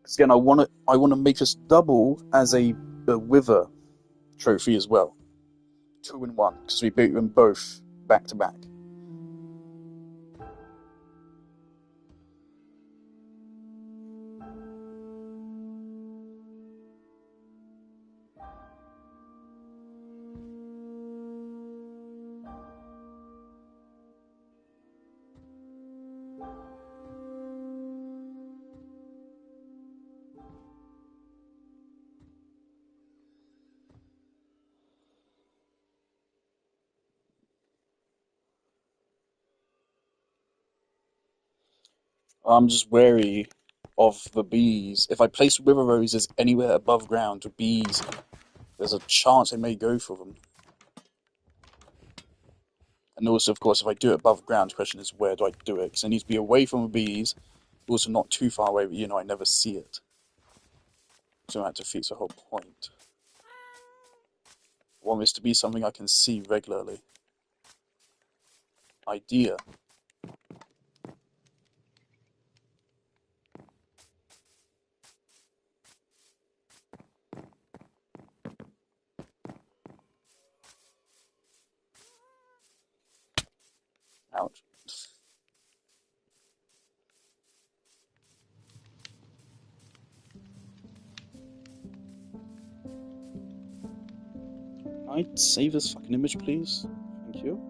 Because again, I wanna make this double as a Wither trophy as well. 2-in-1, because we beat them both back to back. I'm just wary of the bees. If I place Wither Roses anywhere above ground with bees, there's a chance I may go for them. And also, of course, if I do it above ground, the question is where do I do it? Because I need to be away from the bees, also not too far away, but I never see it. So that defeats the whole point. I want this to be something I can see regularly. Idea. Ouch. Can I save this fucking image, please? Thank you.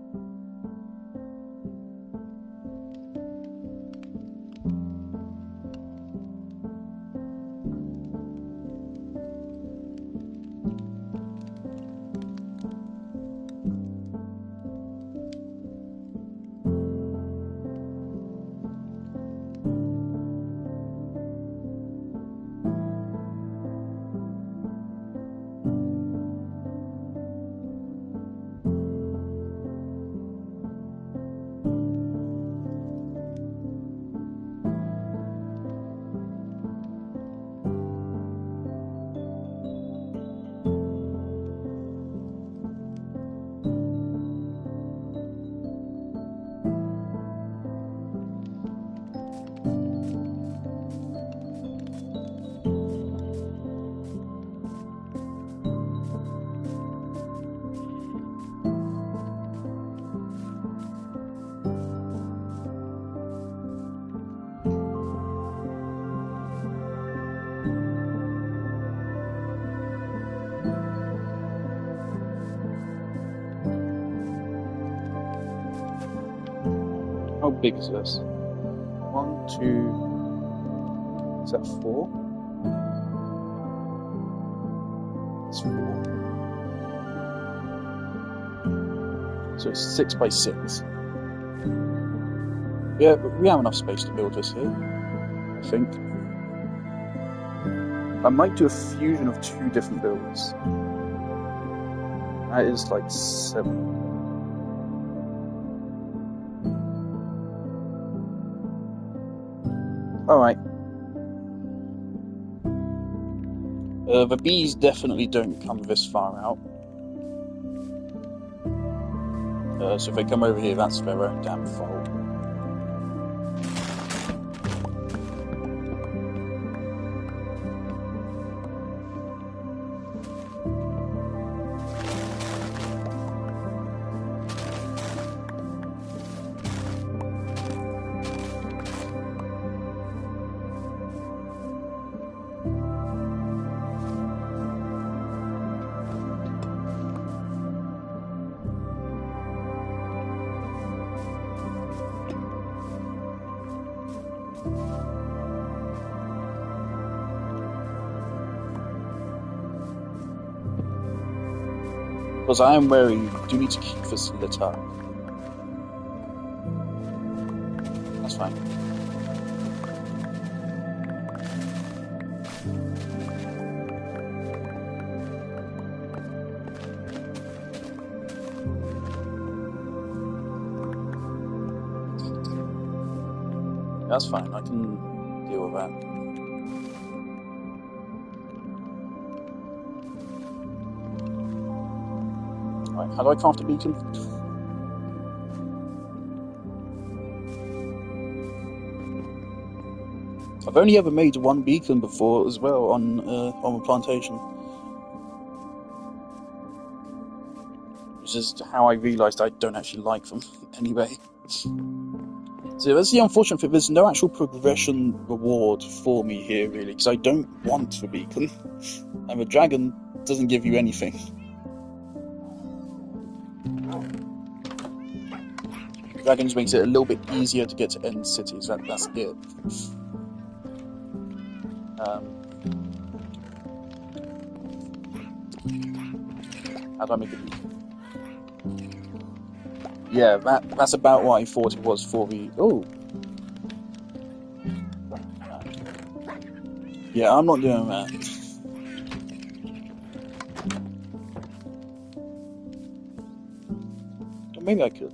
big is this? 1, 2. Is that 4? It's 4. So it's 6 by 6. Yeah, but we have enough space to build this here, I think. I might do a fusion of 2 different builds. That is like 7. Alright. The bees definitely don't come this far out. So if they come over here, that's their own damn fault. Because I am wary, you do need to keep this lit up. That's fine. That's fine, I can deal with that. Right, how do I craft a beacon? I've only ever made 1 beacon before as well on a plantation. Which is how I realised I don't actually like them anyway. So that's the unfortunate thing, there's no actual progression reward for me here really, because I don't want a beacon. And the dragon doesn't give you anything. Dragons makes it a little bit easier to get to end cities, that's it. How do I make a beacon? Yeah, that's about what I thought it was for the... Oh! Yeah, I'm not doing that. Or maybe I could.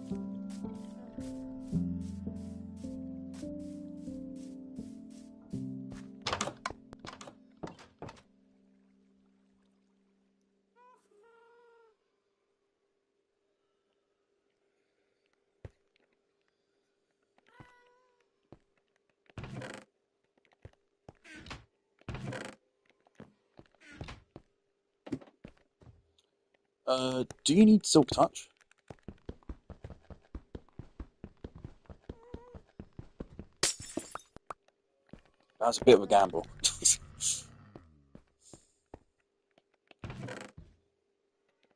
Do you need Silk Touch? That's a bit of a gamble.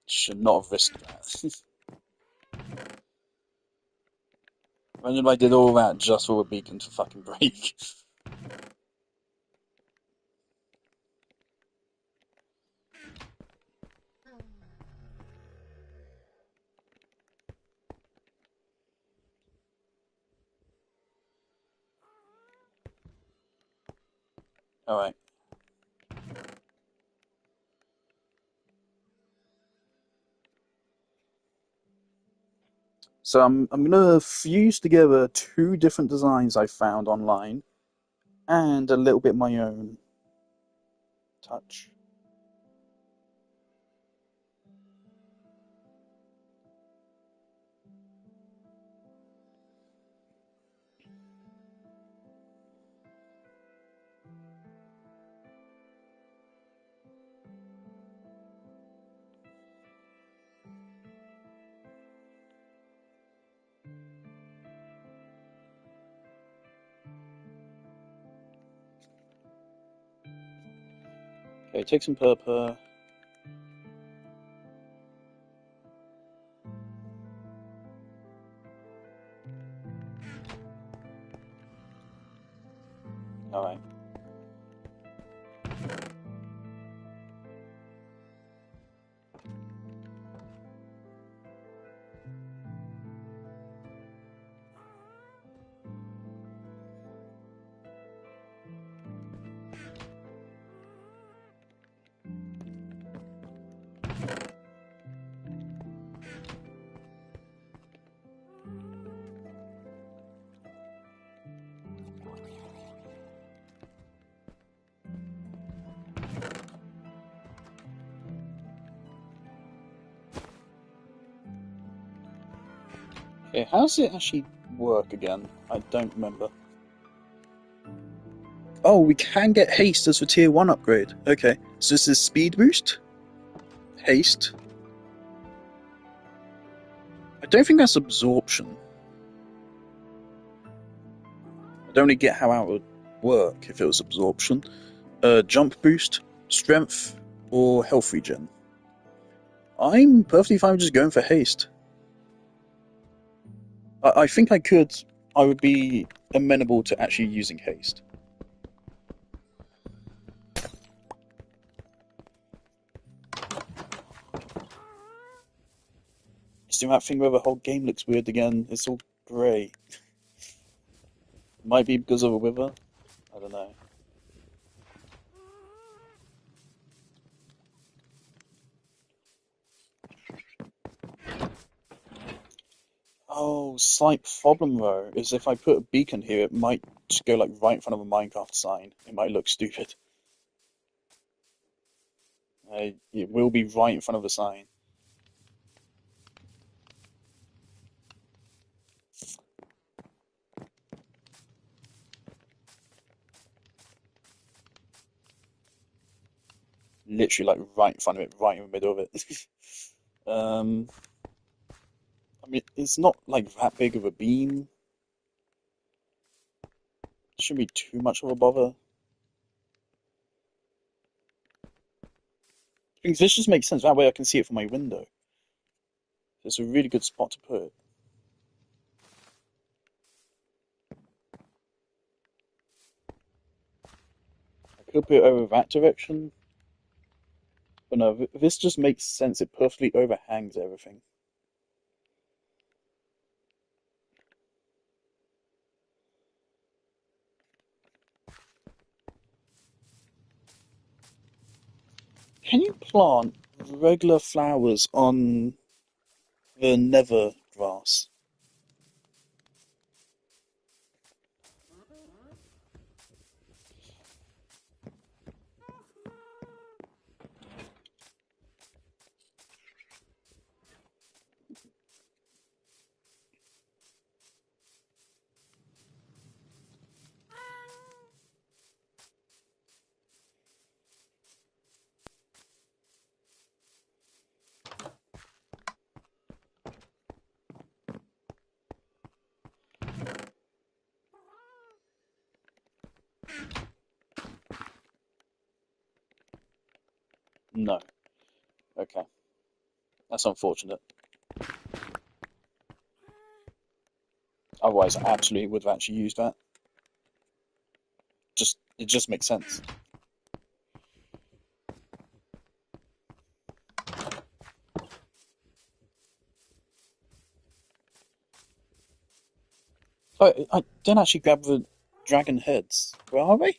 Should not have risked that. Imagine if I did all that just for a beacon to fucking break. Alright. So I'm gonna fuse together 2 different designs I found online and a little bit my own touch. Okay, take some purple. Alright. Okay, how does it actually work again? I don't remember. Oh, we can get haste as a tier 1 upgrade. Okay, so this is speed boost? Haste? I don't think that's absorption. I don't really get how that would work if it was absorption. Jump boost, strength, or health regen. I'm perfectly fine with just going for haste. I think I would be amenable to actually using haste. It's doing that thing where the whole game looks weird again. It's all grey. Might be because of a wither. I don't know. Oh, slight problem though is if I put a beacon here, it might just go like right in front of a Minecraft sign. It might look stupid. It will be right in front of a sign. Literally like right in front of it, right in the middle of it. um, I mean, it's not like that big of a beam. Shouldn't be too much of a bother. Because this just makes sense. That way I can see it from my window. It's a really good spot to put it. I could put it over that direction. But no, this just makes sense. It perfectly overhangs everything. Can you plant regular flowers on the nether grass? No. Okay. That's unfortunate. Otherwise, I absolutely would have actually used that. It just makes sense. Oh, I didn't actually grab the dragon heads. Where are they?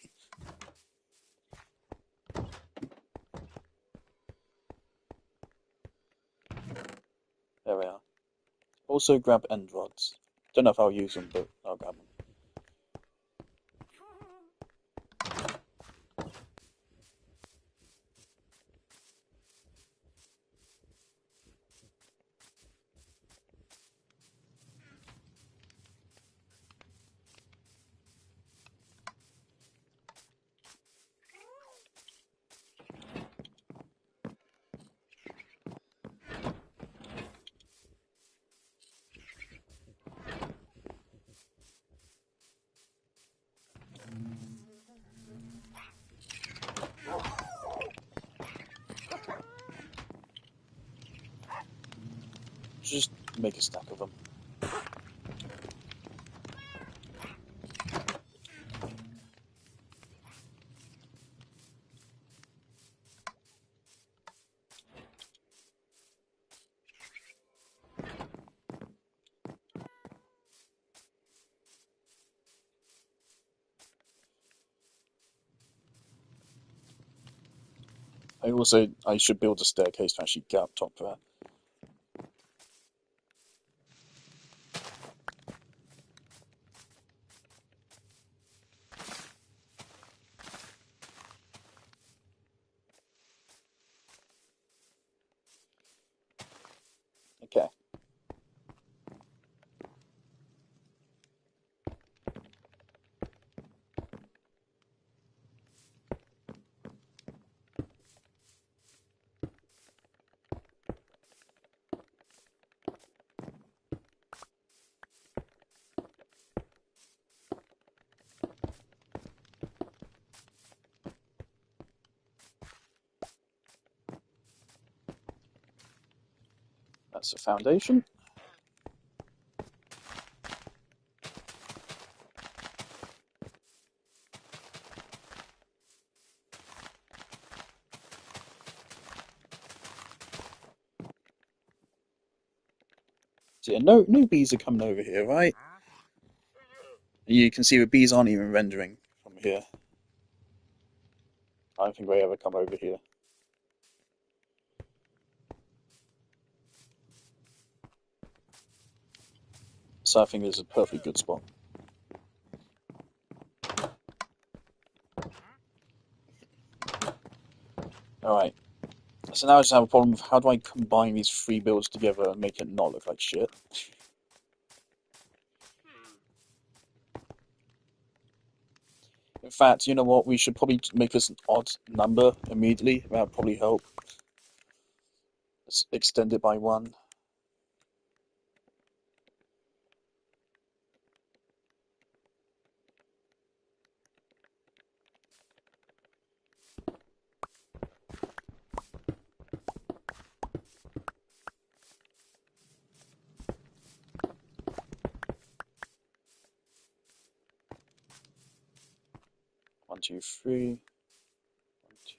There we are. Also grab end rods. Don't know if I'll use them, but I'll grab them. Just make a stack of them. I should build a staircase to actually get up top of that. Okay. That's the foundation. So yeah, no bees are coming over here, right? You can see the bees aren't even rendering from here. I don't think they ever come over here. So I think this is a perfectly good spot. Alright. So now I just have a problem with how do I combine these three builds together and make it not look like shit. In fact, you know what? We should probably make this an odd number immediately. That would probably help. Let's extend it by 1. One, two, three. 1, 2.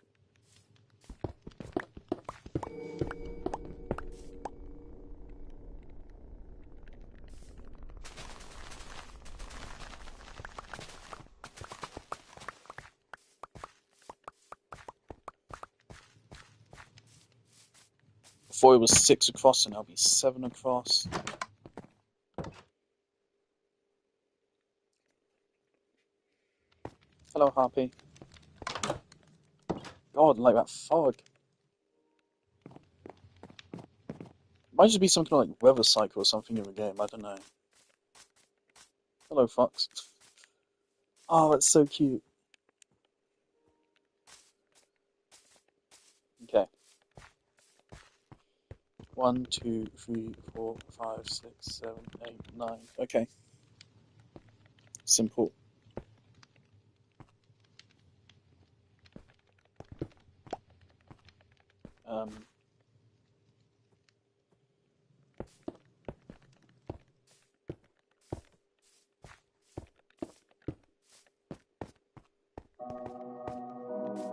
Before it was 6 across, and now it'll be 7 across. Hello, Harpy. God, like that fog. Might just be something like weather cycle or something in the game. I don't know. Hello, Fox. Oh, that's so cute. Okay. 1, 2, 3, 4, 5, 6, 7, 8, 9. Okay. Simple.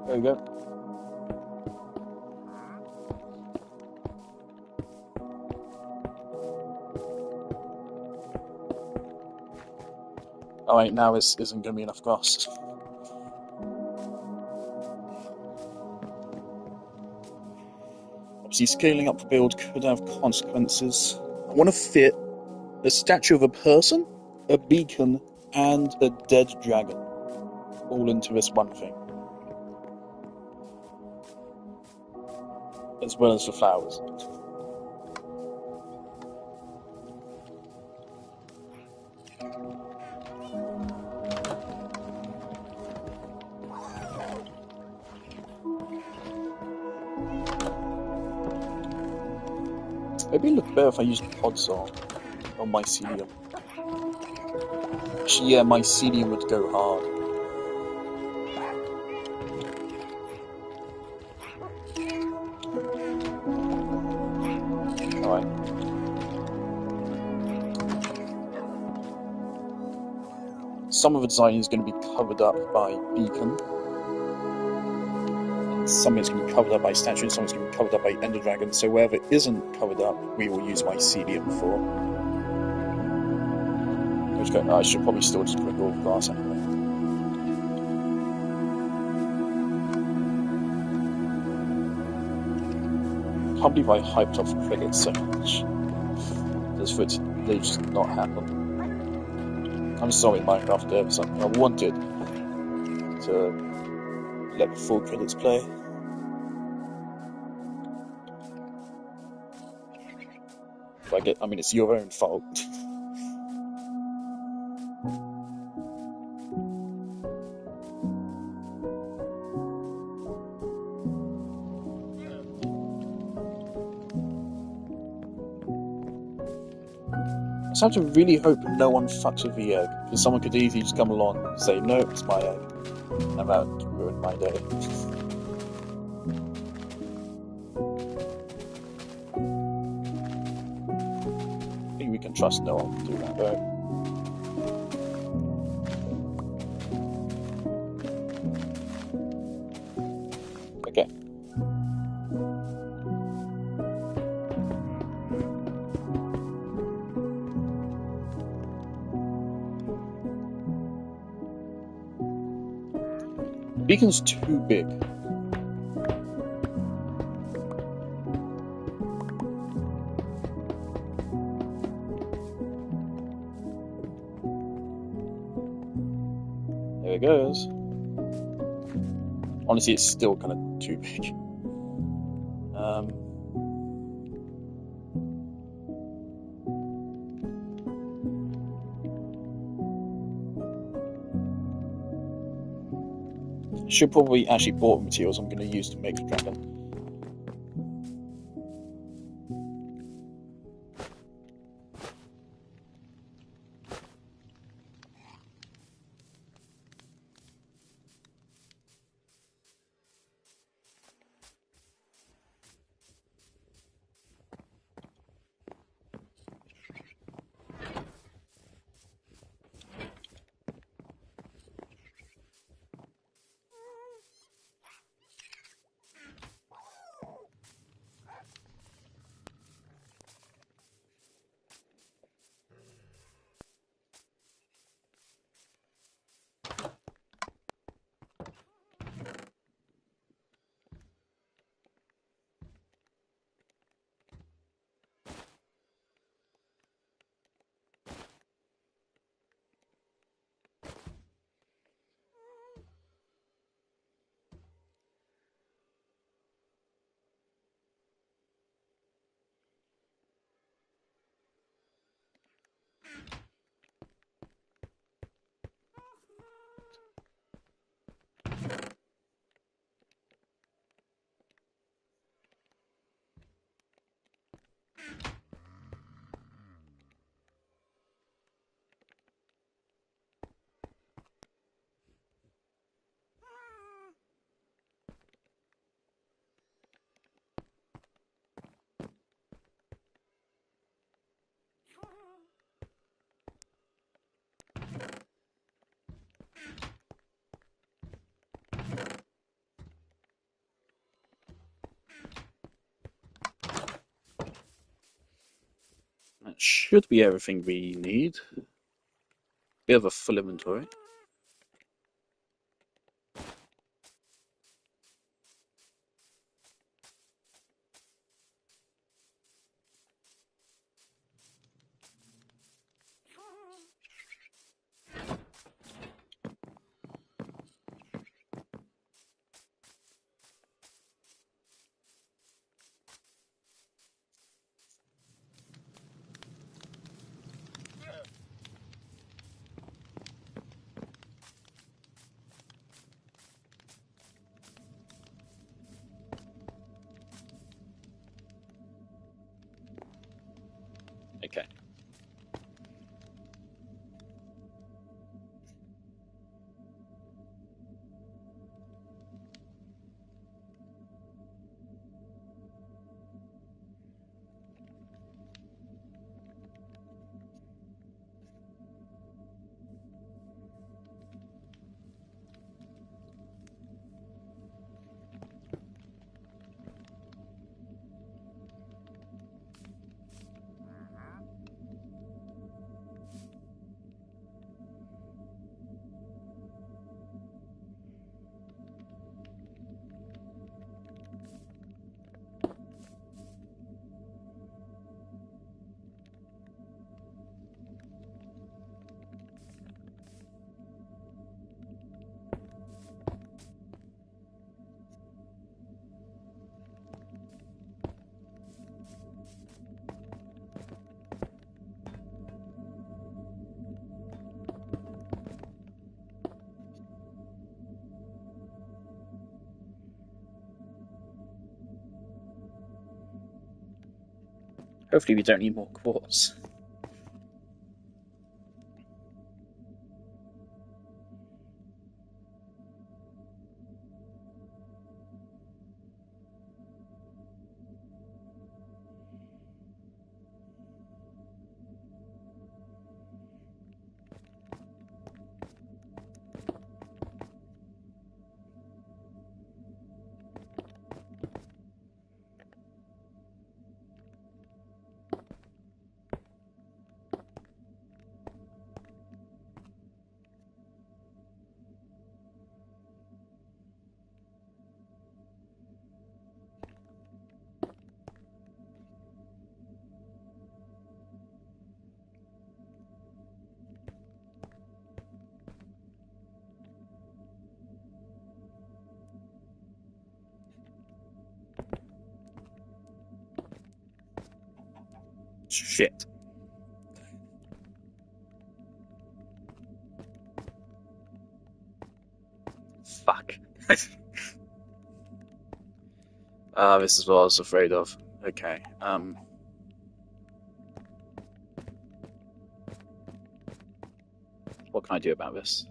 There we go. Oh wait, now this isn't going to be enough grass. Obviously, scaling up the build could have consequences. I want to fit a statue of a person, a beacon, and a dead dragon all into this one thing. As well as the flowers. Maybe it'd look better if I used podzol or mycelium. Actually, yeah, mycelium would go hard. Alright. Some of the design is going to be covered up by beacon. Some of it's going to be covered up by statue, and some of it's going to be covered up by ender dragon. So wherever it isn't covered up, we will use mycelium for. I should probably still just put all grass anyway. can't believe I hyped up credits so much. Just for it to just not happen. I'm sorry, Minecraft devs. I wanted to let the full credits play. But I mean, it's your own fault. I just have to really hope no one fucks with the egg, because someone could easily just come along and say, no, it's my egg, and that would ruin my day. I think we can trust no one to do that, though. Okay. Beacon's too big. There it goes. Honestly, it's still kind of too big. Should probably actually bought the materials I'm going to use to make the dragon. That should be everything we need. We have a full inventory. Okay. Hopefully we don't need more quartz. Shit. Fuck. This is what I was afraid of. Okay, what can I do about this?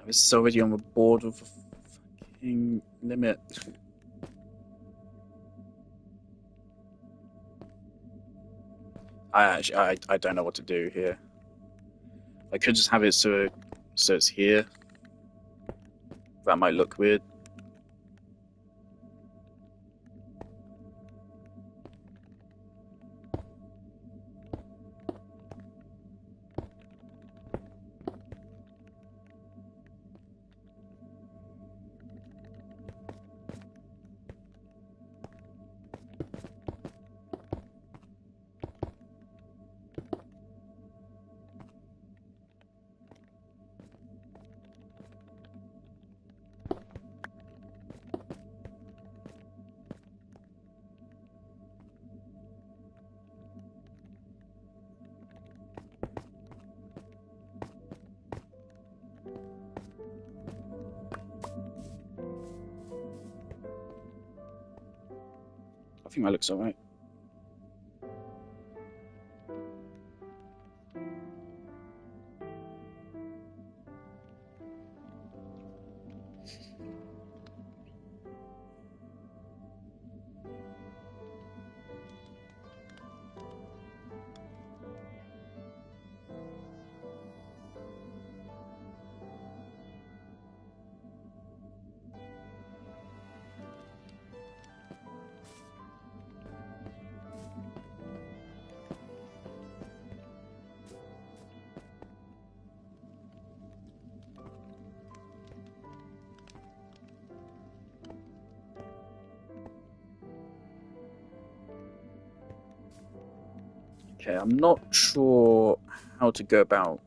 This is already on the board with a fucking limit. I don't know what to do here. I could just have it so it's here. That might look weird. I think that looks alright. Okay, I'm not sure how to go about.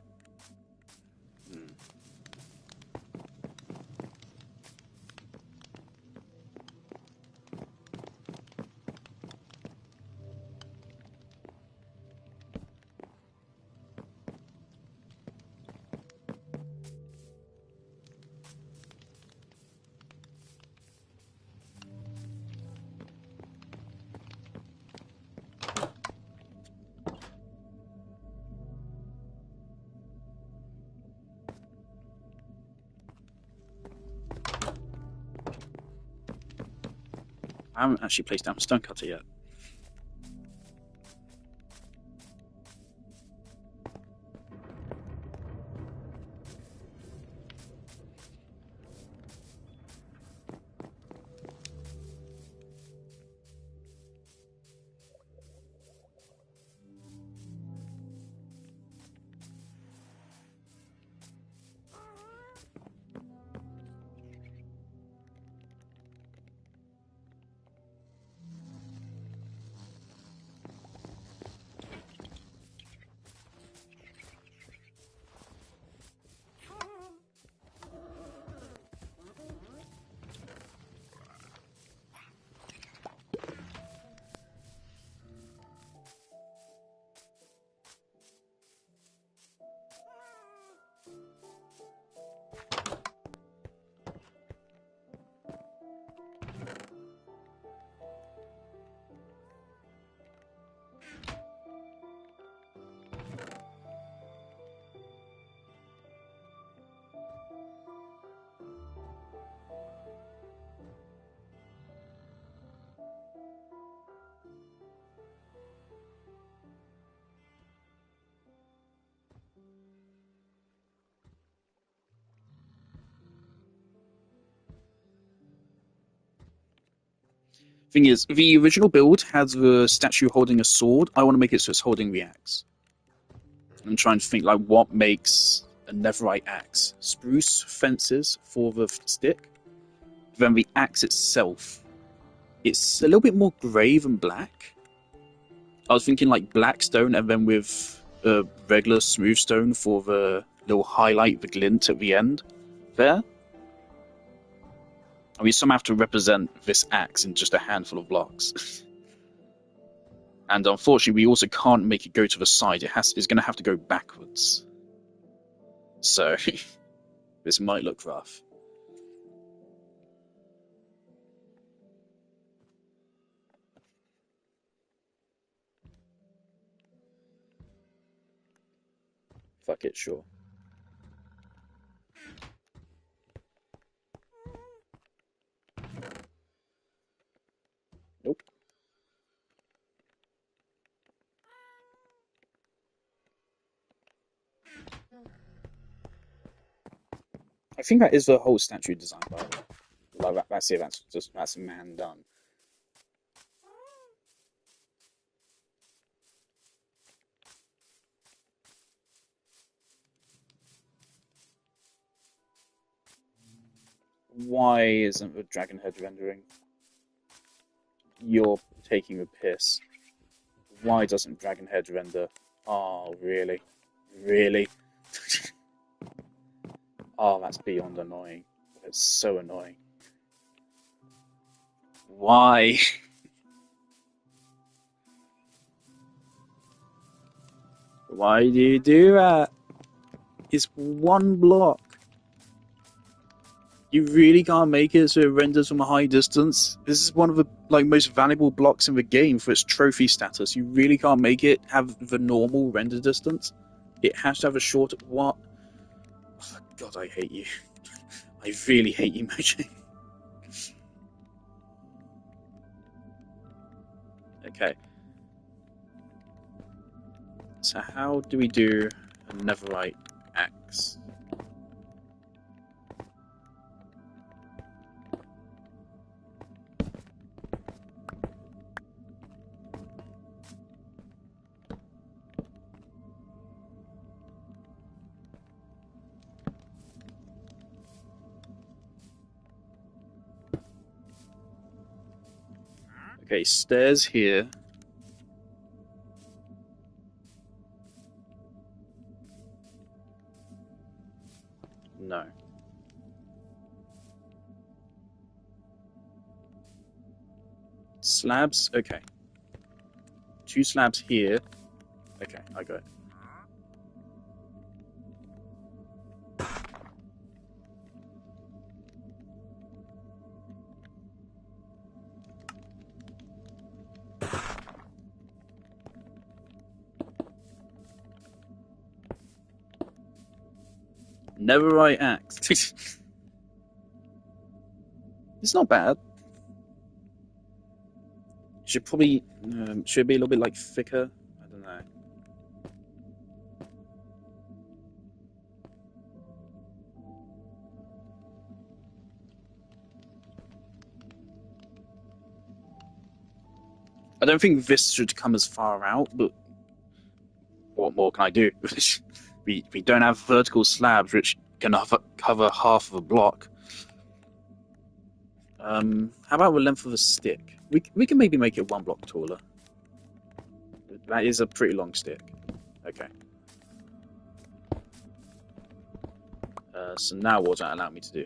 I haven't actually placed down a stonecutter yet. Thing is, the original build had the statue holding a sword. I want to make it so it's holding the axe. I'm trying to think like what makes a netherite axe. Spruce fences for the stick. Then the axe itself, it's a little bit more grey than black. I was thinking like black stone and then with regular smooth stone for the little highlight, the glint at the end there. And we somehow have to represent this axe in just a handful of blocks. And unfortunately, we also can't make it go to the side. It's going to have to go backwards. So, this might look rough. Fuck it, sure. Nope. I think that is the whole statue design, by the way. Like that's it. That's a man done. Why isn't the dragon head rendering? You're taking the piss. Why doesn't dragon head render? Oh, really? Really? Oh, that's beyond annoying. It's so annoying. Why? Why do you do that? It's one block. You really can't make it so it renders from a high distance. This is one of the most valuable blocks in the game for its trophy status. You really can't make it have the normal render distance. It has to have a short. What? Oh, God, I hate you. I really hate you, Mojo. Okay. So how do we do a netherite axe? Okay, stairs here. No. Slabs? Okay. 2 slabs here. Okay, I got it. Netherite axe. It's not bad. Should probably should be a little bit like thicker. I don't know. I don't think this should come as far out, but what more can I do? we don't have vertical slabs which can cover half of a block. How about the length of a stick? We can maybe make it 1 block taller. That is a pretty long stick. Okay. So now what does that allow me to do?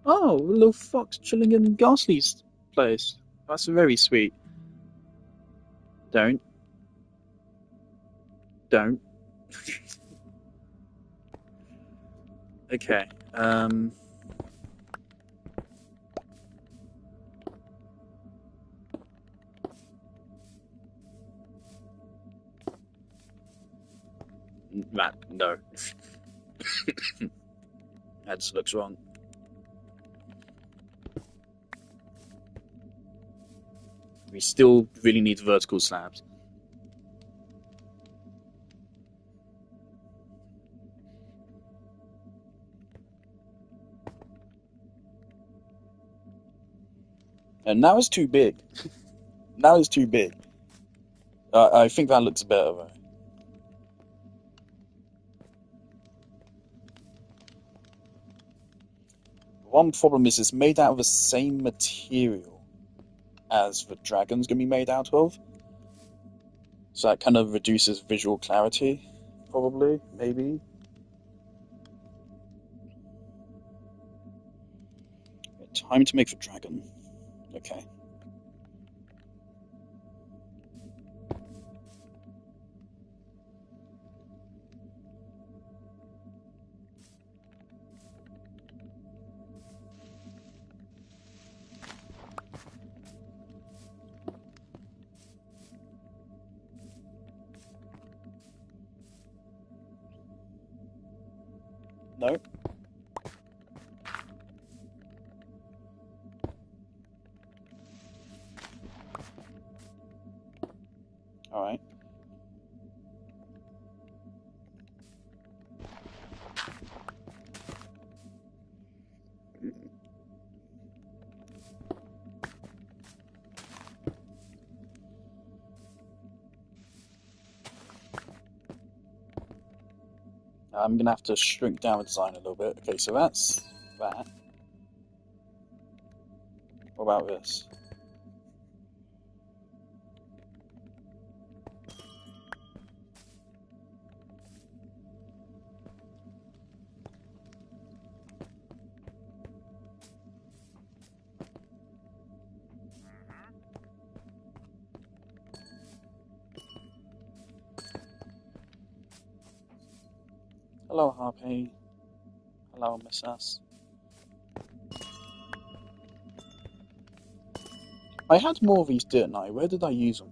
Oh, a little fox chilling in Ghastly's place. That's very sweet. Don't. Okay. That no. That just looks wrong. We still really need vertical slabs. And now it's too big. Now it's too big. I think that looks better though. One problem is it's made out of the same material as the dragon's gonna be made out of. So that kind of reduces visual clarity, probably, maybe. Time to make the dragon. Okay. No? Alright. I'm gonna have to shrink down the design a little bit. Okay, so that's that. What about this? Hello, Harpy. Hello, Miss S. I had more of these, didn't I? Where did I use them?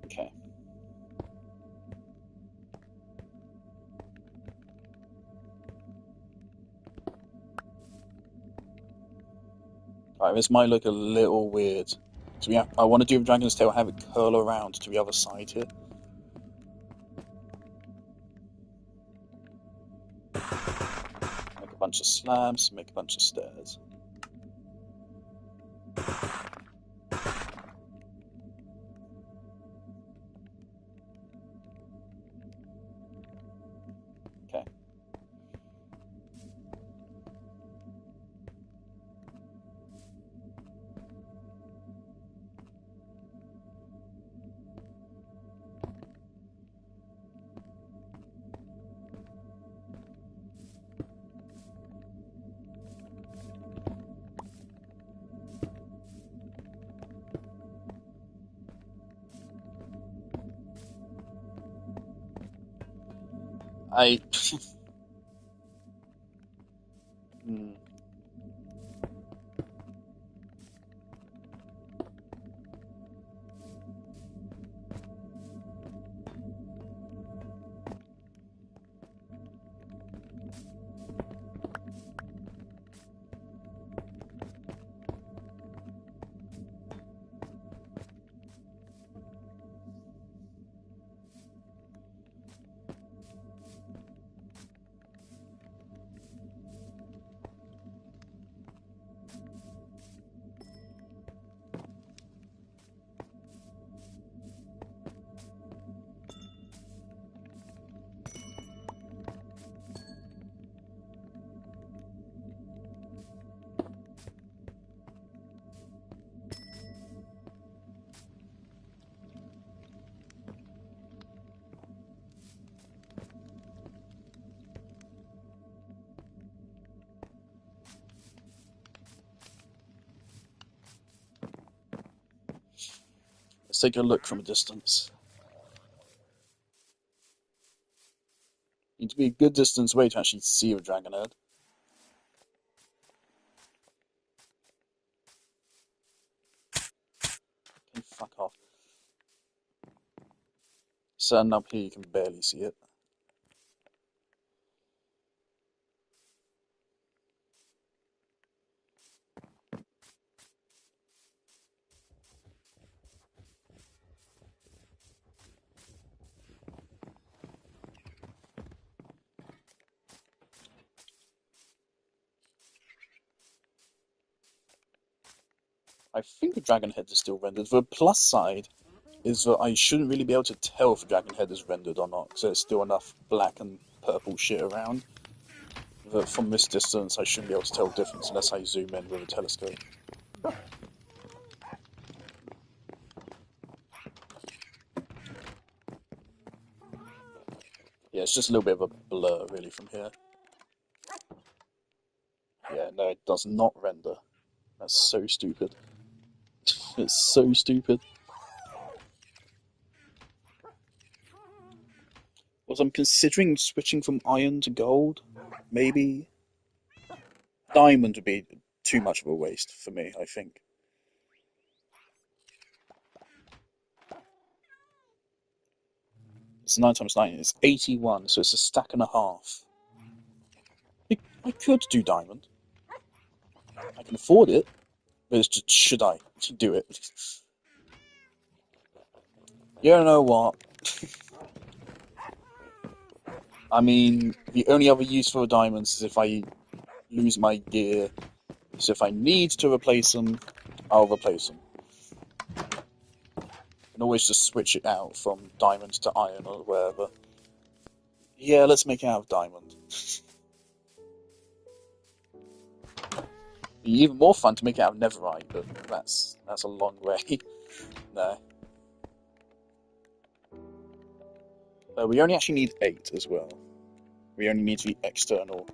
Okay. Alright, this might look a little weird. So I want to do the dragon's tail, have it curl around to the other side here. Make a bunch of slabs, make a bunch of stairs. Okay. I... hmm. Let's take a look from a distance. Need to be a good distance away to actually see a dragon head. Okay, fuck off. Standing up here, you can barely see it. I think the dragon head is still rendered. The plus side is that I shouldn't really be able to tell if the dragon head is rendered or not, because there's still enough black and purple shit around that from this distance I shouldn't be able to tell the difference unless I zoom in with a telescope. Yeah, it's just a little bit of a blur really from here. Yeah, no, it does not render. That's so stupid. It's so stupid. Was I'm considering switching from iron to gold. Maybe diamond would be too much of a waste for me, I think. It's 9 times 9, it's 81, so it's a stack and a half. I could do diamond. I can afford it, but it's just, should I do it? You know what? I mean, the only other use for diamonds is if I lose my gear. So if I need to replace them, I'll replace them. I can always just switch it out from diamonds to iron or whatever. Yeah, let's make it out of diamond. Be even more fun to make it out of netherite, but that's a long way. No. We only actually need 8 as well. We only need the external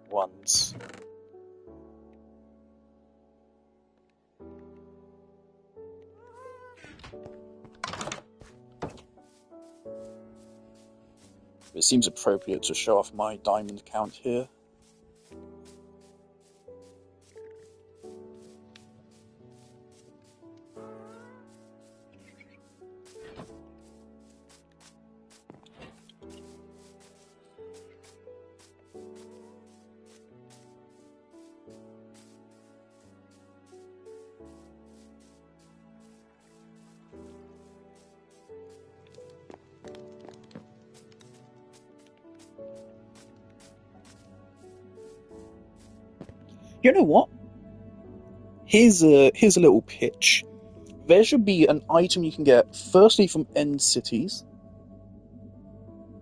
ones. It seems appropriate to show off my diamond count here. You know what? Here's a little pitch. There should be an item you can get firstly from end cities.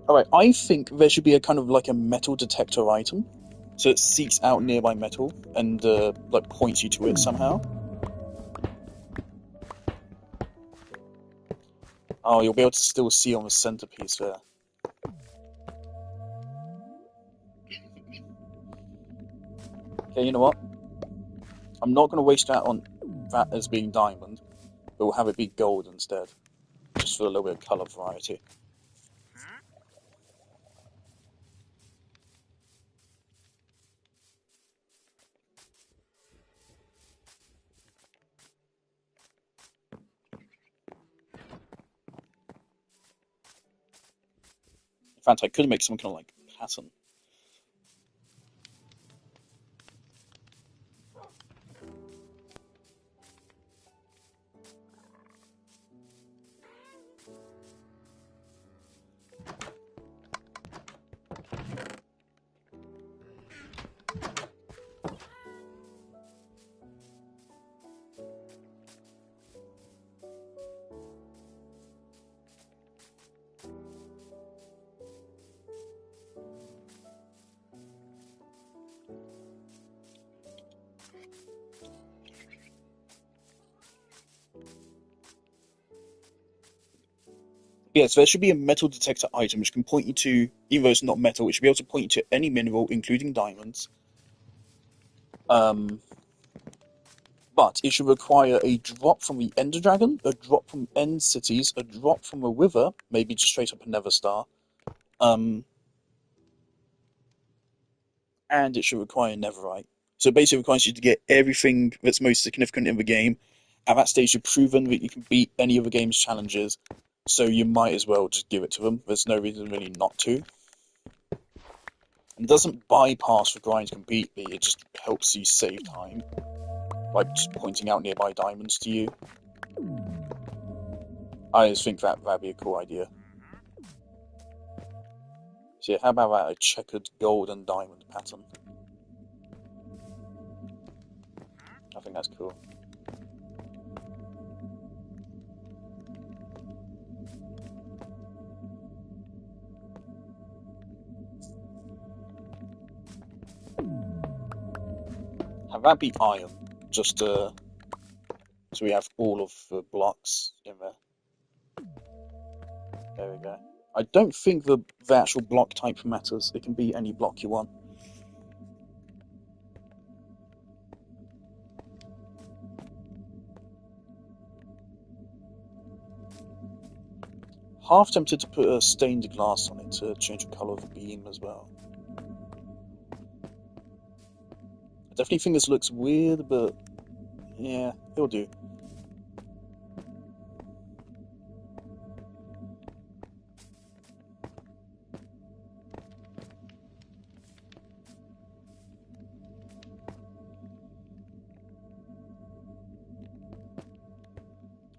Alright, I think there should be a kind of like a metal detector item. So it seeks out nearby metal and like points you to it somehow. Oh, you'll be able to still see on the centerpiece there. Okay, you know what? I'm not going to waste that on that as being diamond, but we'll have it be gold instead, just for a little bit of color variety. In fact, I could make some kind of like pattern. Yes, there should be a metal detector item which can point you to, even though it's not metal, it should be able to point you to any mineral, including diamonds. But it should require a drop from the Ender Dragon, a drop from End Cities, a drop from a Wither, maybe just straight up a Nether Star, and it should require Netherite. So it basically requires you to get everything that's most significant in the game. At that stage, you've proven that you can beat any of the game's challenges, so you might as well just give it to them. There's no reason really not to. And it doesn't bypass the grind completely, it just helps you save time by just pointing out nearby diamonds to you. I just think that'd be a cool idea. So yeah, how about that, a checkered gold and diamond pattern? I think that's cool. That'd be iron, just so we have all of the blocks in there. There we go. I don't think the actual block type matters. It can be any block you want. Half tempted to put a stained glass on it to change the colour of the beam as well. I definitely think this looks weird, but yeah, it'll do.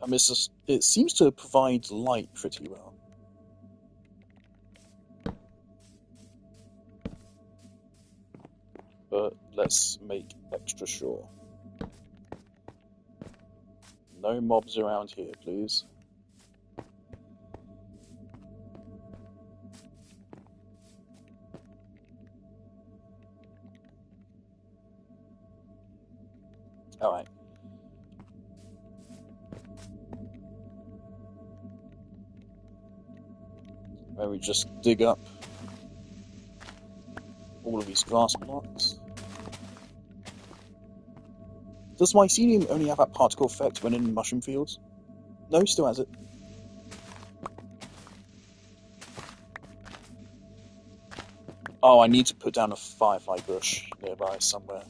I mean, it seems to provide light pretty well. But let's make extra sure. No mobs around here, please. Alright. Where we just dig up all of these glass blocks. Does mycelium only have that particle effect when in mushroom fields? No, still has it. Oh, I need to put down a firefly bush nearby somewhere.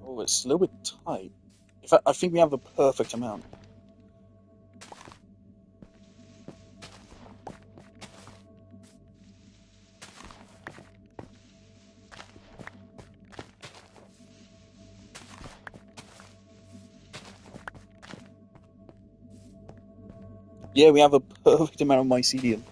Oh, it's a little bit tight. In fact, I think we have the perfect amount. Yeah, we have a perfect amount of mycelium.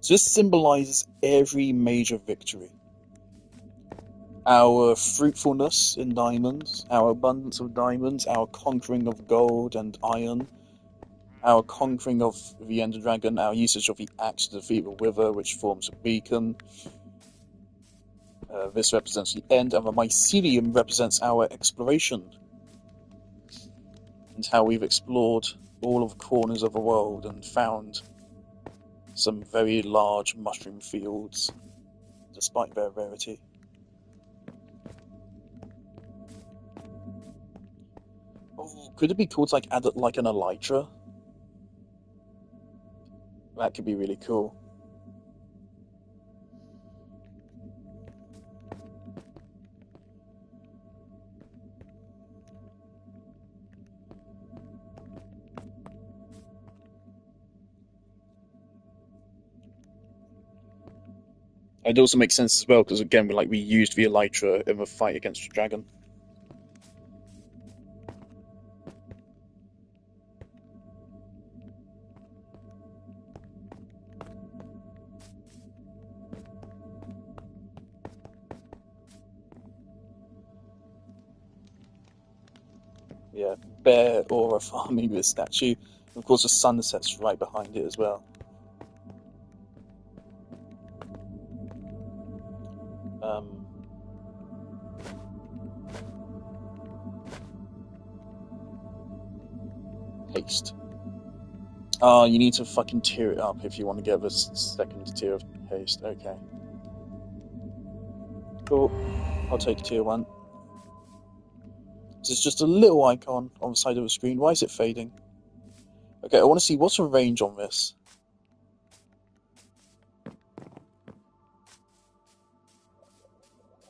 So this symbolizes every major victory. Our fruitfulness in diamonds, our abundance of diamonds, our conquering of gold and iron, our conquering of the Ender Dragon, our usage of the axe to defeat the Wither, which forms a beacon. This represents the end, and the mycelium represents our exploration. And how we've explored all of the corners of the world and found some very large mushroom fields, despite their rarity. Oh, could it be called like an elytra? That could be really cool. It also makes sense as well because again, we used the elytra in the fight against the dragon. Yeah, bear aura farming this statue. Of course, the sunset's right behind it as well. Haste. Oh, you need to fucking tier it up if you want to get this second tier of haste. Okay. Cool. I'll take tier 1. This is just a little icon on the side of the screen. Why is it fading? Okay, I want to see what's the range on this.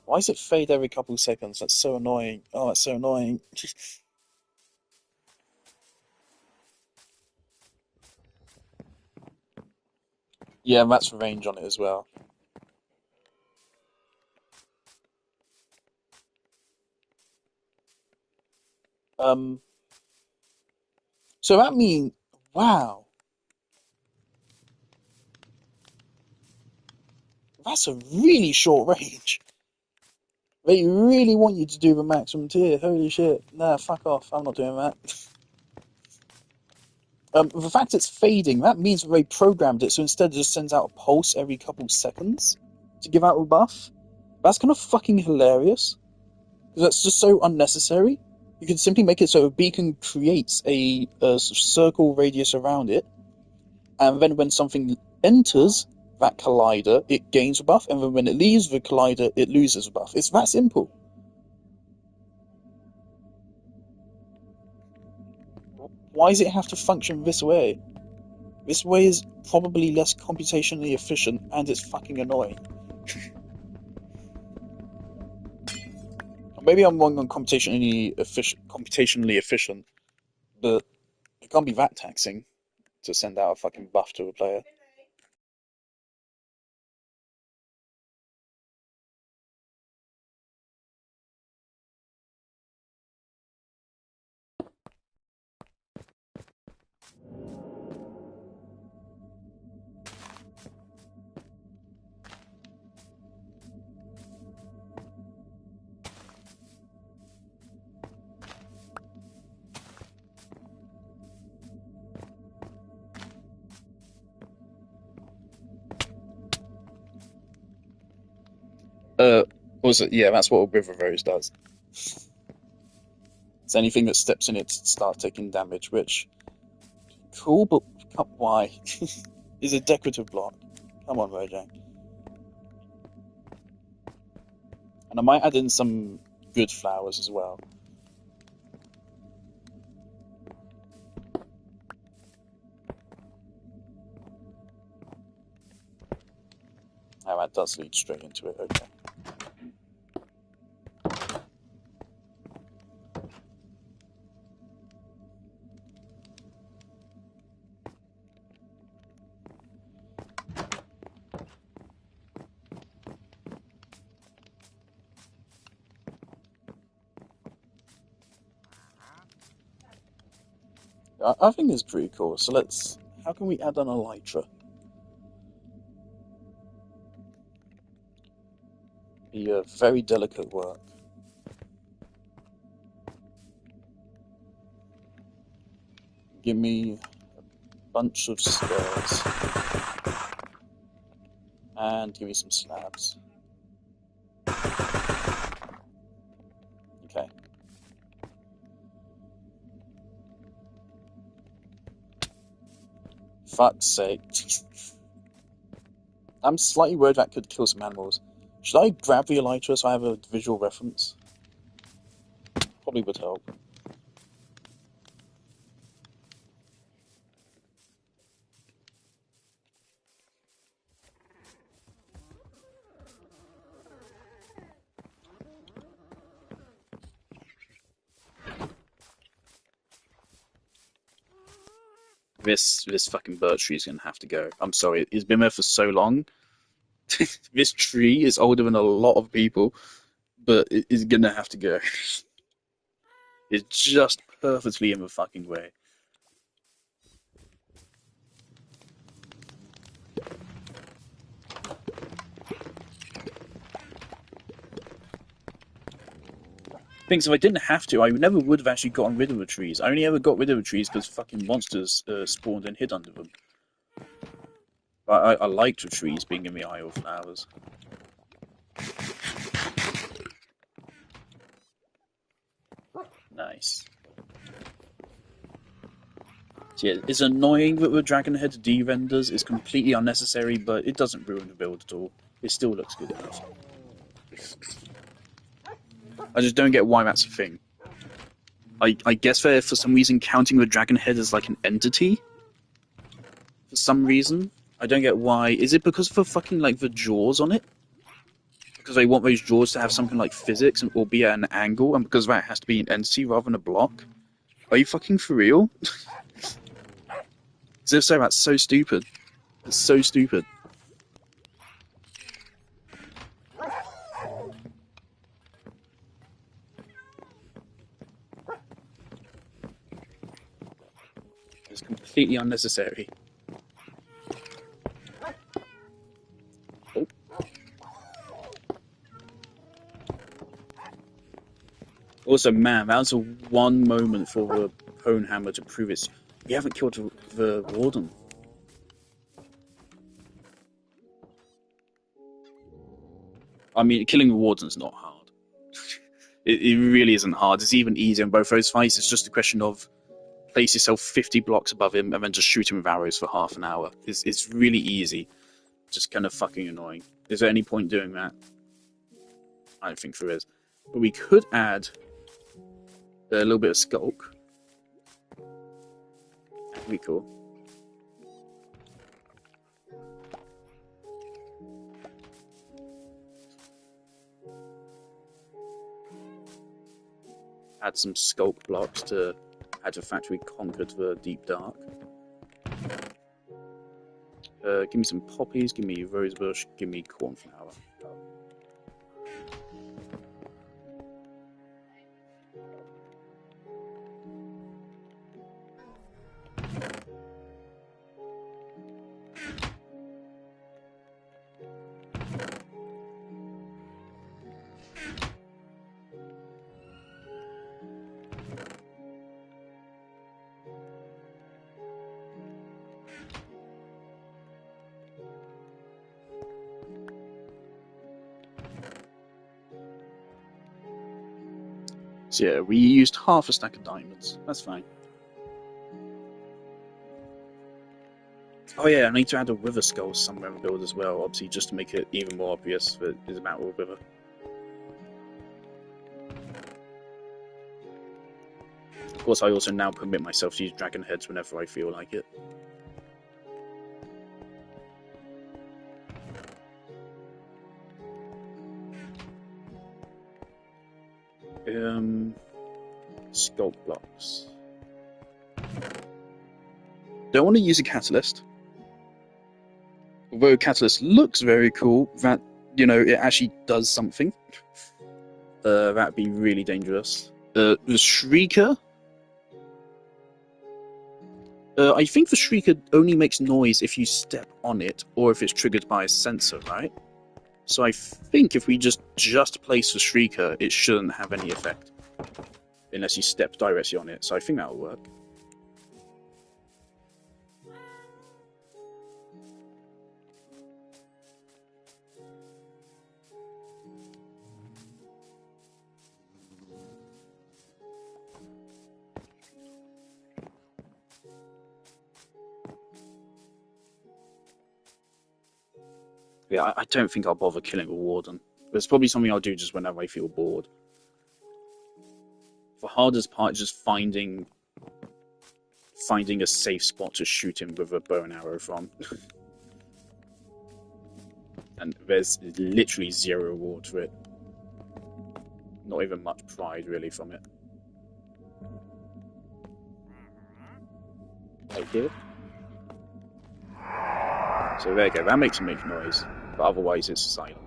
Why does it fade every couple of seconds? That's so annoying. Oh, that's so annoying. Yeah, that's the range on it as well. So that means, wow. That's a really short range. They really want you to do the maximum tier. Holy shit. Nah, fuck off. I'm not doing that. The fact it's fading, that means they programmed it so instead it just sends out a pulse every couple seconds to give out a buff. That's kind of fucking hilarious. Because that's just so unnecessary. You can simply make it so a beacon creates a circle radius around it, and then when something enters that collider, it gains a buff, and then when it leaves the collider, it loses a buff. It's that simple. Why does it have to function this way? This way is probably less computationally efficient, and it's fucking annoying. Maybe I'm wrong on computationally efficient, but it can't be that taxing to send out a fucking buff to a player. Was it? Yeah, that's what a River Rose does. It's anything that steps in it starts taking damage, which cool, but why? Is a decorative block. Come on, Mojang. And I might add in some good flowers as well. Oh, that does lead straight into it. Okay. I think it's pretty cool. So let's. How can we add an elytra? Be a very delicate work. Give me a bunch of stairs. And give me some slabs. Okay. Fuck's sake. I'm slightly worried that could kill some animals. Should I grab the elytra so I have a visual reference? Probably would help. This fucking birch tree is gonna have to go. I'm sorry, it's been there for so long. This tree is older than a lot of people, but it is gonna have to go. It's just perfectly in the fucking way. Things if I didn't have to, I never would have actually gotten rid of the trees. I only ever got rid of the trees because fucking monsters spawned and hid under them. But I liked the trees being in the Isle of Flowers. Nice. So yeah, it's annoying that the Dragonhead D-renders is completely unnecessary, but it doesn't ruin the build at all. It still looks good enough. I just don't get why that's a thing. I guess they're for some reason counting the Dragonhead as like an entity. For some reason, I don't get why. Is it because of the fucking like the jaws on it? Because they want those jaws to have something like physics or be at an angle, and because that has to be an entity rather than a block? Are you fucking for real? As if so, that's so stupid. It's so stupid. It's completely unnecessary. Oh. Also, man, that was a one moment for the Pwn Hammer to prove it's... We haven't killed the Warden. I mean, killing the Warden's not hard. It really isn't hard. It's even easier in both those fights. It's just a question of place yourself 50 blocks above him and then just shoot him with arrows for half an hour. It's really easy. Just kind of fucking annoying. Is there any point doing that? I don't think there is. But we could add a little bit of Skulk. That'd be cool. Add some Skulk blocks to add the fact we conquered the Deep Dark. Give me some poppies, give me rosebush, give me cornflower. So yeah, we used half a stack of diamonds. That's fine. Oh yeah, I need to add a wither skull somewhere in the build as well, obviously just to make it even more obvious that it's about a wither. Of course, I also now permit myself to use dragon heads whenever I feel like it. Sculpt blocks. Don't want to use a catalyst. Although catalyst looks very cool, that, you know, it actually does something. That'd be really dangerous. The Shrieker? I think the Shrieker only makes noise if you step on it, or if it's triggered by a sensor, right? So I think if we just place the Shrieker, it shouldn't have any effect. Unless you step directly on it, so I think that'll work. Yeah, I don't think I'll bother killing a warden. But it's probably something I'll do just whenever I feel bored. The hardest part is just finding a safe spot to shoot him with a bow and arrow from. And there's literally zero reward for it. Not even much pride, really, from it. Right here. So there you go, that makes him make noise. But otherwise it's silent.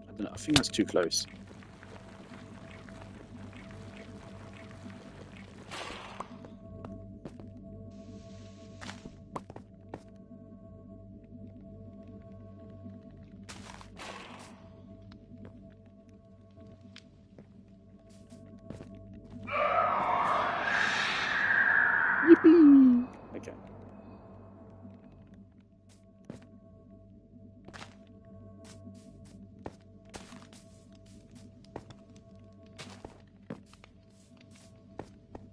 I don't know, I think that's too close. Yippee! Okay.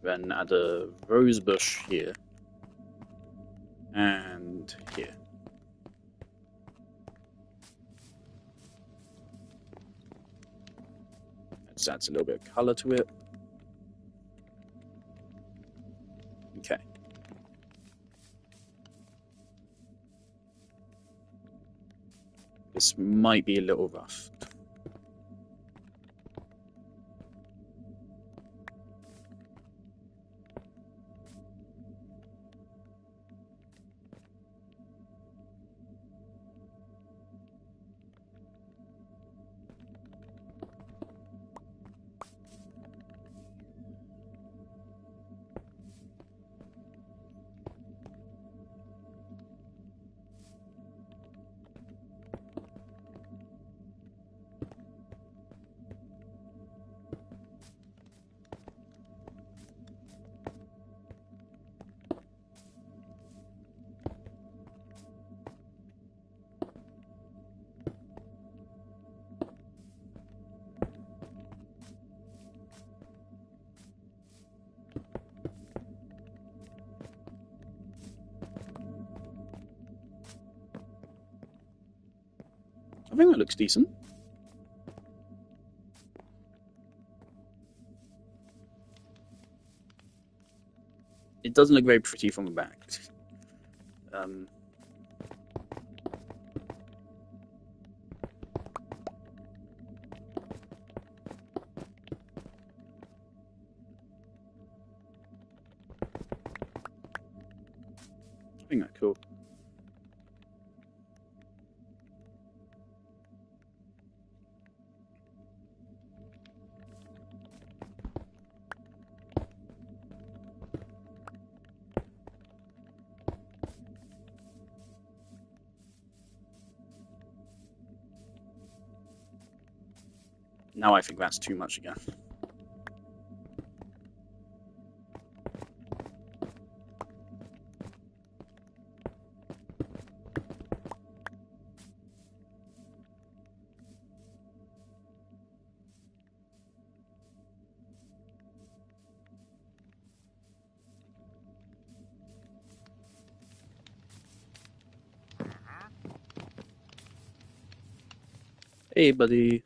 Then add a rose bush here. And here. That just adds a little bit of colour to it. Okay. This might be a little rough. think that looks decent. It doesn't look very pretty from the back. Um, I think that's cool. Now I think that's too much again. Hey, buddy.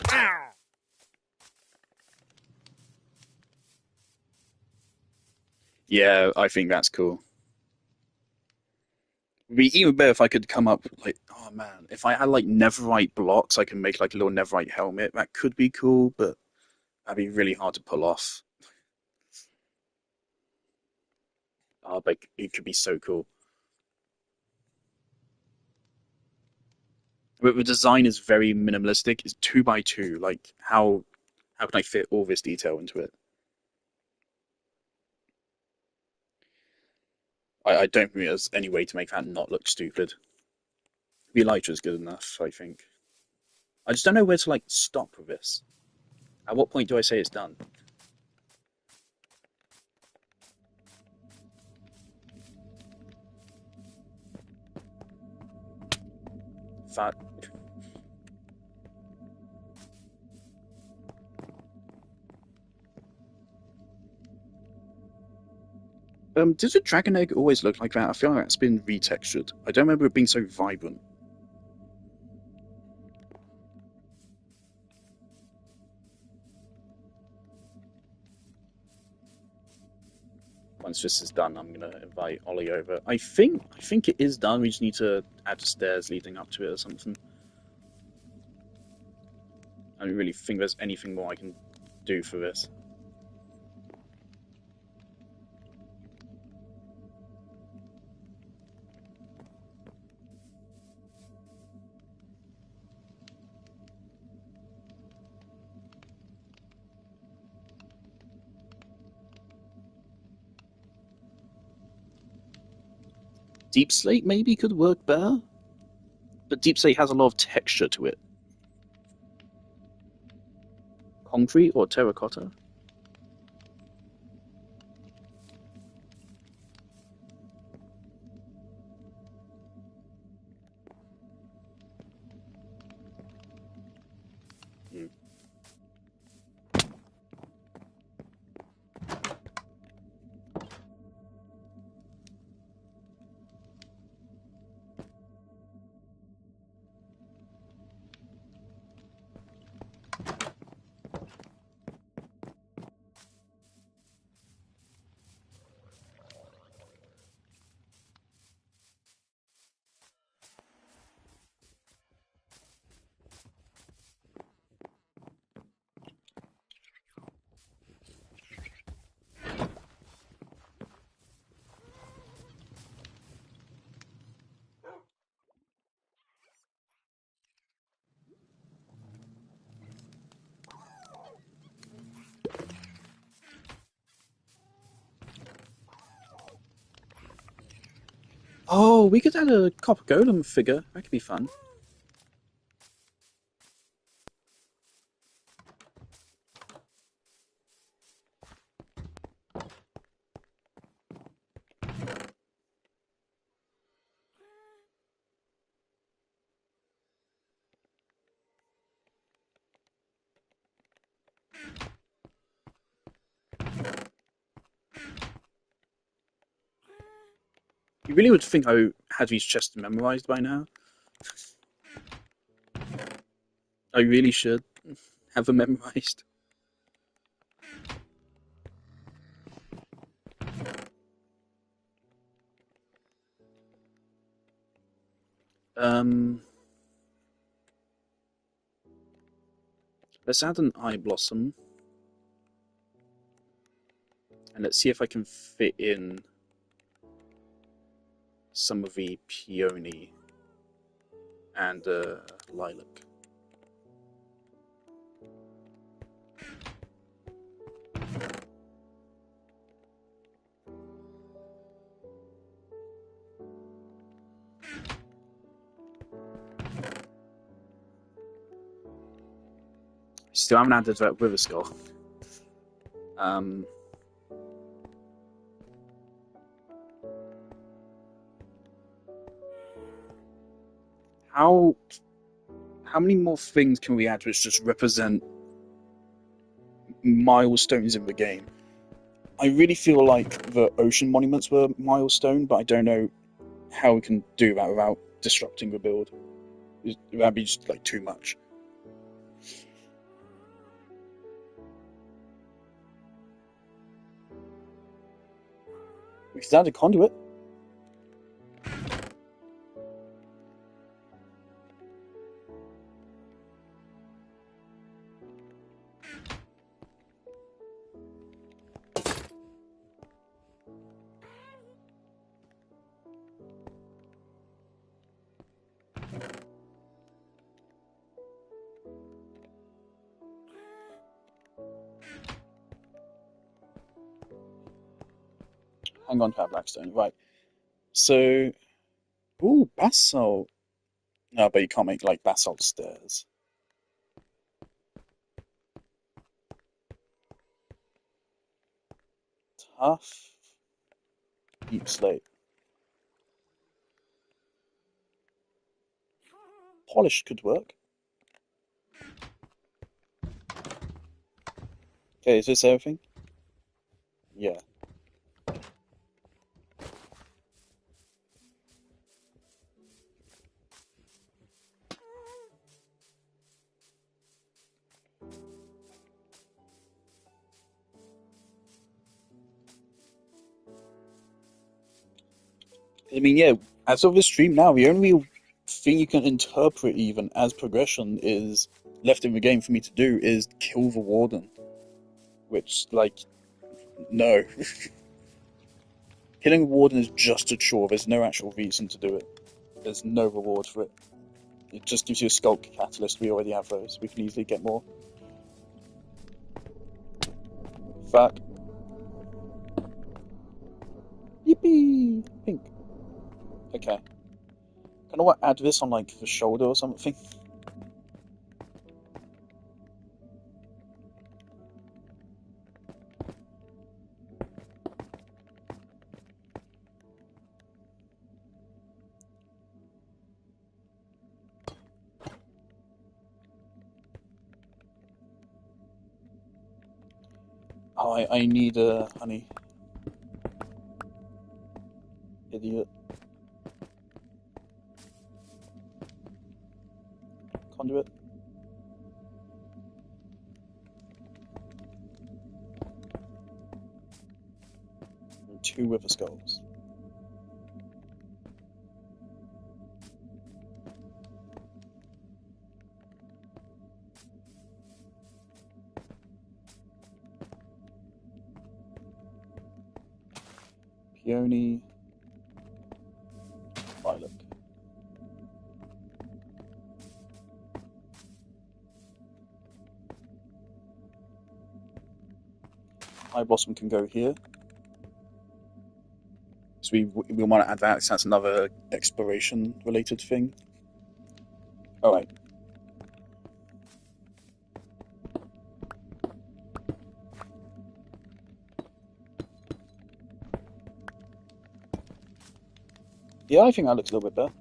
Yeah, I think that's cool. It'd be even better if I could come up like, oh man, if I had like netherite blocks, I can make like a little netherite helmet. That could be cool, but that'd be really hard to pull off. But it could be so cool. But the design is very minimalistic. It's 2x2. Like how can I fit all this detail into it? I don't think there's any way to make that not look stupid. The Elytra is good enough, I think. I just don't know where to like stop with this. At what point do I say it's done? That does a dragon egg always look like that? I feel like that's been retextured. I don't remember it being so vibrant. Once this is done, I'm gonna invite Ollie over. I think it is done. We just need to add the stairs leading up to it or something. I don't really think there's anything more I can do for this. Deep slate maybe could work better, but deep slate has a lot of texture to it. Concrete or terracotta? Hmm. Oh, we could add a copper golem figure. That could be fun. You really would think I had these chests memorized by now. I really should have them memorized. Um, let's add an eye blossom, and let's see if I can fit in some of the peony and lilac. Still haven't added that wither skull. How many more things can we add which just represent milestones in the game? I really feel like the ocean monuments were milestone, but I don't know how we can do that without disrupting the build. That'd be just like too much. We could add a conduit. Hang on to that blackstone. Right. So, ooh, basalt. No, but you can't make like basalt stairs. Tough. Deep slate. Polished could work. Okay, is this everything? Yeah. I mean, yeah, as of this stream now, the only thing you can interpret even as progression is left in the game for me to do is kill the warden. Which, like, no. Killing the warden is just a chore. There's no actual reason to do it. There's no reward for it. It just gives you a sculk catalyst. We already have those. We can easily get more. Fuck. Yippee! Pink. Okay. Kind of want to add this on, like, the shoulder or something. Oh, I need honey. Idiot. Conduit. And 2 wither skulls. Peony. Lilac. Eye blossom can go here. So we want to add that, so that's another exploration related thing. Alright. Yeah, I think that looks a little bit better.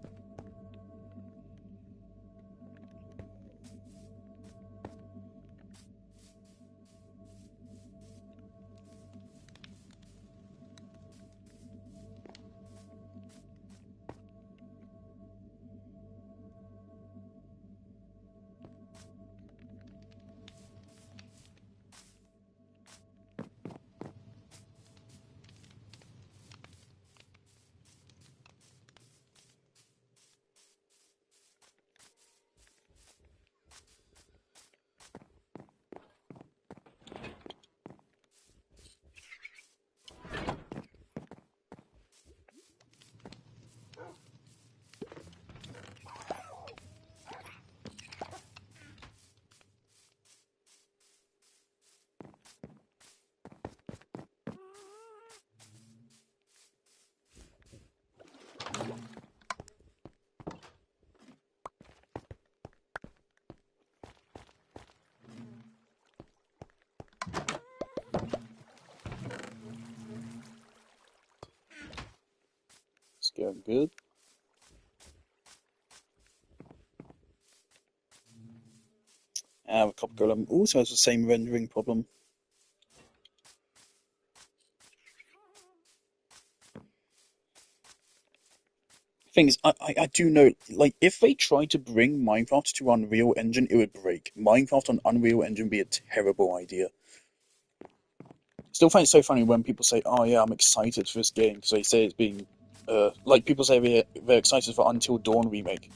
going good. The Copper Golem also has the same rendering problem. Thing is, I do know, like, if they tried to bring Minecraft to Unreal Engine, it would break. Minecraft on Unreal Engine would be a terrible idea. Still find it so funny when people say, "Oh yeah, I'm excited for this game," because they say it's being, like people say they're excited for Until Dawn remake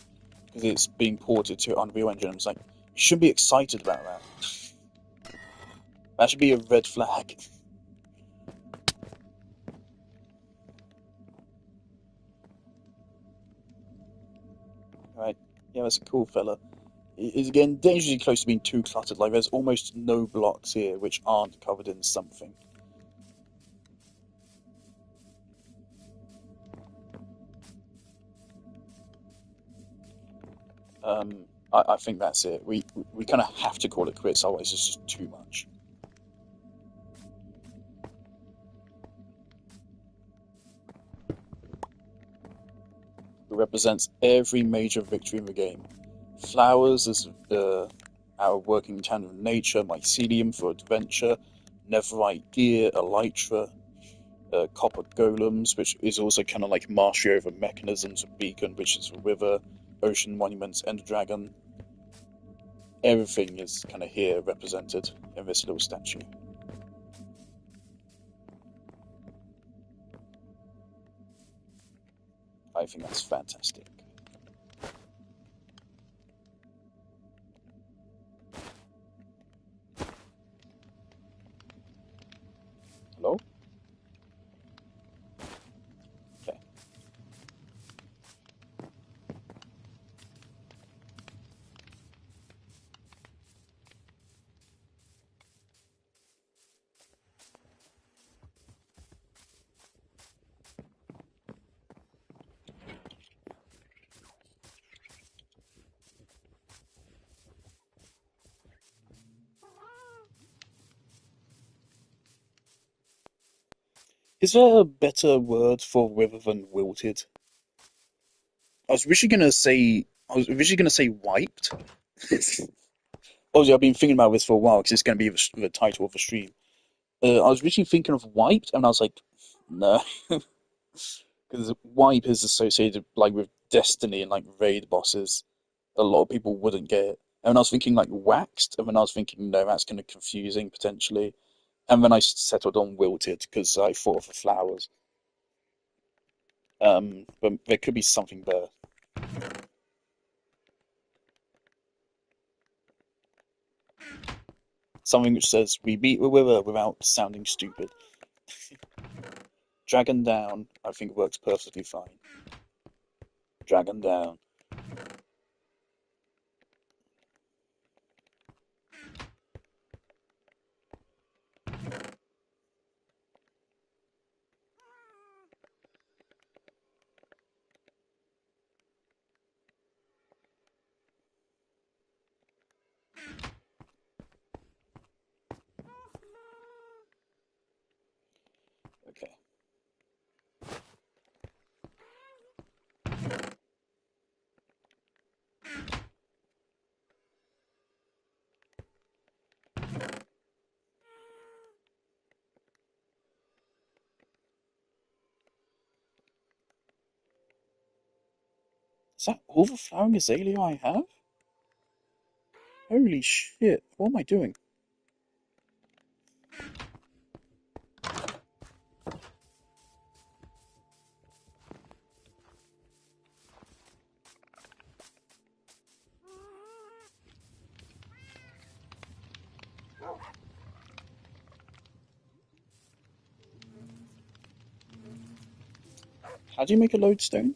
because it's being ported to Unreal Engine. It's like you should be excited about that. That should be a red flag. Right? Yeah, that's a cool fella. It's again dangerously close to being too cluttered. Like there's almost no blocks here which aren't covered in something. I think that's it. We kind of have to call it quits, otherwise it's just too much. It represents every major victory in the game. Flowers as our working tandem with nature, mycelium for adventure, netherite gear, elytra, copper golems, which is also kind of like mastery over mechanisms, beacon, which is a river, ocean monuments, ender dragon. Everything is kind of here represented in this little statue. I think that's fantastic. Hello? Okay. Is there a better word for wither than wilted? I was originally gonna say wiped. Obviously, I've been thinking about this for a while because it's going to be the title of the stream. I was originally thinking of wiped, and I was like, no, because wipe is associated like with destiny and like raid bosses. A lot of people wouldn't get it. And I was thinking like waxed, and then I was thinking, no, that's kind of confusing potentially. And then I settled on wilted because I thought of the flowers. But there could be something there. Something which says we beat the wither without sounding stupid. Dragon down, I think works perfectly fine. Dragon down. Okay. Is that all the flowering azalea I have? Holy shit, what am I doing? How do you make a lodestone?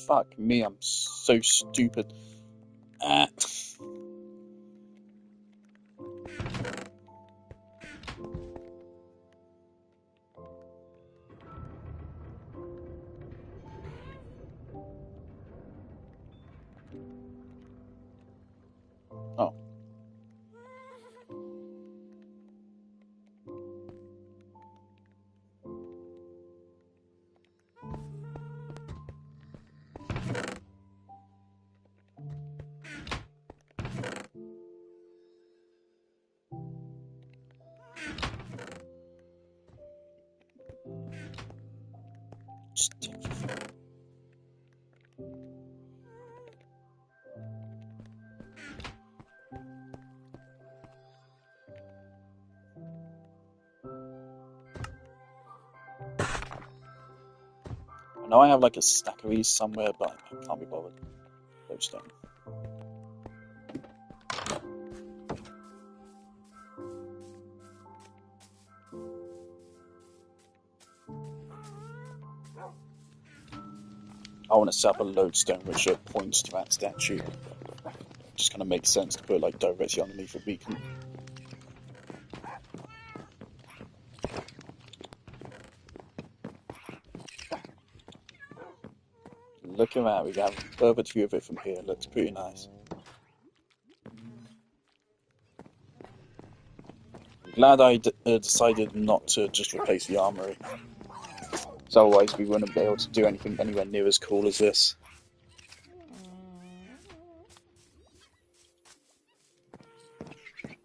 Fuck me, I'm so stupid. Ah. Oh. I know I have like a stack of these somewhere, but I can't be bothered. Lodestone. I want to set up a lodestone which points to that statue. Just kind of makes sense to put like directly underneath a beacon. Look at that, we got a perfect view of it from here. Looks pretty nice. I'm glad I decided not to just replace the armory. So otherwise we wouldn't be able to do anything anywhere near as cool as this.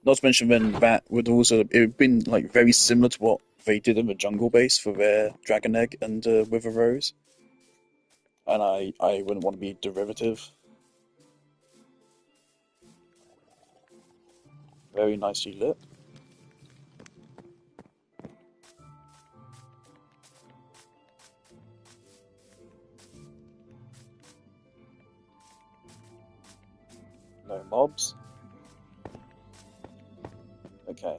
Not to mention then that would also it would have been like very similar to what they did in the jungle base for their dragon egg and wither rose. And I wouldn't want to be derivative. Very nicely lit. No mobs. Okay.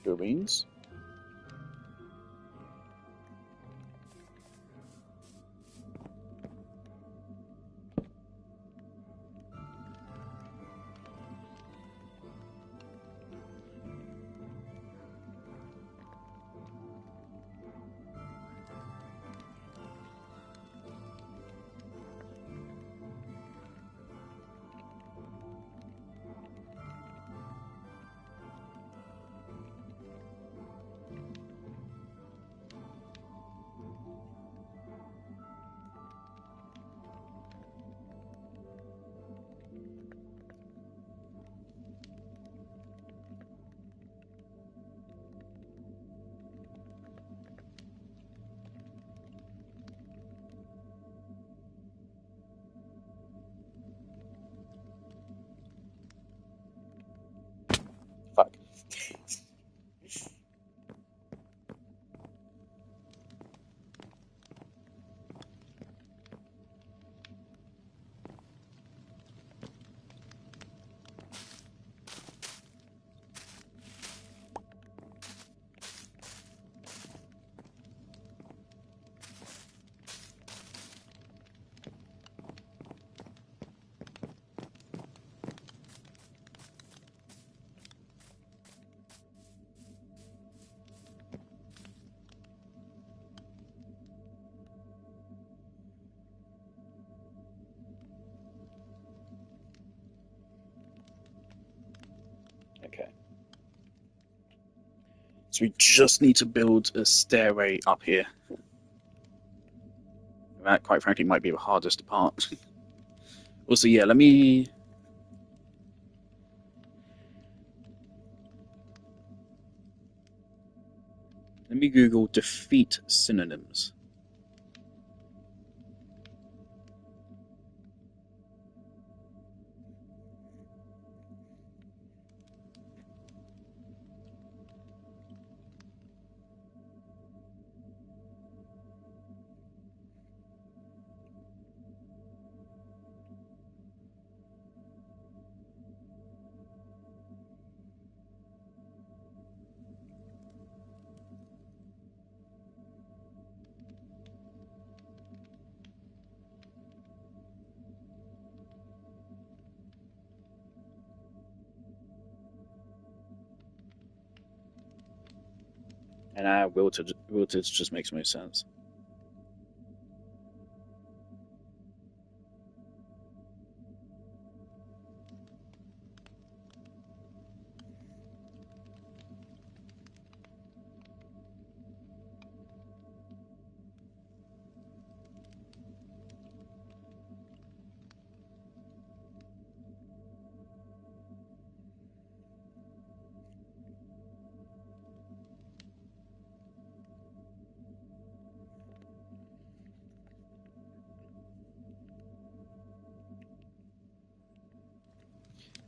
Figurines. Fuck. Okay. So we just need to build a stairway up here. That, quite frankly, might be the hardest part. Also, yeah, let me Google defeat synonyms. And our wilted just makes most sense.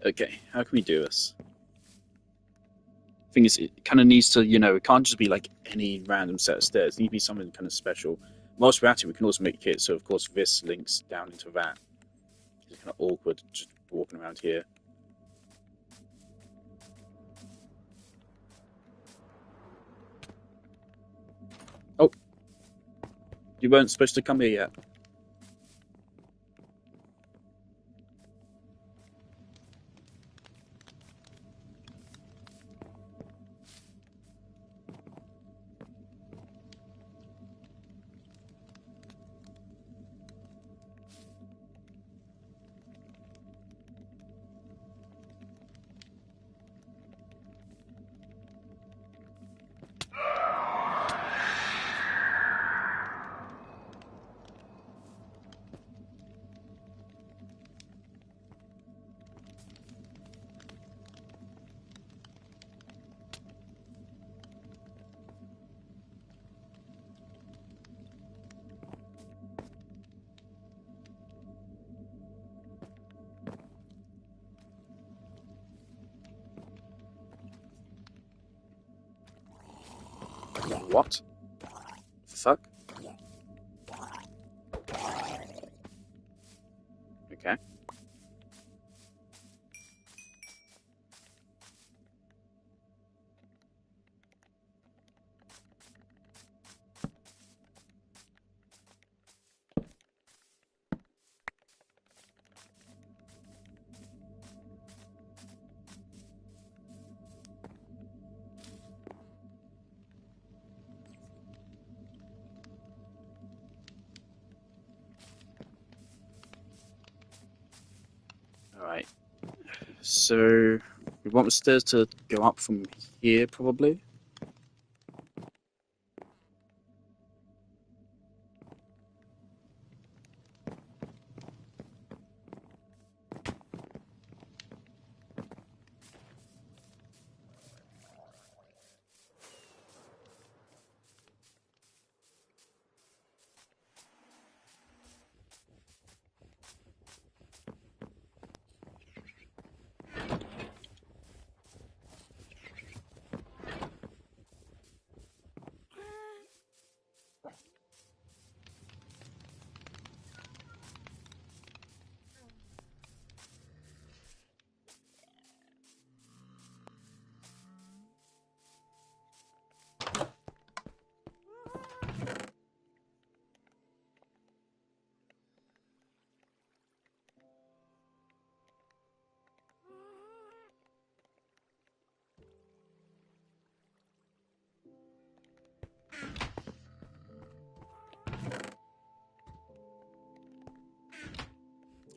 Okay, how can we do this? Thing is, it kind of needs to, it can't just be like any random set of stairs. It needs to be something kind of special. Whilst we're at it, we can also make it so, of course, this links down into that. It's kind of awkward just walking around here. Oh, you weren't supposed to come here yet. What? The fuck? Okay. Alright. So, we want the stairs to go up from here, probably?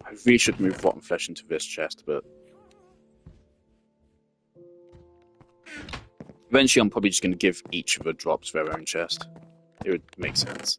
I really should move rotten flesh into this chest, but eventually I'm probably just going to give each of the drops their own chest. It would make sense.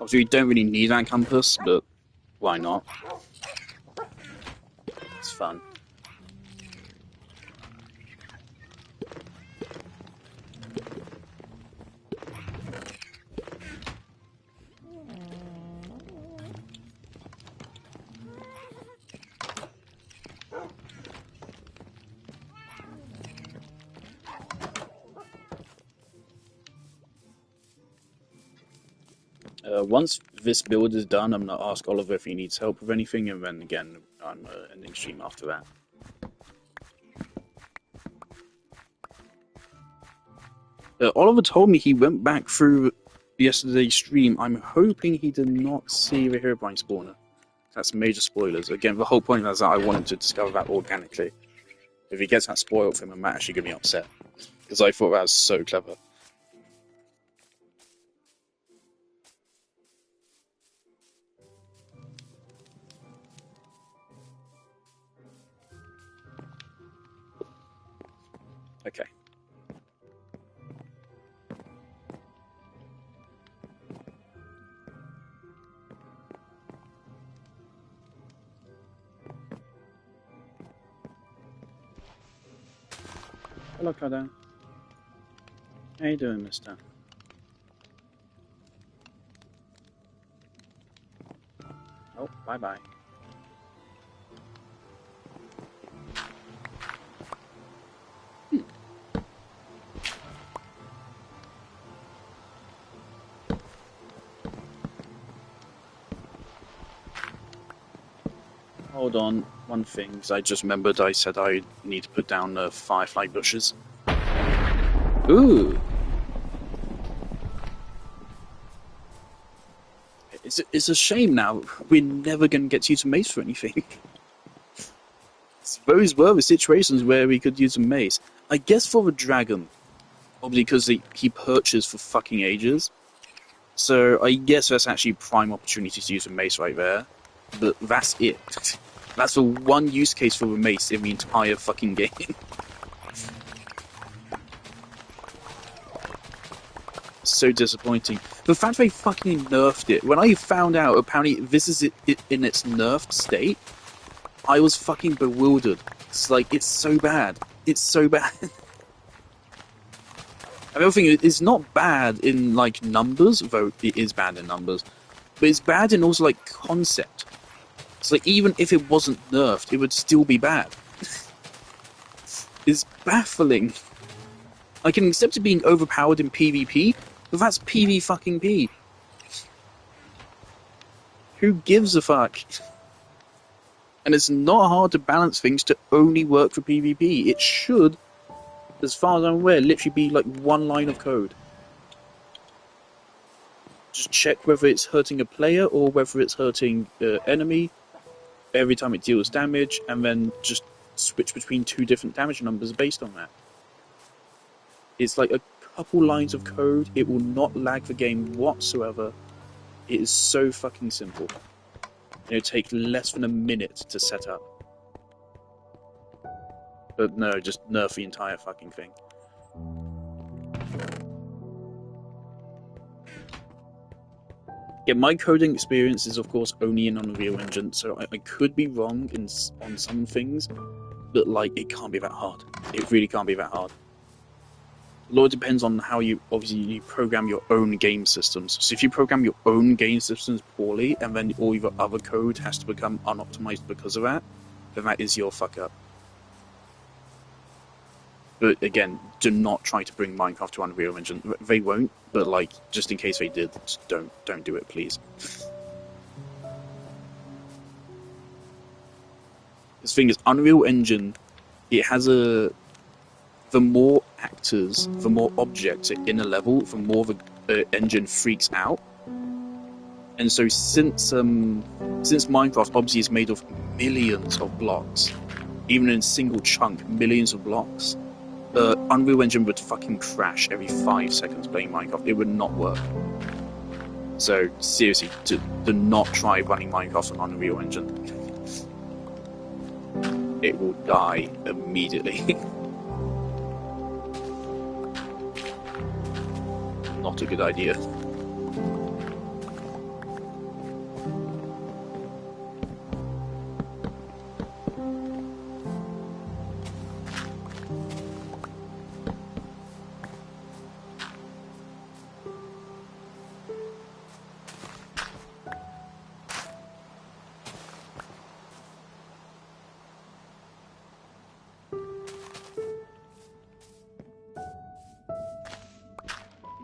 Obviously, we don't really need that compass, but why not? It's fun. Once this build is done, I'm gonna ask Oliver if he needs help with anything, and then again, I'm ending stream after that. Oliver told me he went back through yesterday's stream. I'm hoping he did not see the Herobrine spawner. That's major spoilers. Again, the whole point is that I wanted to discover that organically. If he gets that spoiled from him, I'm actually gonna be upset because I thought that was so clever. Okay. Hello, Claudin. How you doing, mister? Oh, bye-bye. Hold on, one thing, because I just remembered I said I need to put down firefly bushes. Ooh! It's a shame now. We're never going to get to use a mace for anything. Those were the situations where we could use a mace. I guess for the dragon, probably because he perches for fucking ages. So I guess that's actually prime opportunity to use a mace right there. But that's it. That's the one use case for the mace in the entire fucking game. So disappointing. The fact they fucking nerfed it. When I found out apparently this is it in its nerfed state, I was fucking bewildered. It's like, it's so bad. It's so bad. I mean, I think it's not bad in, like, numbers, though it is bad in numbers. But it's bad in also, like, concept. It's like, even if it wasn't nerfed, it would still be bad. It's baffling. I can accept it being overpowered in PvP, but that's PV fucking P. Who gives a fuck? And it's not hard to balance things to only work for PvP. It should, as far as I'm aware, literally be like one line of code. Just check whether it's hurting a player or whether it's hurting the enemy every time it deals damage, and then just switch between two different damage numbers based on that. It's like a couple lines of code. It will not lag the game whatsoever. It is so fucking simple. It'll take less than a minute to set up. But no, just nerf the entire fucking thing. Yeah, my coding experience is of course only in Unreal Engine, so I could be wrong on some things, but like, it can't be that hard. It really can't be that hard. A lot depends on how you program your own game systems. So if you program your own game systems poorly, and then all your other code has to become unoptimized because of that, then that is your fuck up. But again, do not try to bring Minecraft to Unreal Engine. They won't, but like, just in case they did, just don't do it, please. This thing is, Unreal Engine, it has the more actors, the more objects in a level, the more the engine freaks out. And so since Minecraft obviously is made of millions of blocks, even in a single chunk, millions of blocks, Unreal Engine would fucking crash every 5 seconds playing Minecraft. It would not work. So seriously, do not try running Minecraft on Unreal Engine. It will die immediately. Not a good idea.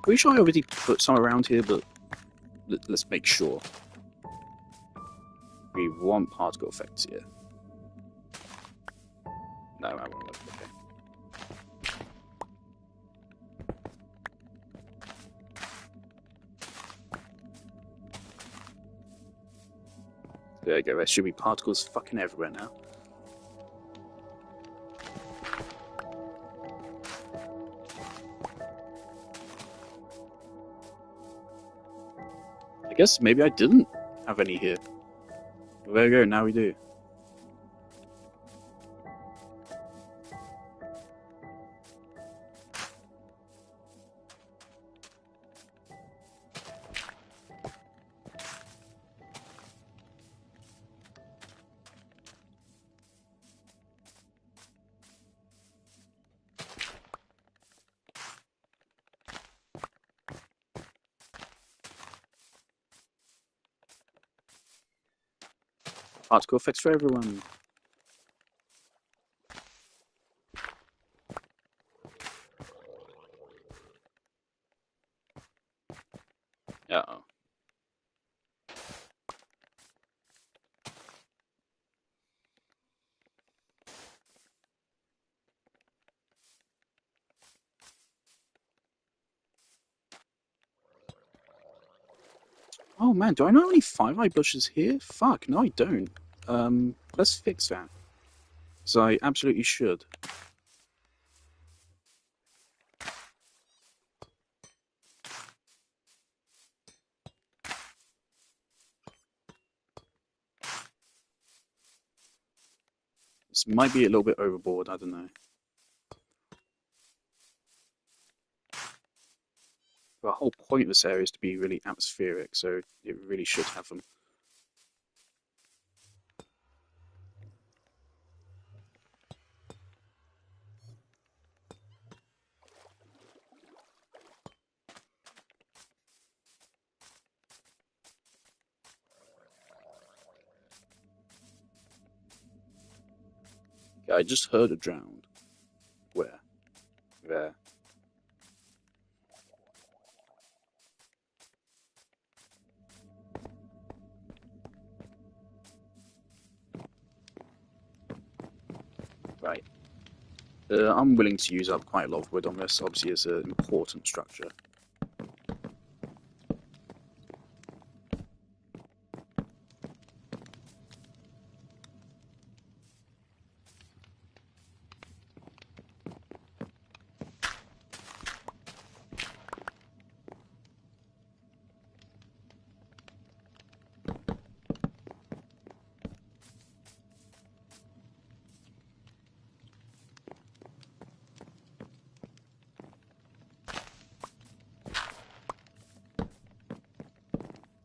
Pretty sure I already put some around here, but let's make sure. We want particle effects here. No, I won't. Okay. There you go. There should be particles fucking everywhere now. I guess maybe I didn't have any here. Well, there we go. Now we do. Particle effects for everyone. Uh-oh. Oh man, do I know only 5 eye bushes here? Fuck, no I don't. Let's fix that. So I absolutely should. This might be a little bit overboard, I don't know. The whole point of this area is to be really atmospheric, so it really should have them. Yeah, I just heard a drowned. Where? There. Right. I'm willing to use up quite a lot of wood on this, obviously it's an important structure.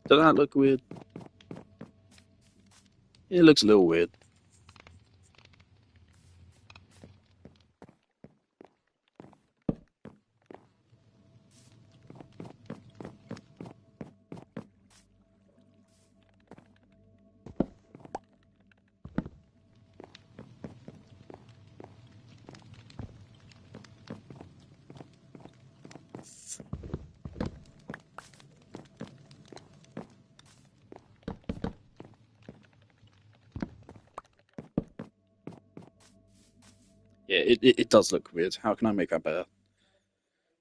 Does that look weird? It looks a little weird. Yeah, it does look weird. How can I make that better?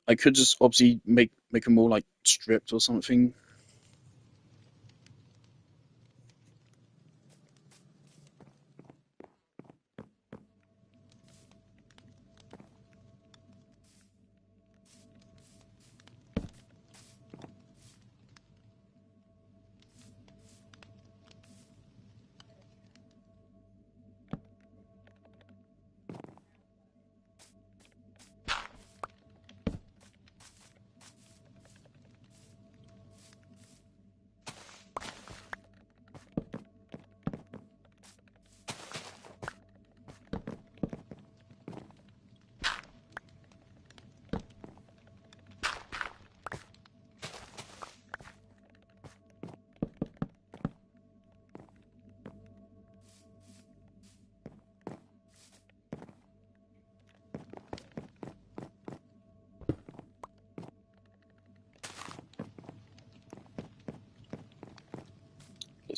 I could just obviously make them more like stripped or something.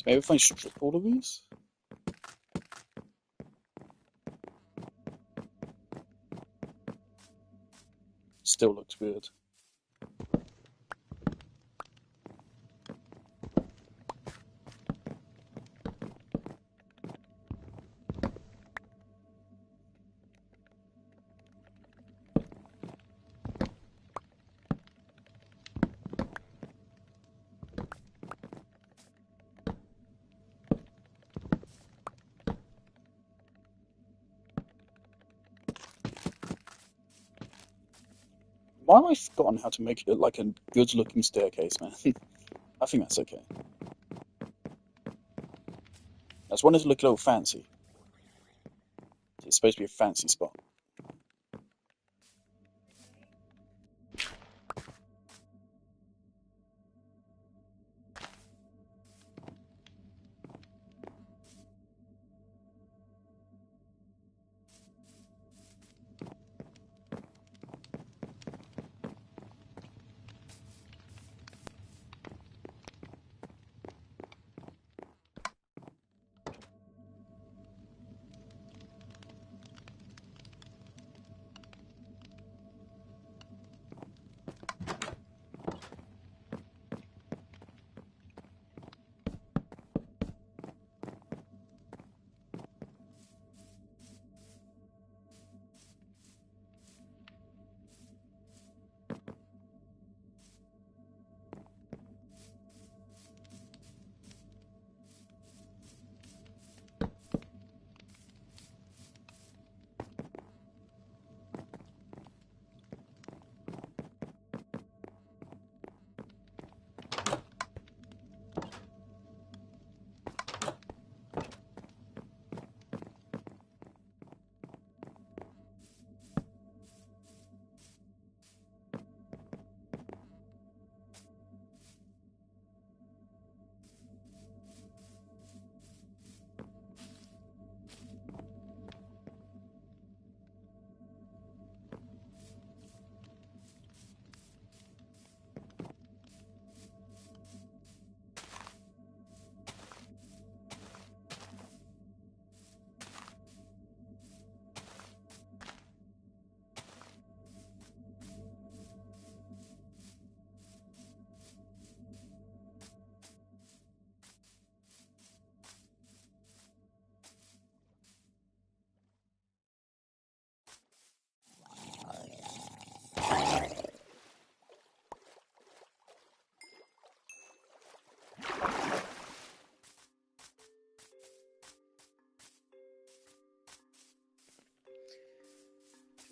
Maybe if I strip all of these? Still looks weird. Why have I forgotten how to make it look like a good-looking staircase, man? I think that's okay. I just wanted to look a little fancy. It's supposed to be a fancy spot.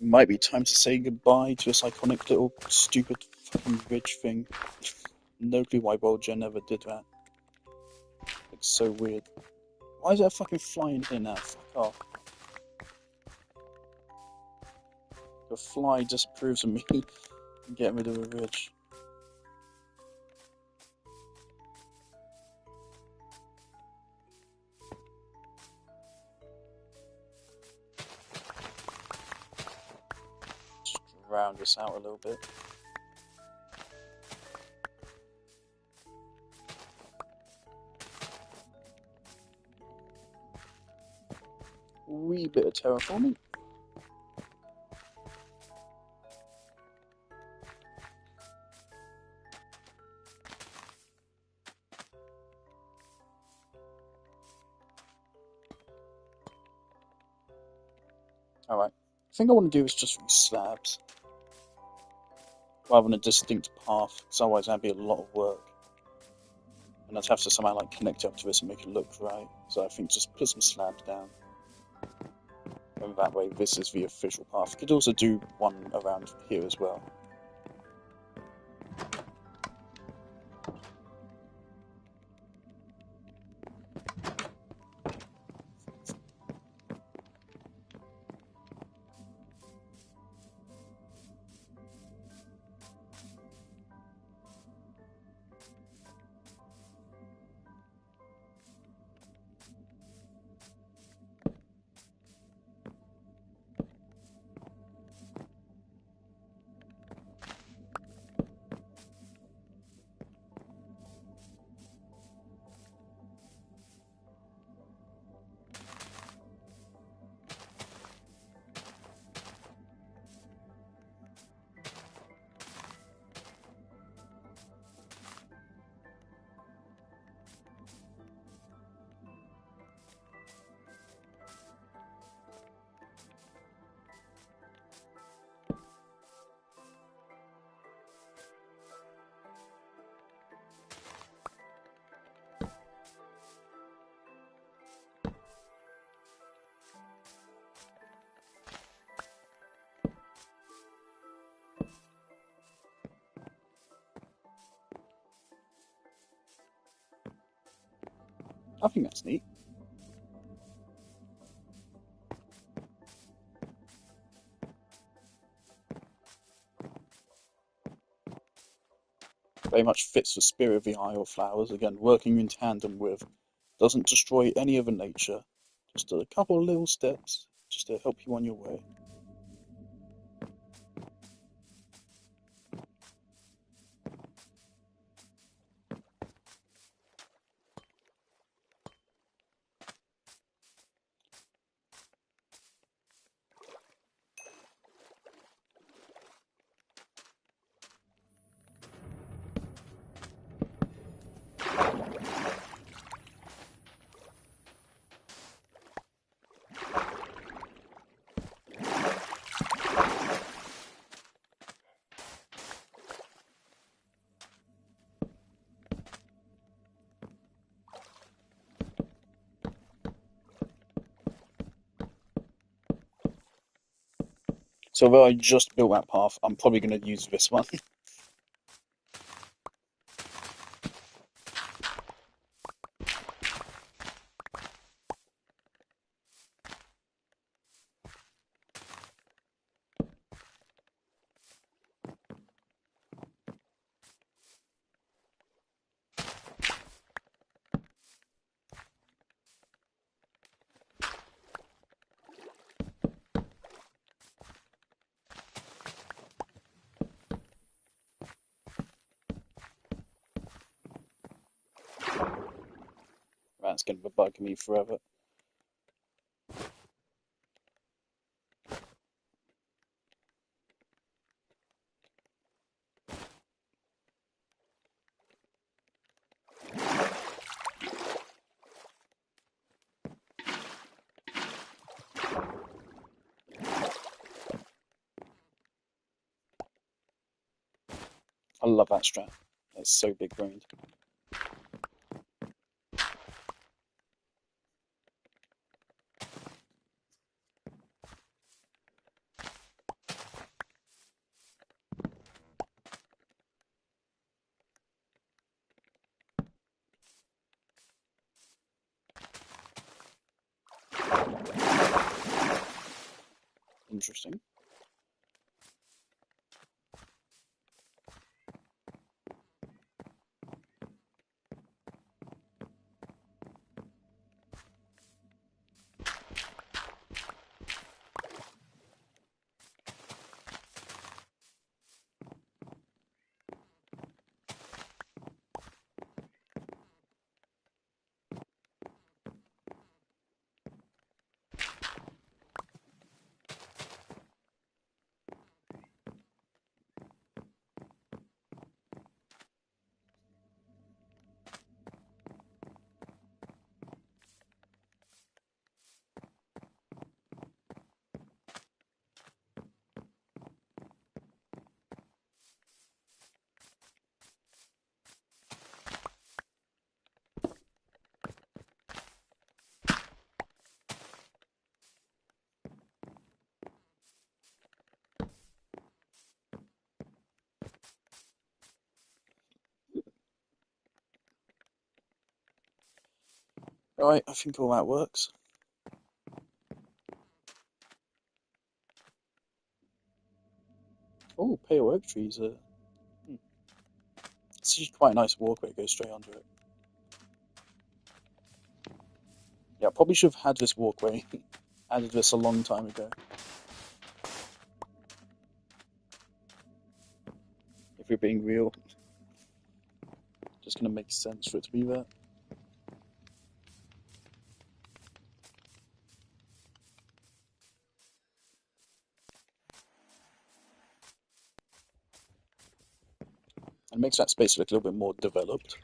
It might be time to say goodbye to this iconic little stupid fucking ridge thing. No clue why Bolger never did that. It's so weird. Why is there fucking flying in now? Fuck off. The fly disapproves of me getting rid of a ridge. Just round this out a little bit. Wee bit of terraforming. Alright. I think I want to do is just these slabs. Rather than a distinct path, because otherwise that'd be a lot of work. And I'd have to somehow like connect up to this and make it look right. So I think just put some slabs down. And that way this is the official path. You could also do one around here as well. I think that's neat. Very much fits the spirit of the Isle Flowers. Again, working in tandem with, doesn't destroy any other nature. Just a couple of little steps just to help you on your way. So although I just built that path, I'm probably going to use this one. That's going to bug me forever. I love that strat. It's so big-brained. Interesting. Alright, I think all that works. Oh, pale oak trees are... It's actually quite a nice walkway, it goes straight under it. Yeah, I probably should have had this walkway, added this a long time ago. If we're being real. Just gonna make sense for it to be there. And it makes that space look a little bit more developed.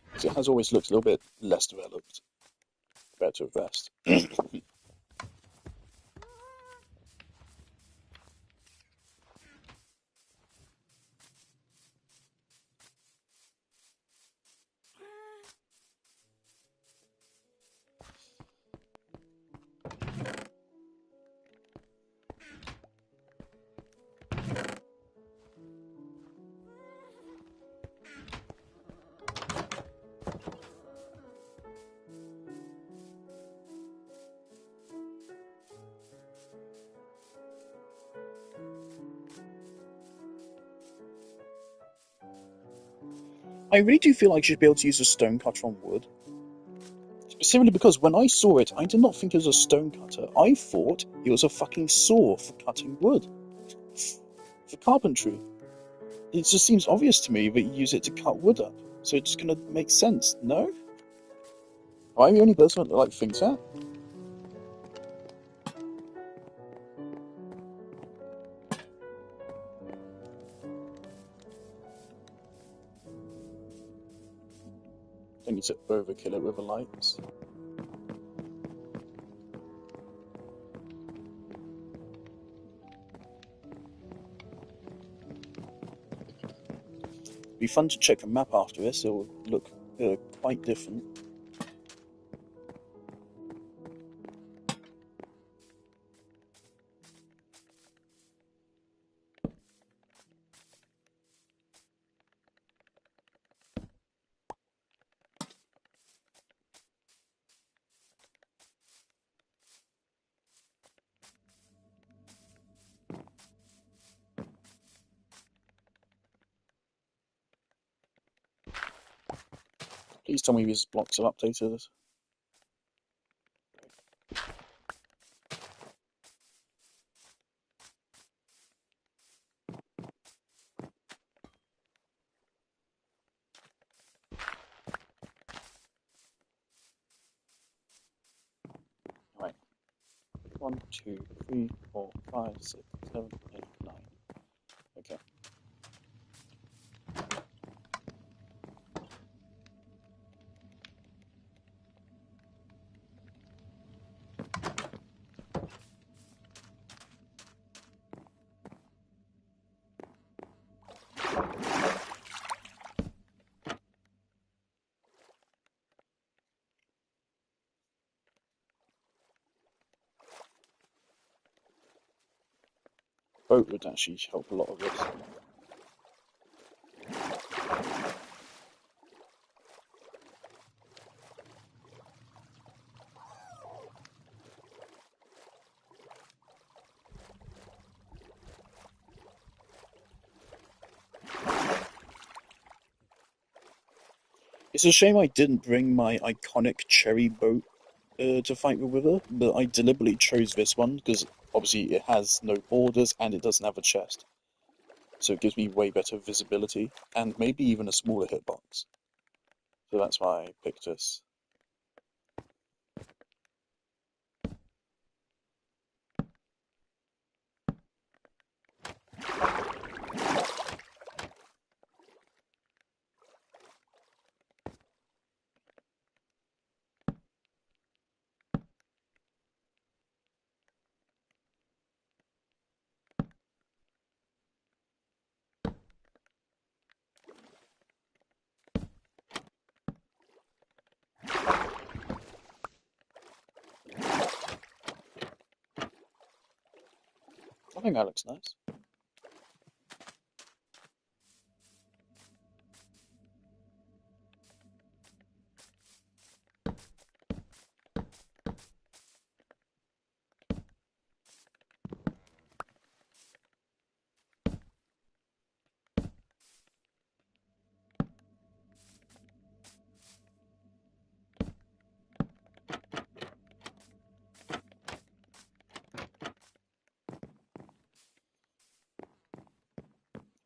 Because it has always looked a little bit less developed compared to the rest. I really do feel like I should be able to use a stone cutter on wood. Specifically because when I saw it, I did not think it was a stone cutter. I thought it was a fucking saw for cutting wood. For carpentry. It just seems obvious to me that you use it to cut wood up. So it's gonna make sense, no? Am I the only person that thinks that? Don't need to overkill it with the lights. It'd be fun to check the map after this, it'll look quite different. Please tell me these blocks are updated. Right. 1, 2, 3, 4, 5, 6, 7, 8, 9. Okay. Boat would actually help a lot of this. It's a shame I didn't bring my iconic cherry boat to fight the Wither, but I deliberately chose this one because obviously it has no borders and it doesn't have a chest. So it gives me way better visibility and maybe even a smaller hitbox. So that's why I picked this. I think that looks nice.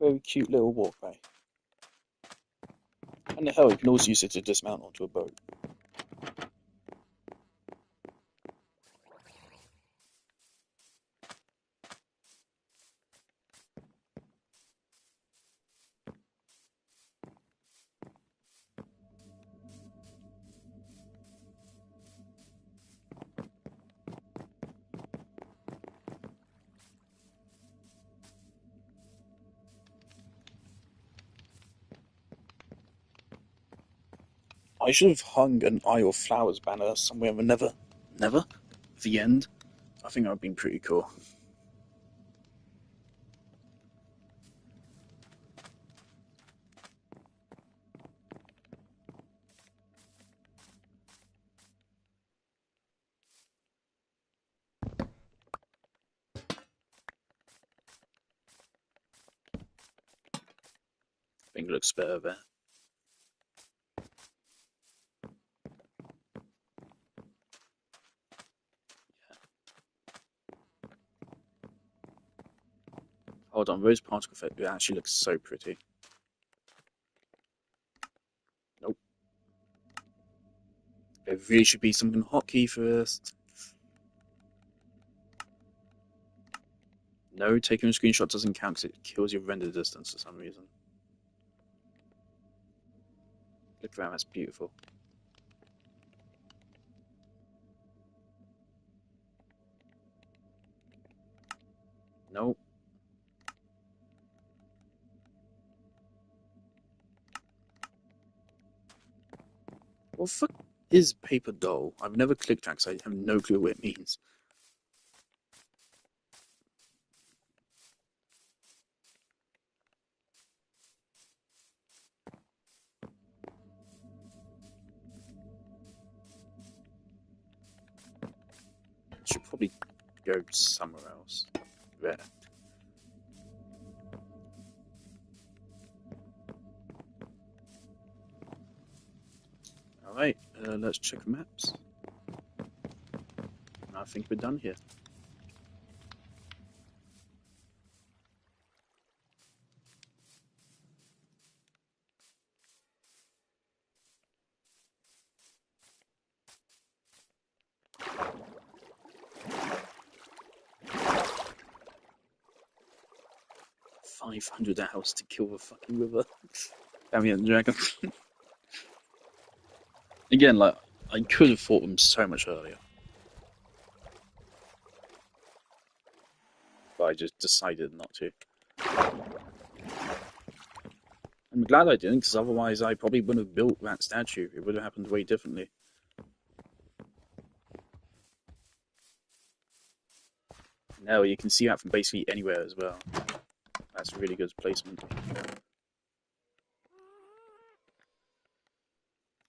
Very cute little walkway. And the hell, you can also use it to dismount onto a boat. I should have hung an Isle of Flowers banner somewhere, but never. The end. I think that would have been pretty cool. I think it looks better there. Hold on, rose particle effect. It actually looks so pretty. Nope. There really should be something hotkey first. No, taking a screenshot doesn't count because it kills your render distance for some reason. Look at that, that's beautiful. Nope. What the fuck is paper doll? I've never clicked that because I have no clue what it means. Should probably go somewhere else. There. Alright, let's check the maps. I think we're done here. $500 to kill the fucking river. Damn it, dragon. Again, like, I could have fought them so much earlier. But I just decided not to. I'm glad I didn't, because otherwise I probably wouldn't have built that statue. It would have happened way differently. No, you can see that from basically anywhere as well. That's really good placement.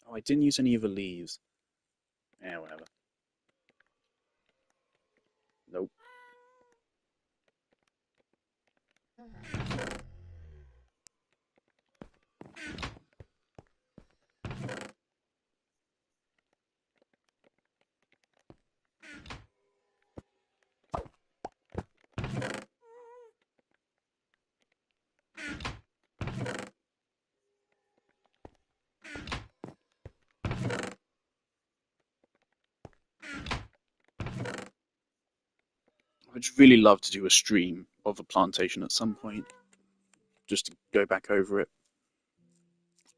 Oh, I didn't use any of the leaves. Yeah, whatever. Nope. I'd really love to do a stream of a plantation at some point, just to go back over it.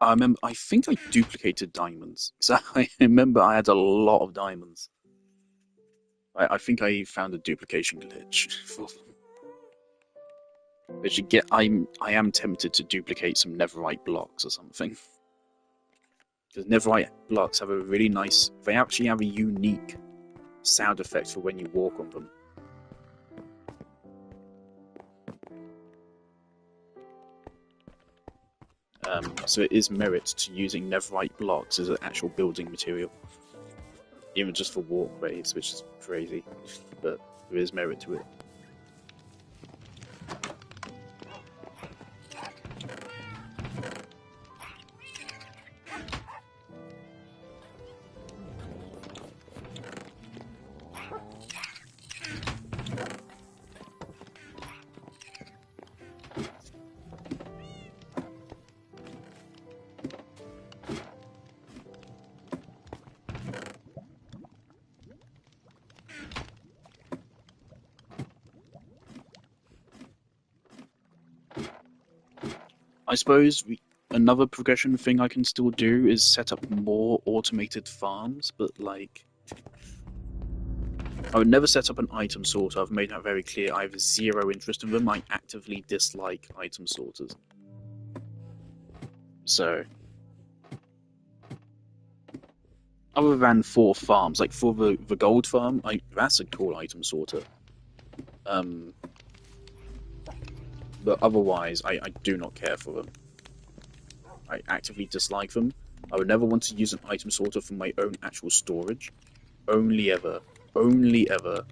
I think I duplicated diamonds, so I remember I had a lot of diamonds. I think I found a duplication glitch. I am tempted to duplicate some netherite blocks or something. Because netherite blocks have a really nice, they actually have a unique sound effect for when you walk on them. So it is merit to using netherite blocks as an actual building material. Even just for walkways, which is crazy, but there is merit to it. I suppose another progression thing I can still do is set up more automated farms, but like, I would never set up an item sorter. I've made that very clear. I have zero interest in them. I actively dislike item sorters. So, other than for farms, like for the gold farm, that's a cool item sorter. But otherwise, I do not care for them. I actively dislike them. I would never want to use an item sorter for my own actual storage. Only ever, to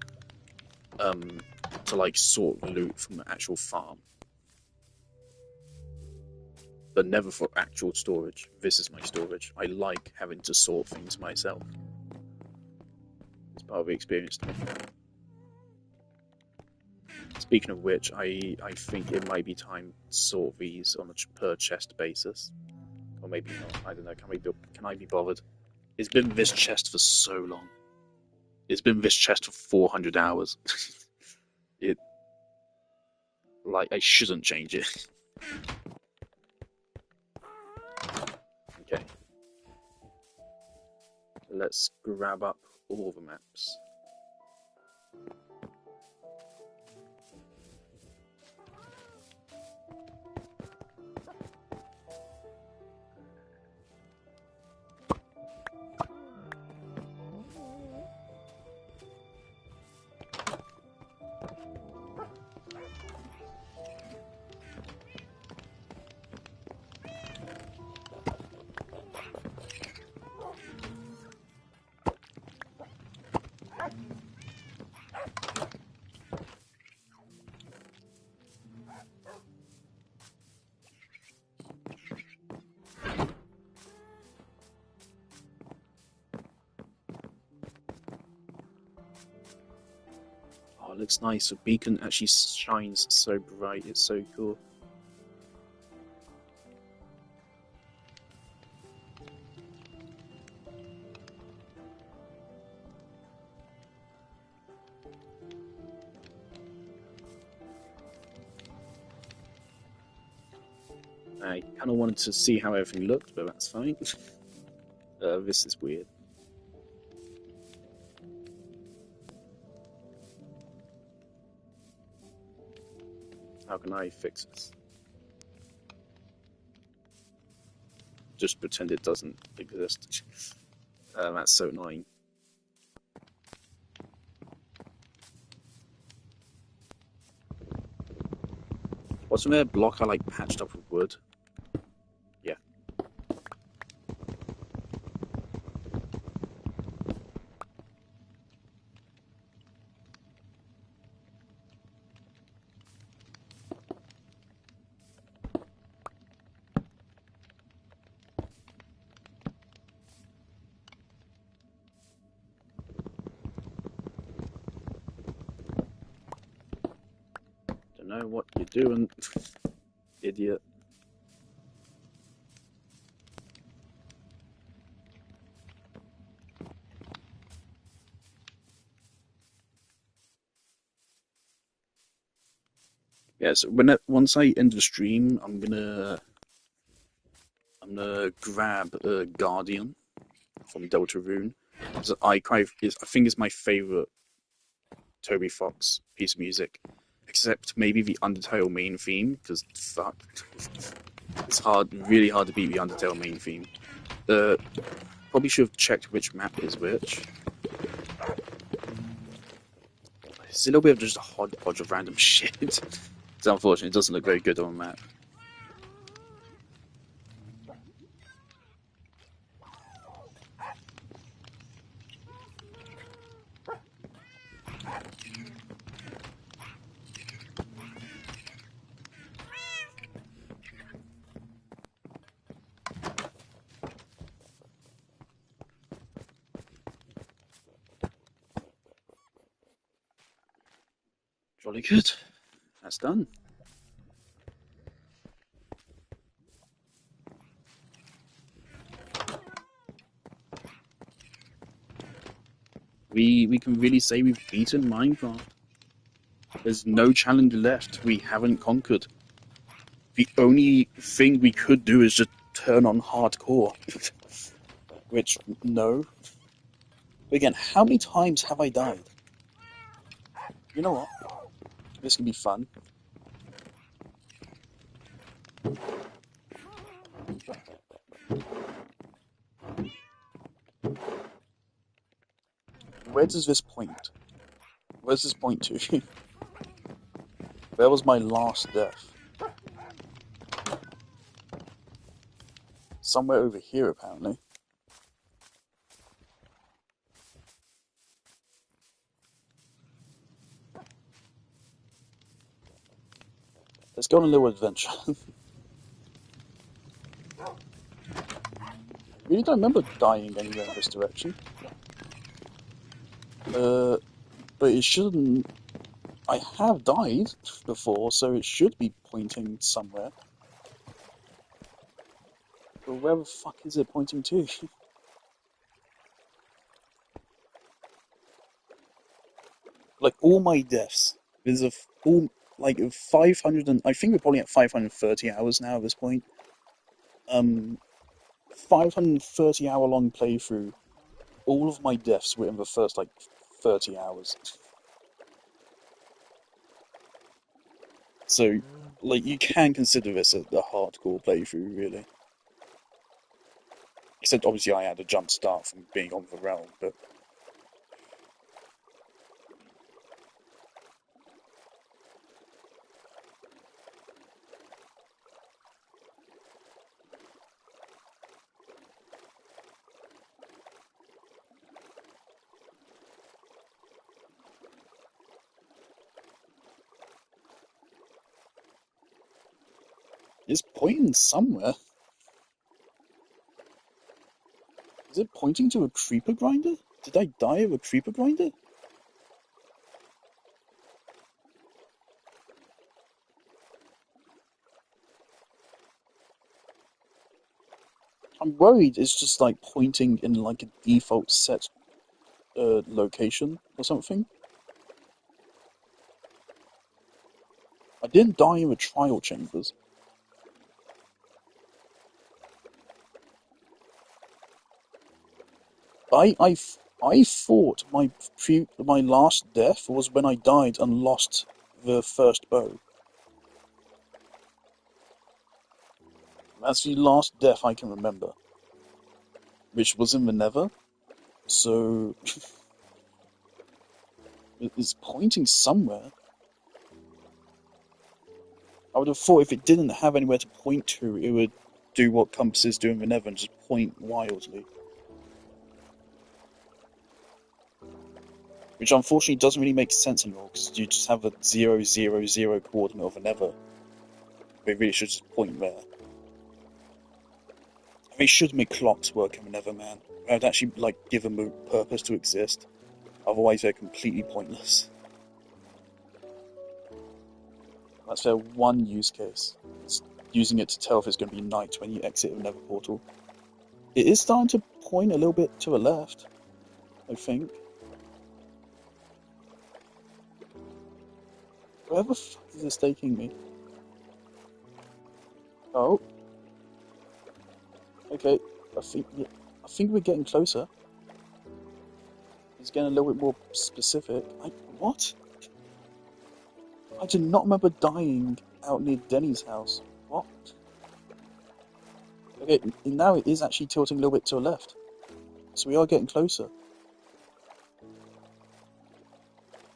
like sort loot from the actual farm. But never for actual storage. This is my storage. I like having to sort things myself. It's part of the experience to me. Speaking of which, I think it might be time to sort these on a per chest basis. Or maybe not, I don't know, can I be bothered? It's been this chest for so long. It's been this chest for 400 hours. It, like, I shouldn't change it. Okay. Let's grab up all the maps. Oh, it looks nice. The beacon actually shines so bright. It's so cool. I kind of wanted to see how everything looked, but that's fine. This is weird. How can I fix this? Just pretend it doesn't exist. That's so annoying. Wasn't there a block I like patched up with wood? Yeah. Don't know what you're doing, idiot. Yeah, so once I end the stream, I'm gonna grab a Guardian from Deltarune. So I think it's my favorite Toby Fox piece of music, except maybe the Undertale main theme, because fuck, it's really hard to beat the Undertale main theme. Probably should have checked which map is which. It's a little bit of just a hodgepodge of random shit. It's unfortunate, it doesn't look very good on a map. Jolly good. That's done. We can really say we've beaten Minecraft. There's no challenge left we haven't conquered. The only thing we could do is just turn on hardcore. Which, no. But again, how many times have I died? You know what? This can be fun. Where does this point? Where's this point to? Where was my last death? Somewhere over here, apparently. Let's go on a little adventure. Really don't remember dying anywhere in this direction. But it shouldn't... I have died before, so it should be pointing somewhere. But where the fuck is it pointing to? Like, all my deaths, there's all, like, 500 and, I think we're probably at 530 hours now at this point. 530 hour long playthrough, all of my deaths were in the first, like, 30 hours. So, like, you can consider this a hardcore playthrough, really. Except, obviously, I had a jump start from being on the realm, but it's pointing somewhere. Is it pointing to a creeper grinder? Did I die of a creeper grinder? I'm worried it's just like pointing in like a default set location or something. I didn't die in the trial chambers. I thought my last death was when I died and lost the first bow. That's the last death I can remember, which was in the Nether. So it's pointing somewhere. I would have thought if it didn't have anywhere to point to, it would do what compasses do in the Nether and just point wildly. Which unfortunately doesn't really make sense anymore, because you just have a 0, 0, 0 coordinate of a Nether. They really should just point there. They should make clocks work in the Nether, man. They would actually, like, give them a purpose to exist. Otherwise, they're completely pointless. That's their one use case. It's using it to tell if it's going to be night when you exit the Nether portal. It is starting to point a little bit to the left, I think. Where the fuck is this taking me? Oh, okay. Yeah, I think we're getting closer. It's getting a little bit more specific. What? I did not remember dying out near Denny's house. What? Okay, now it is actually tilting a little bit to the left. So we are getting closer.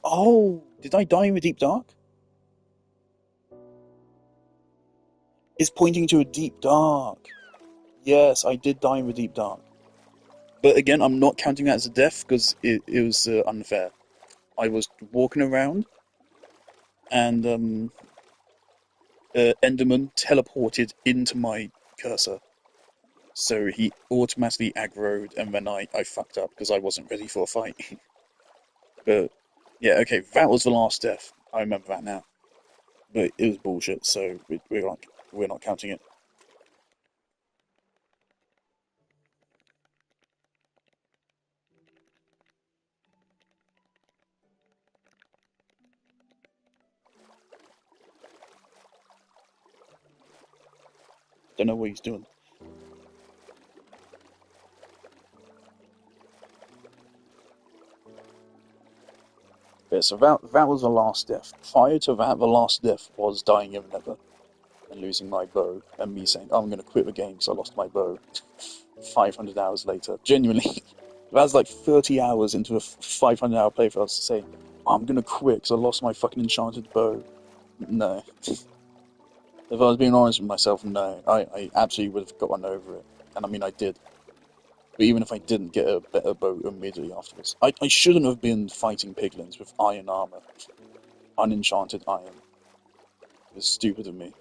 Oh, did I die in the deep dark? It's pointing to a deep dark. Yes, I did die in the deep dark. But again, I'm not counting that as a death because it was unfair. I was walking around and Enderman teleported into my cursor. So he automatically aggroed and then I fucked up because I wasn't ready for a fight. But yeah, okay, that was the last death. I remember that now. But it was bullshit, so we're not counting it. Don't know what he's doing. Yeah, so that was the last death. Prior to that, the last death was dying in Nether and losing my bow, and me saying, oh, I'm going to quit the game because I lost my bow 500 hours later. Genuinely. That was like 30 hours into a 500 hour playthrough. I was saying, oh, I'm going to quit because I lost my fucking enchanted bow. No. If I was being honest with myself, no. I absolutely would have gotten over it. And I mean, I did. But even if I didn't get a better bow immediately afterwards, I shouldn't have been fighting piglins with iron armor. Unenchanted iron. It was stupid of me.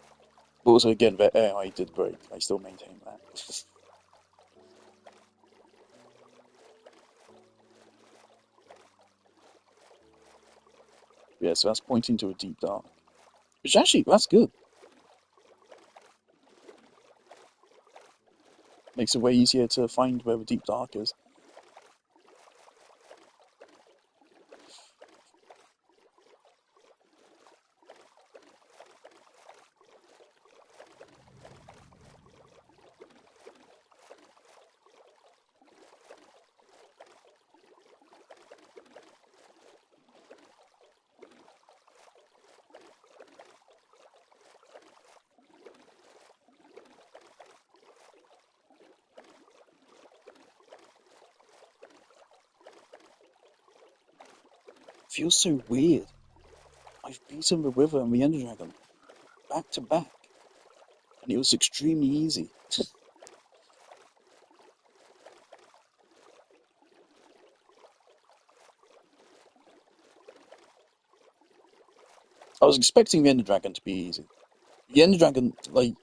But also, again, their AI did break. I still maintain that. Yeah, so that's pointing to a deep dark. Which actually, that's good. Makes it way easier to find where the deep dark is. Feels so weird. I've beaten the Wither and the Ender Dragon back to back, and it was extremely easy. I was expecting the Ender Dragon to be easy. The Ender Dragon, like,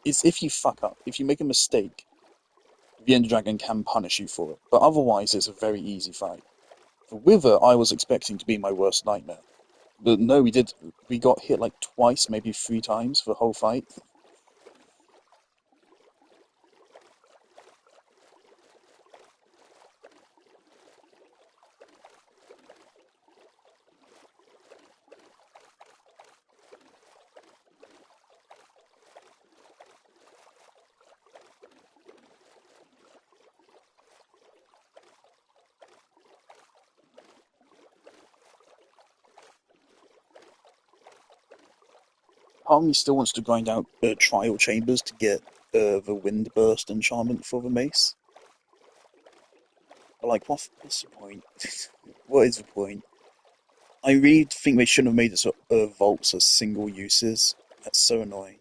it's if you fuck up, if you make a mistake, the Ender Dragon can punish you for it. But otherwise, it's a very easy fight. The Wither, I was expecting to be my worst nightmare. But no, we did. We got hit like twice, maybe 3 times for the whole fight. Part of me still wants to grind out trial chambers to get the wind burst enchantment for the mace. But like, what's the point? What is the point? I really think they shouldn't have made it so vaults as single uses. That's so annoying.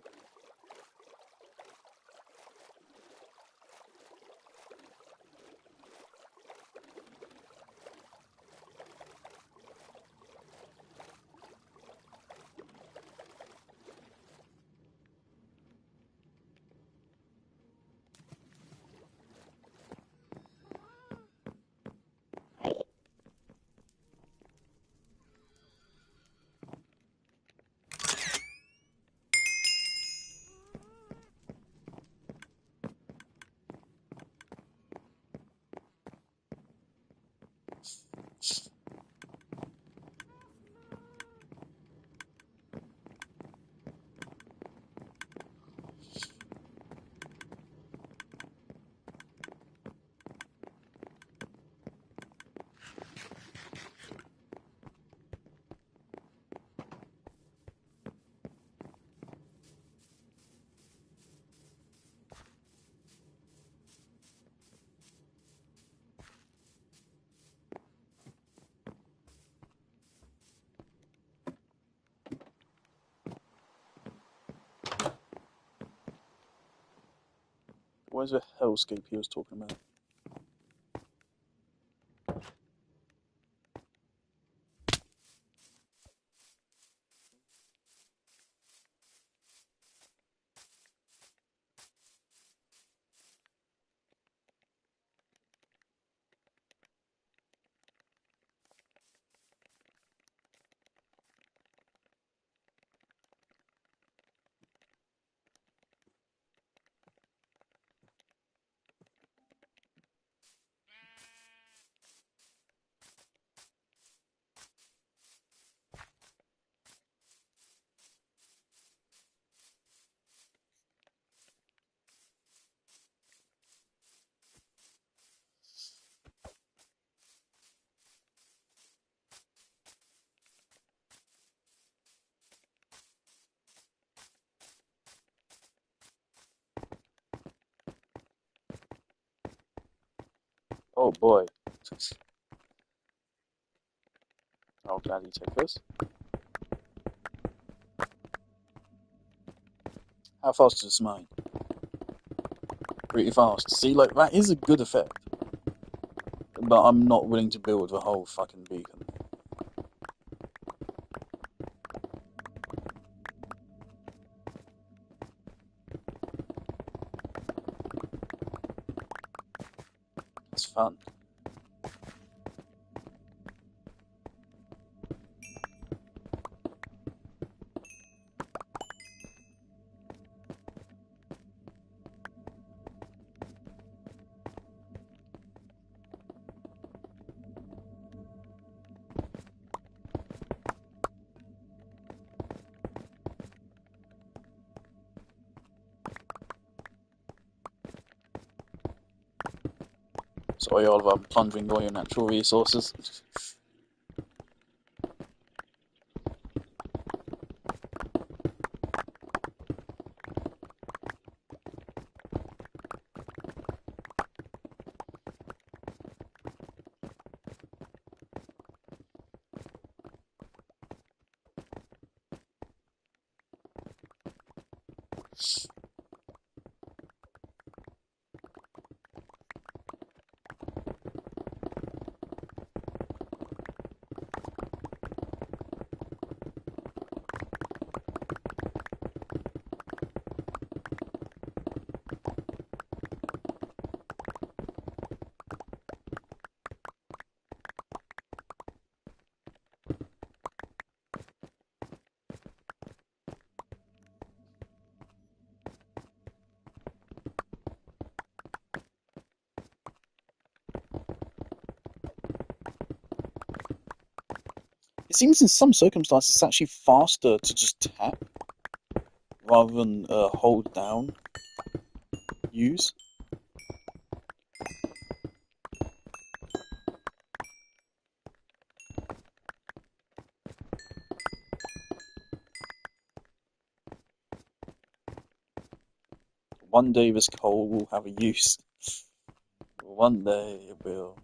What is the hellscape he was talking about? Oh boy. I'll gladly take this. How fast is this mine? Pretty fast. See, like, that is a good effect. But I'm not willing to build the whole fucking beacon. It's fun. Sorry, Oliver, I'm plundering all your natural resources. It seems in some circumstances it's actually faster to just tap rather than hold down, use. One day this coal will have a use. One day it will.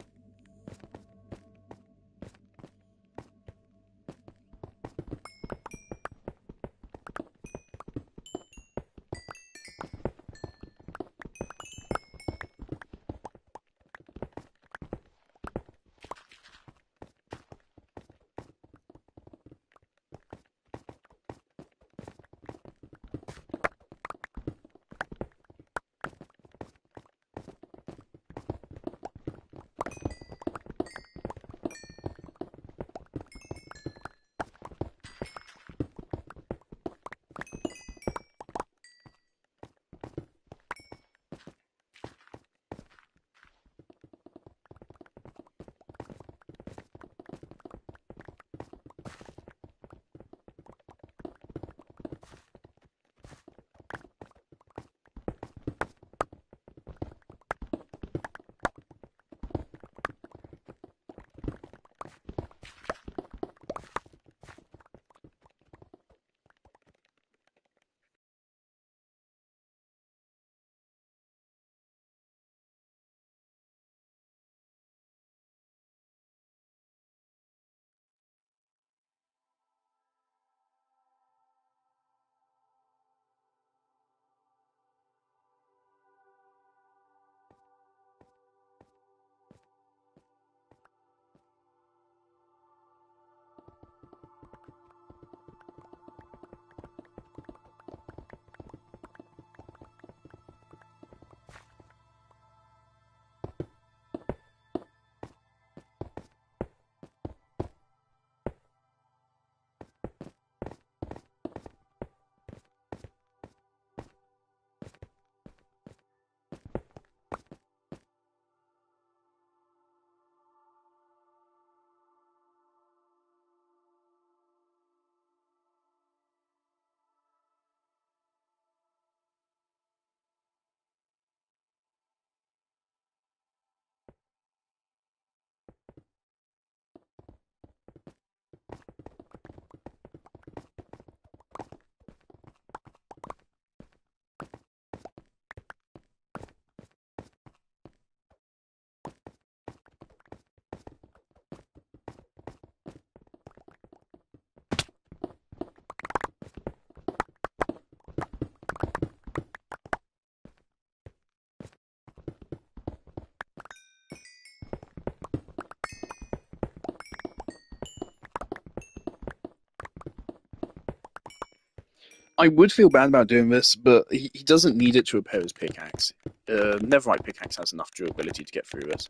I would feel bad about doing this, but he doesn't need it to repair his pickaxe. Neverite pickaxe has enough durability to get through this,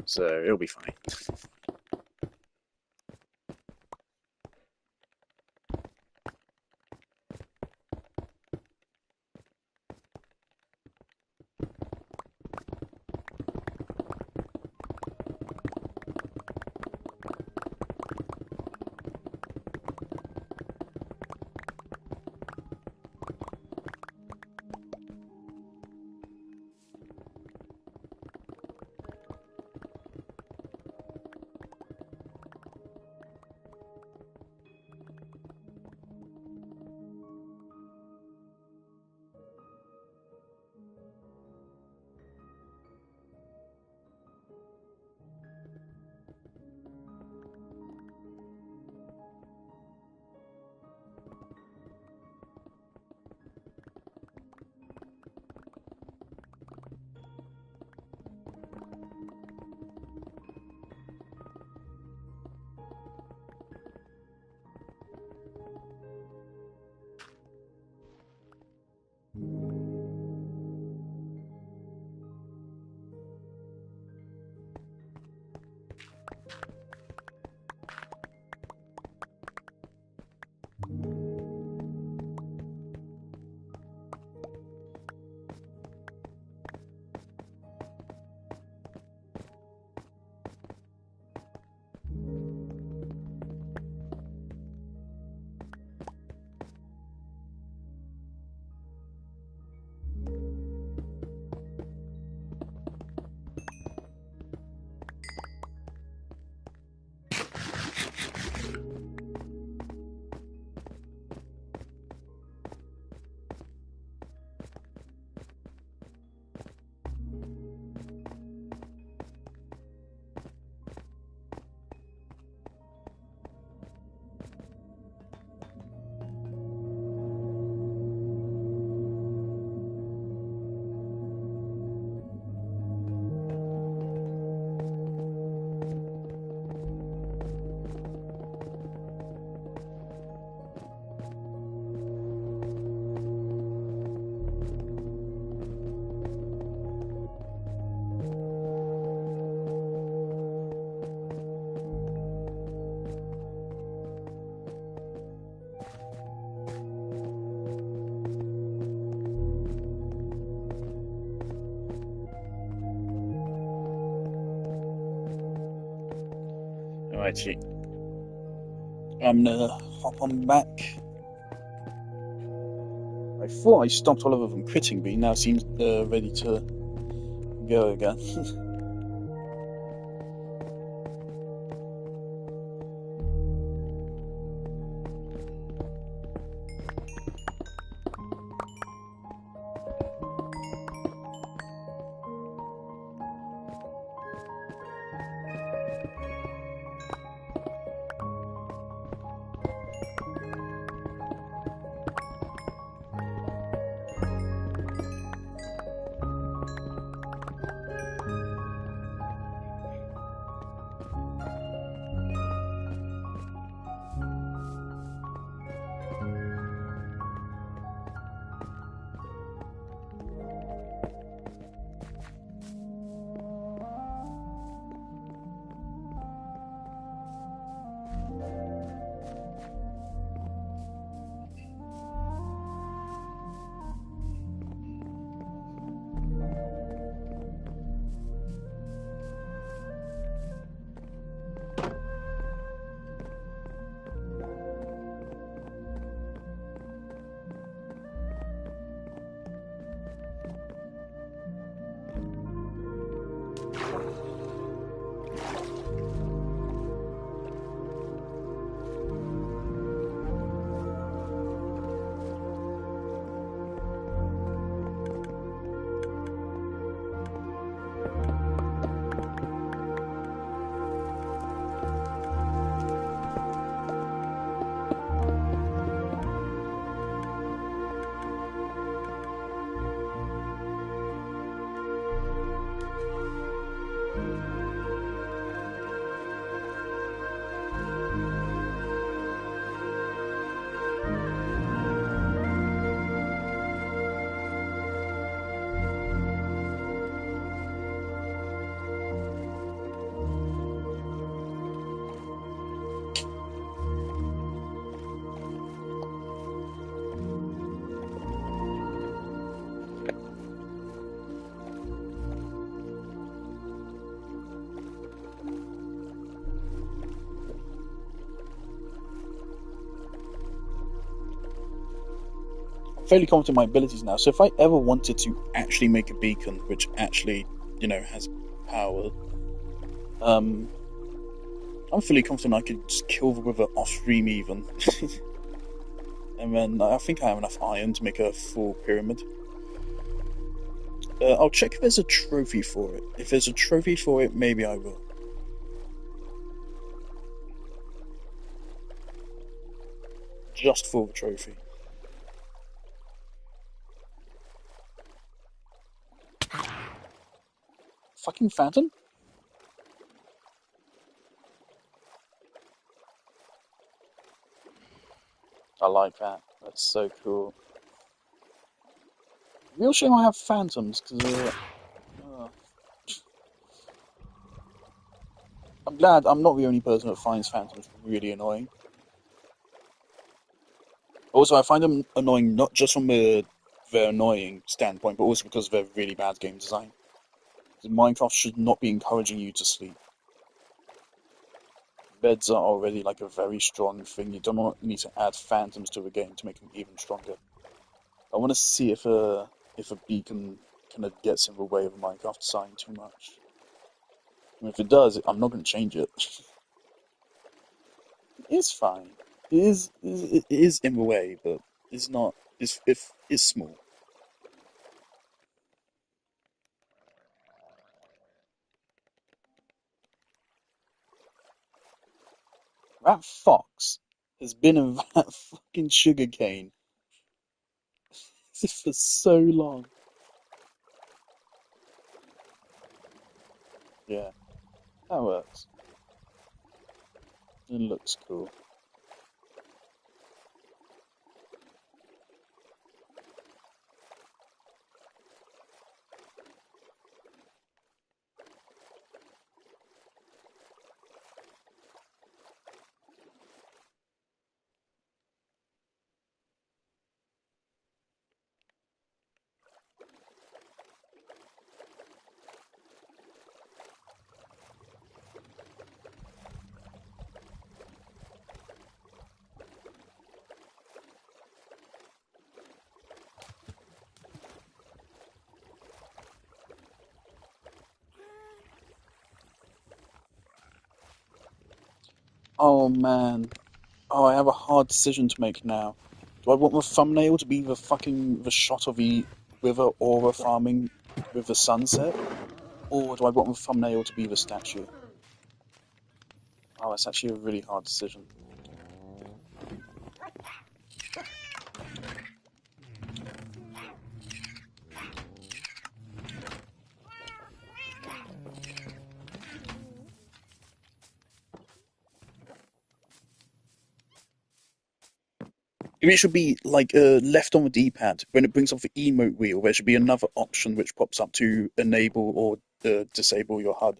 so it'll be fine. Alrighty. I'm gonna hop on back. I thought I stopped all of them critting, but he now seems ready to go again. Fairly confident in my abilities now, so if I ever wanted to actually make a beacon which actually, has power, um, I'm fully confident I could just kill the wither off stream even. And then I think I have enough iron to make a full pyramid. I'll check if there's a trophy for it. If there's a trophy for it, maybe I will. Just for the trophy. Fucking phantom? I like that. That's so cool. Real shame I have phantoms, because I'm glad I'm not the only person that finds phantoms really annoying. Also, I find them annoying not just from their annoying standpoint, but also because of their really bad game design. Minecraft should not be encouraging you to sleep. Beds are already like a very strong thing. You don't need to add phantoms to the game to make them even stronger. I want to see if a beacon kind of gets in the way of a Minecraft design too much. And if it does, I'm not going to change it. It's fine. It is in the way, but it's not. It's small. That fox has been in that fucking sugarcane for so long. Yeah, that works. It looks cool. Oh man. Oh, I have a hard decision to make now. Do I want the thumbnail to be the shot of the river aura farming with the sunset? Or do I want the thumbnail to be the statue? Oh, that's actually a really hard decision. Maybe it should be like left on the D-pad. When it brings up the emote wheel, there should be another option which pops up to enable or disable your HUD.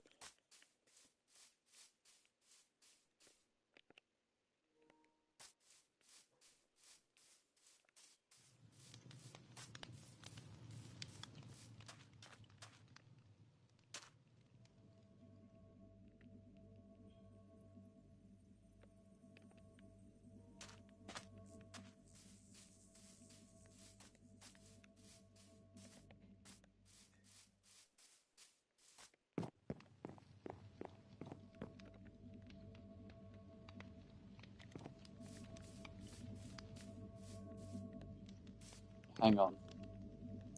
Hang on.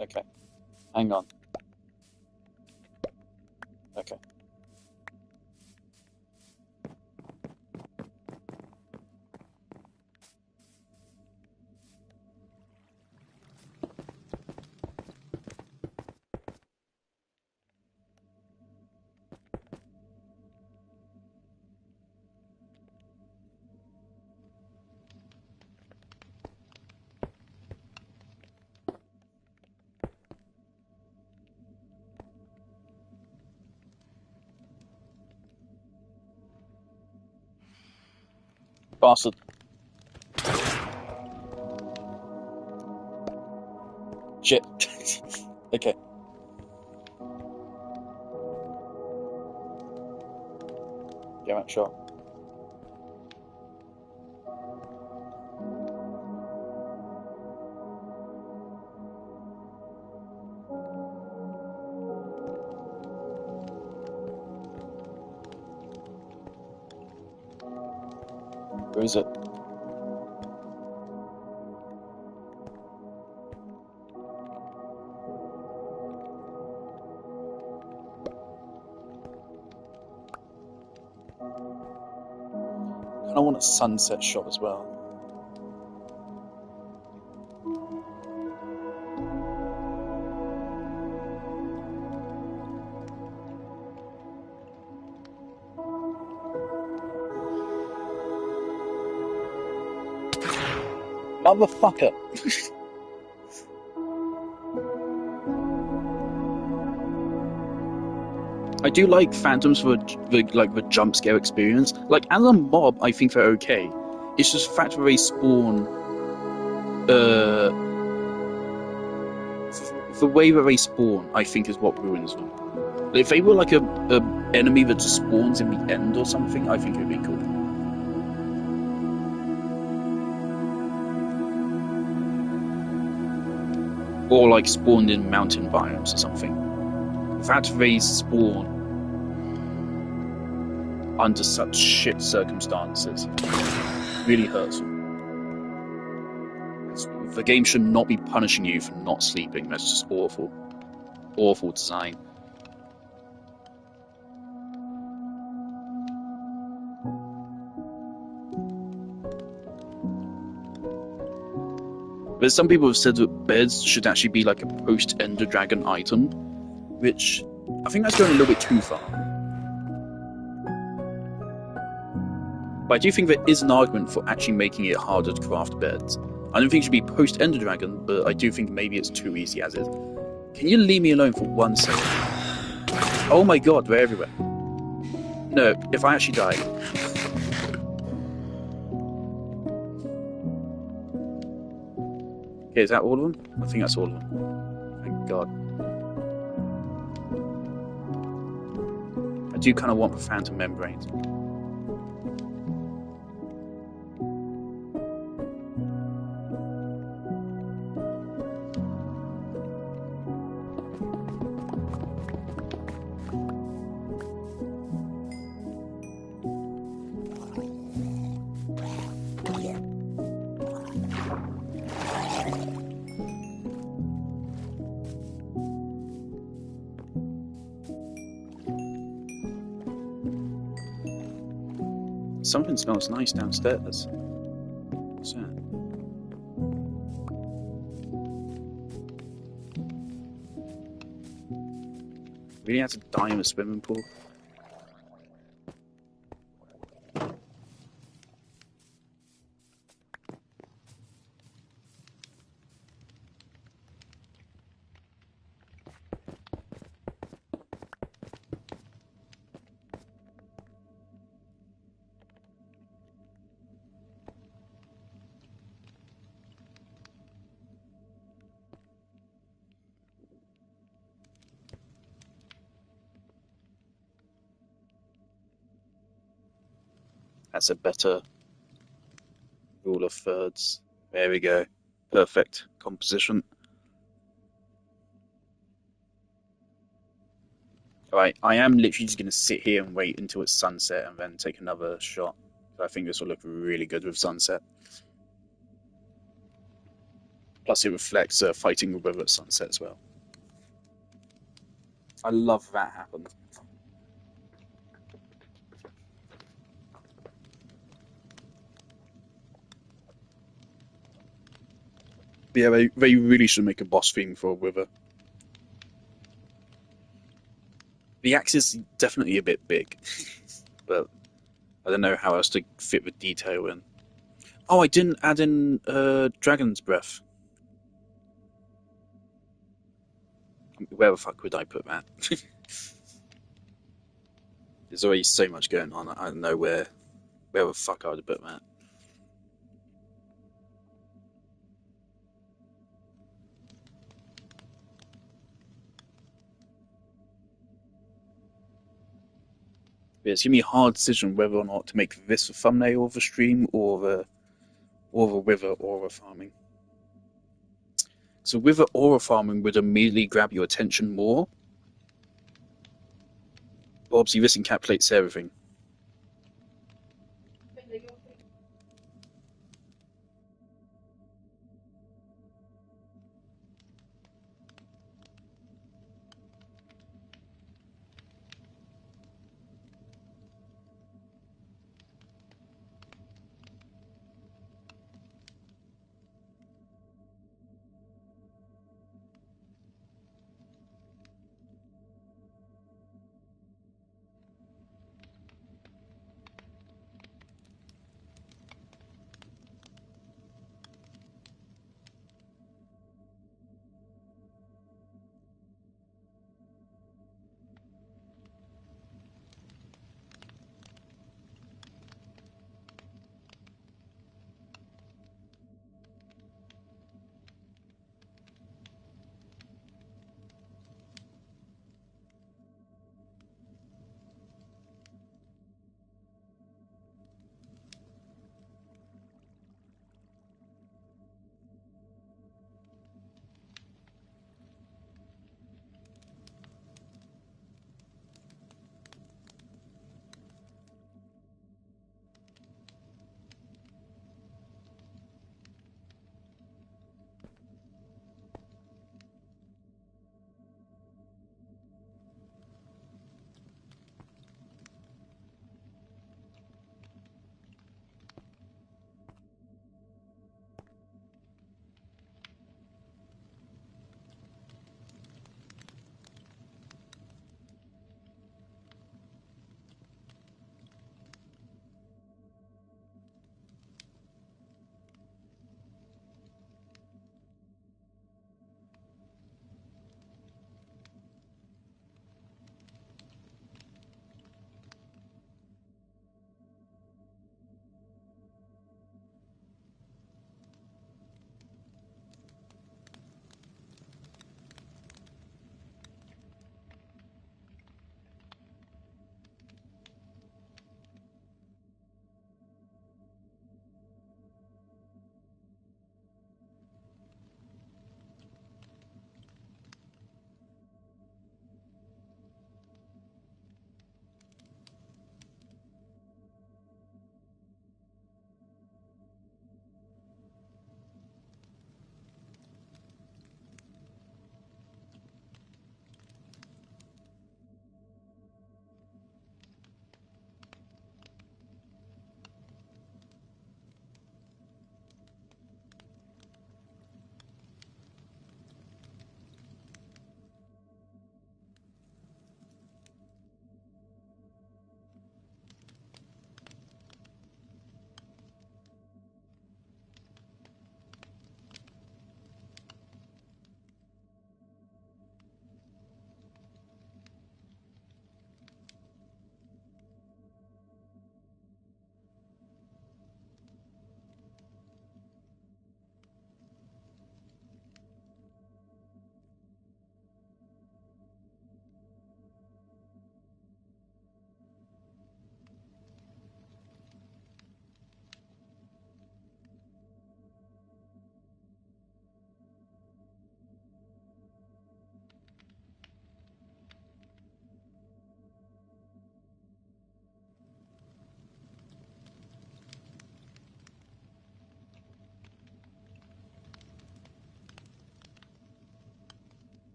Okay. Hang on. Okay. Bastard. Shit. Okay. Yeah, right, sure. Where is it? I want a sunset shot as well. Motherfucker! I do like phantoms for the jump scare experience. Like as a mob, I think they're okay. It's just the fact that they spawn. The way that they spawn, I think, is what ruins them. If they were like a enemy that just spawns in the end or something, I think it would be cool. Or like spawned in mountain biomes or something. The fact that they spawn under such shit circumstances really hurts them. The game should not be punishing you for not sleeping. That's just awful. Awful design. There's some people have said that beds should actually be like a post-Ender Dragon item, which I think that's going a little bit too far. But I do think there is an argument for actually making it harder to craft beds. I don't think it should be post-Ender Dragon, but I do think maybe it's too easy as is. Can you leave me alone for 1 second? Oh my god, they're everywhere. No, if I actually die... Okay, is that all of them? I think that's all of them. Thank god. I do kind of want the phantom membranes. something smells nice downstairs. What's that? Really had to die in a swimming pool. That's a better rule of thirds. There we go. Perfect composition. Alright, I am literally just going to sit here and wait until it's sunset and then take another shot. I think this will look really good with sunset. Plus it reflects fighting the river at sunset as well. I love that happened. But yeah, they really should make a boss theme for a river. The axe is definitely a bit big, but I don't know how else to fit the detail in. Oh, I didn't add in Dragon's Breath. Where the fuck would I put that? There's already so much going on. I don't know where the fuck I would put that. But it's gonna be a hard decision whether or not to make this a thumbnail of the stream or the river aura farming. So river aura farming would immediately grab your attention more. But obviously this encapsulates everything.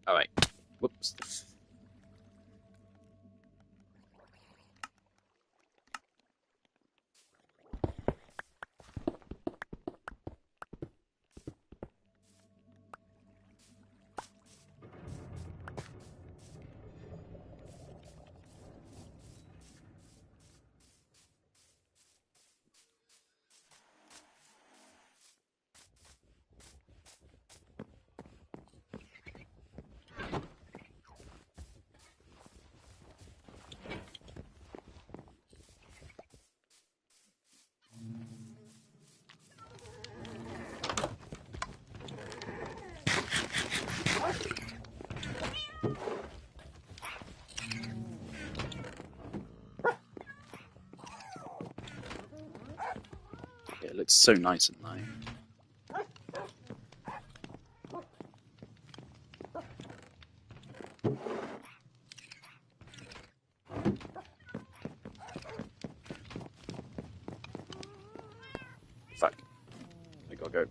Alright. Whoops. Yeah, it looks so nice at night. Fuck. I gotta go.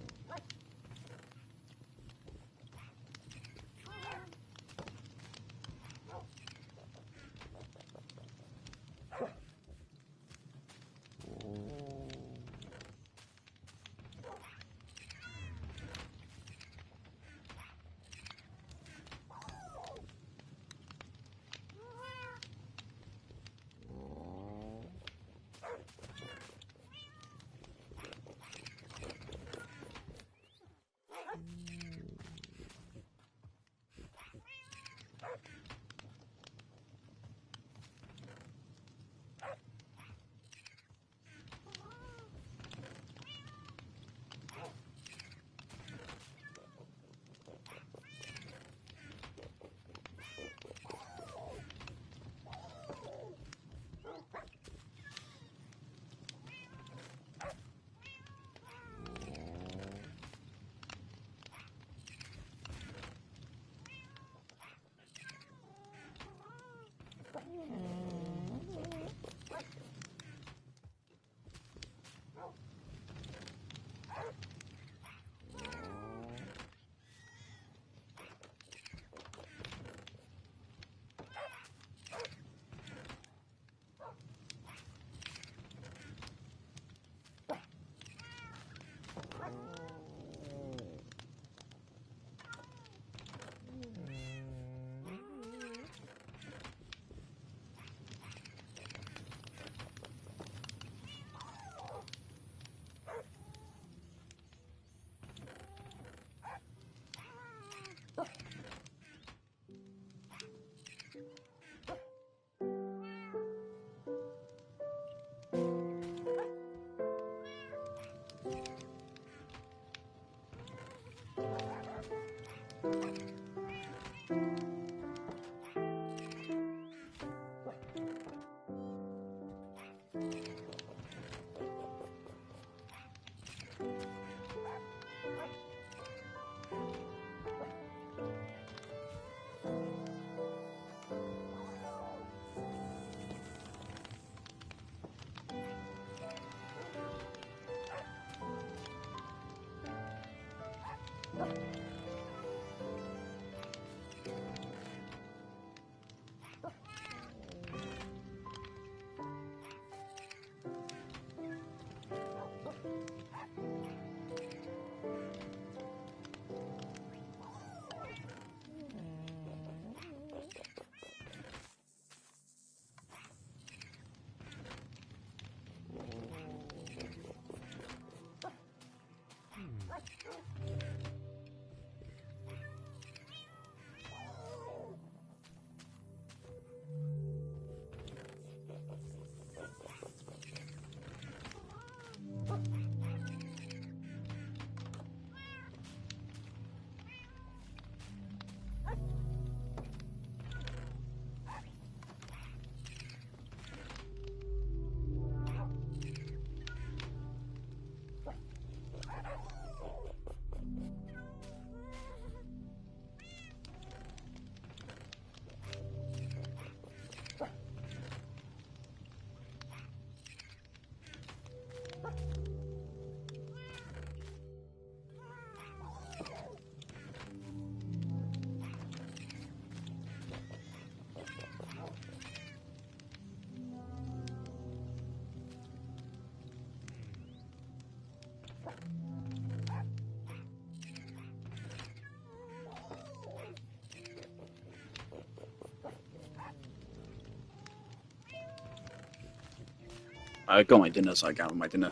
I got my dinner, so I gather my dinner.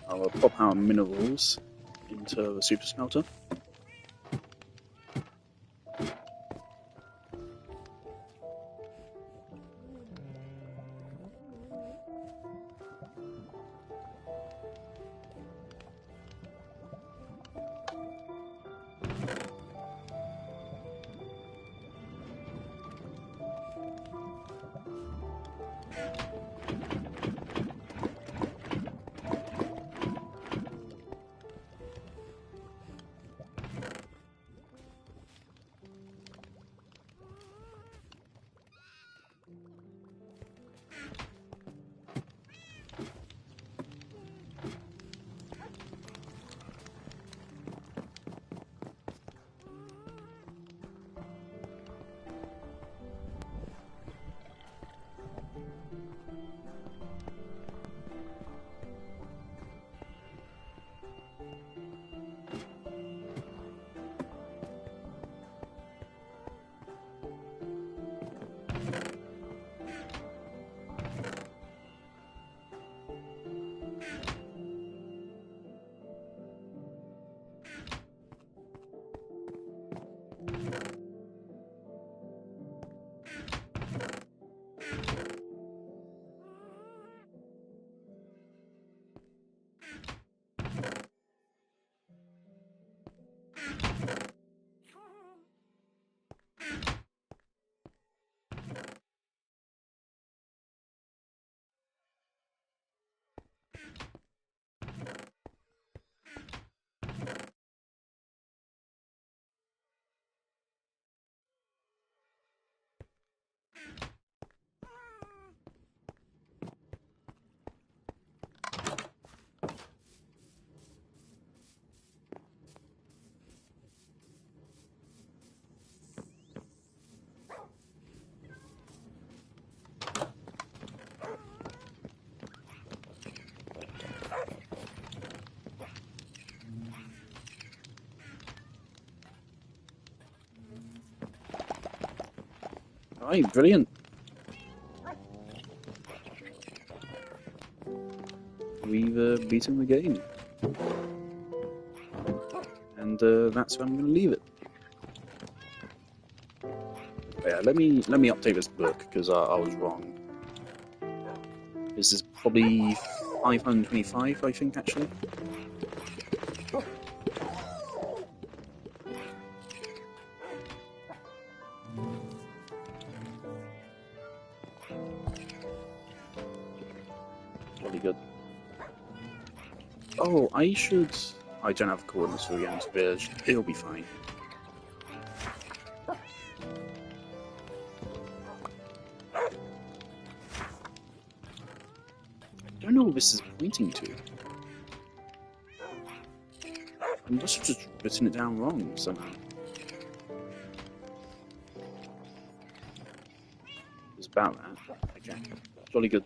I'll pop our minerals into the super smelter. Right, brilliant. We've beaten the game. And that's where I'm going to leave it. But yeah, let me update this book, because I was wrong. This is probably 525, I think, actually. Really good. Oh, I should... I don't have coordinates for the Ant Village. It'll be fine. I don't know what this is pointing to. I must have just written it down wrong somehow. It's about that. Okay. Jolly good.